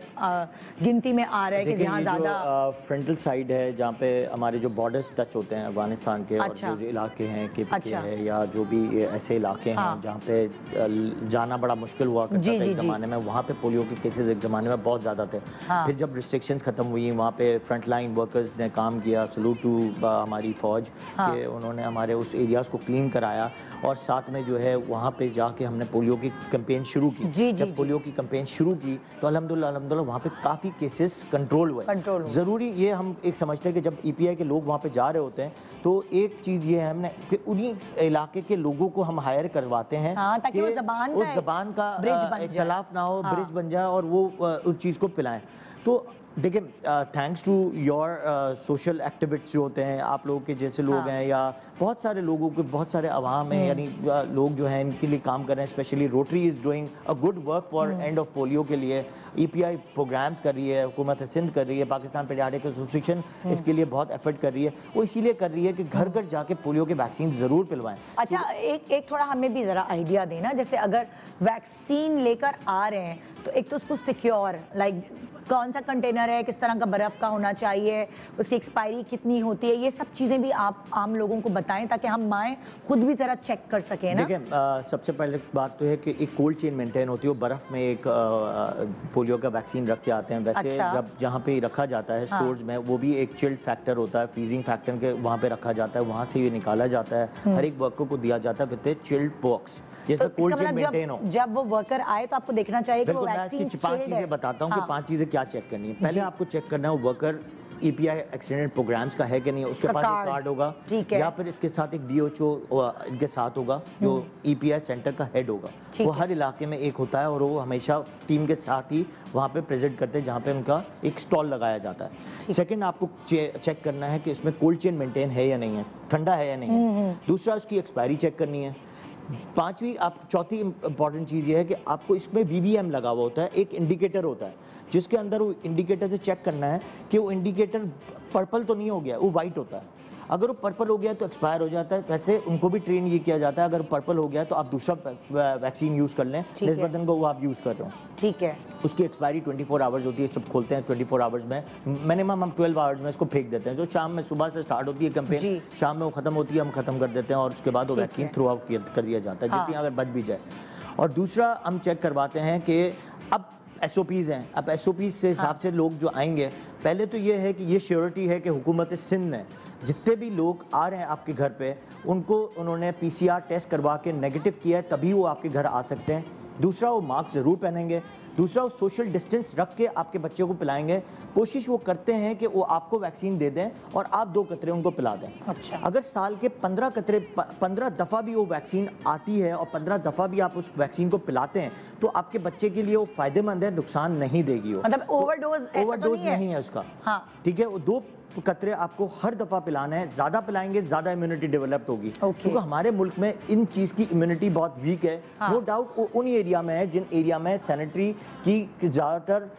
गिनती में आ रहा है कि जहाँ ज़्यादा फ्रंटल साइड है, जहाँ पे हमारे जो बॉर्डर्स टच होते हैं अफगानिस्तान के, अच्छा। और जो इलाके हैं KPK है या जो भी ऐसे इलाके हैं जहाँ पे जाना बड़ा मुश्किल हुआ करता था एक ज़माने में, वहाँ पे पोलियो के केसेस एक ज़माने में बहुत ज़्यादा थे। फिर जब रिस्ट्रिक्शंस ख़त्म हुई, वहाँ पे फ्रंट लाइन वर्कर्स ने काम किया, सलूट टू हमारी फ़ौज के, उन्होंने हमारे उस एरियाज़ को क्लीन कराया, और साथ में जो है वहाँ पे जाके हमने पोलियो की कैंपेन शुरू की। जब पोलियो की कैंपेन शुरू की तो अल्हम्दुलिल्लाह वहाँ पे काफ़ी केसेस कंट्रोल हुए। ज़रूरी ये हम एक समझते हैं कि जब EPI के लोग वहाँ पे जा रहे होते हैं तो एक चीज़ ये है हमने कि उन्हीं इलाके के लोगों को हम हायर करवाते हैं ताकि उस ज़बान का इख्तलाफ ना हो, ब्रिज बन जाए और वो उस चीज़ को पिलाएं। तो देखिए thanks to your social activist जो होते हैं, आप लोगों के जैसे लोग हैं, या बहुत सारे लोगों के बहुत सारे अवाम हैं, यानी लोग जो हैं इनके लिए काम कर रहे हैं। Specially rotary is doing a good work for end of polio के लिए, EPI प्रोग्राम्स कर रही है, हुकूमत सिंध कर रही है, पाकिस्तान पीडियाट्रिक एसोसिएशन इसके लिए बहुत एफर्ट कर रही है। वो इसीलिए कर रही है कि घर घर जाके पोलियो के वैक्सीन ज़रूर पिलवाएं। अच्छा, एक थोड़ा हमें भी ज़रा आइडिया देना, जैसे अगर वैक्सीन लेकर आ रहे हैं तो एक तो उसको सिक्योर लाइक कौन सा कंटेनर है, किस तरह का बर्फ़ का होना चाहिए, उसकी एक्सपायरी कितनी होती है, ये सब चीज़ें भी आप आम लोगों को बताएं ताकि हम माएँ खुद भी ज़रा चेक कर सकें ना। देखिए सबसे पहले बात तो है कि एक कोल्ड चेन मेंटेन होती है, बर्फ़ में एक पोलियो का वैक्सीन रख के आते हैं। वैसे अच्छा। जब जहाँ पे रखा जाता है स्टोर्स में, वो भी एक चिल्ड फैक्टर होता है, फ्रीजिंग फैक्टर के वहाँ पे रखा जाता है, वहाँ से ये निकाला जाता है, हर एक वर्कर को दिया जाता है विद ए चिल्ड बॉक्स जिसमें कोल्ड चेन मेंटेन हो। जब वो वर्कर आए तो आपको देखना चाहिए कि वो वैक्सीन मैं 5 चीज़ें बताता हूँ कि 5 चीज़ें क्या चेक करनी है। पहले आपको चेक करना है वर्कर EPI एक्सीडेंट प्रोग्राम्स का है कि नहीं, उसके पास एक कार्ड होगा, या फिर इसके साथ एक DOHO इनके साथ होगा जो EPI सेंटर का हेड होगा। वो हर इलाके में एक होता है और वो हमेशा टीम के साथ ही वहाँ पे प्रेजेंट करते हैं जहाँ पे उनका एक स्टॉल लगाया जाता है। सेकंड आपको चेक करना है कि इसमें कोल्ड चेन मेंटेन है या नहीं है, ठंडा है या नहीं है। दूसरा उसकी एक्सपायरी चेक करनी है। चौथी इंपॉर्टेंट चीज़ ये है कि आपको इसमें VVM लगा हुआ होता है, एक इंडिकेटर होता है जिसके अंदर वो इंडिकेटर से चेक करना है कि वो इंडिकेटर पर्पल तो नहीं हो गया, वो वाइट होता है। अगर वो पर्पल हो गया तो एक्सपायर हो जाता है। वैसे उनको भी ट्रेन ये किया जाता है, अगर पर्पल हो गया तो आप दूसरा वैक्सीन यूज़ कर लें, निस्बतन को वो आप यूज़ कर रहे हो, ठीक है। उसकी एक्सपायरी 24 आवर्स होती है, जब खोलते हैं 24 आवर्स में, मिनिमम हम 12 आवर्स में इसको फेंक देते हैं। जो शाम में सुबह से स्टार्ट होती है कैंपेन, शाम में वो ख़त्म होती है, हम ख़त्म कर देते हैं और उसके बाद वो वैक्सीन थ्रू आउट कर दिया जाता है, जितनी अगर बच भी जाए। और दूसरा हम चेक करवाते हैं कि अब SOPs हैं, अब SOPs से हिसाब से लोग जो आएंगे, पहले तो ये है कि ये श्योरिटी है कि हुकूमत सिंध ने जितने भी लोग आ रहे हैं आपके घर पे, उनको उन्होंने PCR टेस्ट करवा के नेगेटिव किया है, तभी वो आपके घर आ सकते हैं। दूसरा, वो मास्क ज़रूर पहनेंगे। दूसरा, वो सोशल डिस्टेंस रख के आपके बच्चे को पिलाएंगे। कोशिश वो करते हैं कि वो आपको वैक्सीन दे दें और आप 2 कतरे उनको पिला दें। अच्छा। अगर साल के 15 दफ़ा भी वो वैक्सीन आती है और 15 दफ़ा भी आप उस वैक्सीन को पिलाते हैं तो आपके बच्चे के लिए वो फ़ायदेमंद है, नुकसान नहीं देगी। वो मतलब ओवरडोज नहीं है उसका। ठीक है, वो 2 कतरे आपको हर दफ़ा पिलाना है। ज़्यादा पिलाएंगे ज़्यादा इम्यूनिटी डेवलप होगी, क्योंकि हमारे मुल्क में इन चीज़ की इम्यूनिटी बहुत वीक है। नो डाउट उन एरिया में है जिन एरिया में सैनिटरी की ज़्यादातर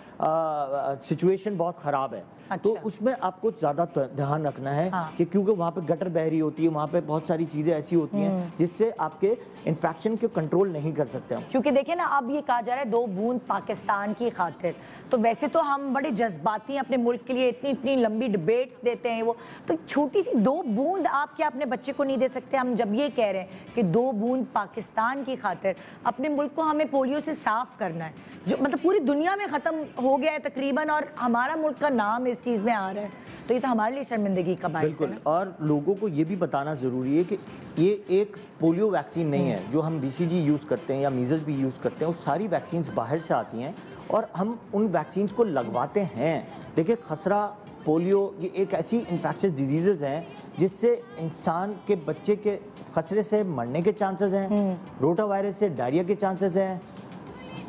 सिचुएशन बहुत ख़राब है, तो उसमें आपको ज्यादा ध्यान रखना है कि क्योंकि वहाँ पे गटर बह रही होती है, वहाँ पे बहुत सारी चीजें ऐसी होती हैं जिससे आपके इन्फेक्शन को कंट्रोल नहीं कर सकते हम। क्योंकि देखिए ना, अब ये कहा जा रहा है 2 बूंद पाकिस्तान की खातिर, तो वैसे तो हम बड़े जज्बाती हैं अपने मुल्क के लिए, इतनी इतनी लंबी डिबेट्स देते हैं वो, तो छोटी सी 2 बूंद आप क्या अपने बच्चे को नहीं दे सकते? हम जब ये कह रहे हैं कि 2 बूंद पाकिस्तान की खातिर, अपने मुल्क को हमें पोलियो से साफ करना है, जो मतलब पूरी दुनिया में खत्म हो गया है तकरीबन, और हमारा मुल्क का नाम इस चीज में आ रहा है, तो ये तो हमारे लिए शर्मिंदगी का बात है। बिल्कुल, और लोगों को ये भी बताना जरूरी है कि ये एक पोलियो वैक्सीन नहीं है जो हम BCG यूज़ करते हैं या मीजल्स भी यूज़ करते हैं, वो सारी वैक्सीन बाहर से आती हैं और हम उन वैक्सीन को लगवाते हैं। देखिए, खसरा, पोलियो, ये एक ऐसी इन्फेक्शियस डिजीज़ हैं जिससे इंसान के बच्चे के खसरे से मरने के चांसेस हैं, रोटा वायरस से डायरिया के चांसेस हैं,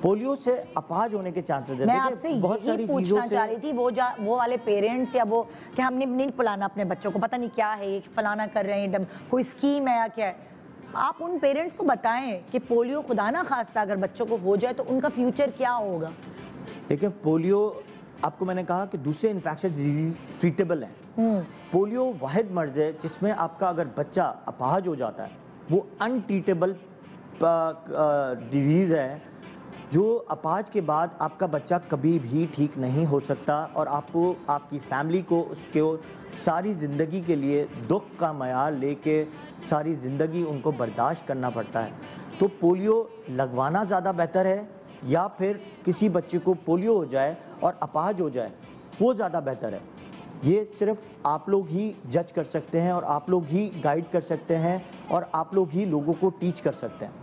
पोलियो से अपाहज होने के चांसेस हैं। मैं आपसे बहुत सारी पूछना चाह रही थी, वो वाले पेरेंट्स या वो कि हमने नहीं पिलाना अपने बच्चों को, पता नहीं क्या है, फलाना कर रहे हैं, कोई स्कीम है या क्या है, आप उन पेरेंट्स को बताएं कि पोलियो खुदा ना खास्ता अगर बच्चों को हो जाए तो उनका फ्यूचर क्या होगा। देखिए, पोलियो, आपको मैंने कहा कि दूसरे इन्फेक्शियस डिजीज ट्रीटेबल हैं। पोलियो वाहिद मर्ज है जिसमें आपका अगर बच्चा अपाहज हो जाता है, वो अनट्रीटेबल डिजीज़ है जो अपाहज के बाद आपका बच्चा कभी भी ठीक नहीं हो सकता और आपको, आपकी फैमिली को उसके सारी ज़िंदगी के लिए दुख का मयार लेके सारी ज़िंदगी उनको बर्दाश्त करना पड़ता है। तो पोलियो लगवाना ज़्यादा बेहतर है या फिर किसी बच्चे को पोलियो हो जाए और अपाहज हो जाए, वो ज़्यादा बेहतर है। ये सिर्फ आप लोग ही जज कर सकते हैं और आप लोग ही गाइड कर सकते हैं और आप लोग ही लोगों को टीच कर सकते हैं।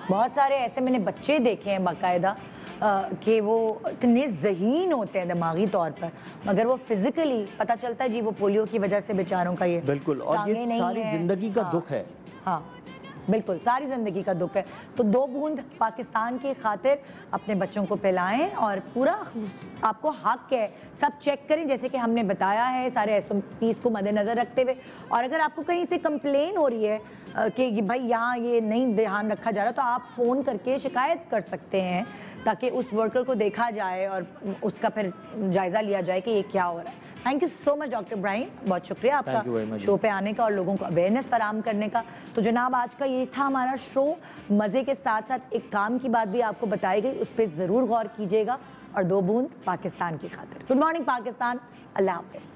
बहुत सारे ऐसे मैंने बच्चे देखे हैं बाकायदा कि वो इतने ज़हीन होते हैं दिमागी तौर पर, मगर वो फिजिकली पता चलता है जी वो पोलियो की वजह से बेचारों का ये बिल्कुल, और ये सारी जिंदगी का दुख है। हाँ बिल्कुल, सारी ज़िंदगी का दुख है। तो 2 बूंद पाकिस्तान की खातिर अपने बच्चों को पिलाएं और पूरा आपको हक है, सब चेक करें जैसे कि हमने बताया है, सारे SOPs को मद्देनज़र रखते हुए। और अगर आपको कहीं से कंप्लेन हो रही है कि भाई यहाँ ये नहीं ध्यान रखा जा रहा, तो आप फ़ोन करके शिकायत कर सकते हैं ताकि उस वर्कर को देखा जाए और उसका फिर जायज़ा लिया जाए कि ये क्या हो रहा है। Thank you so much doctor Ibrahim, बहुत शुक्रिया आपका शो पे आने का और लोगों को अवेयरनेस फराहम करने का। तो जनाब, आज का ये था हमारा शो। मज़े के साथ साथ एक काम की बात भी आपको बताई गई, उस पर ज़रूर गौर कीजिएगा। और 2 बूंद पाकिस्तान की खातिर। गुड मॉर्निंग पाकिस्तान, अल्लाह हाफिज़।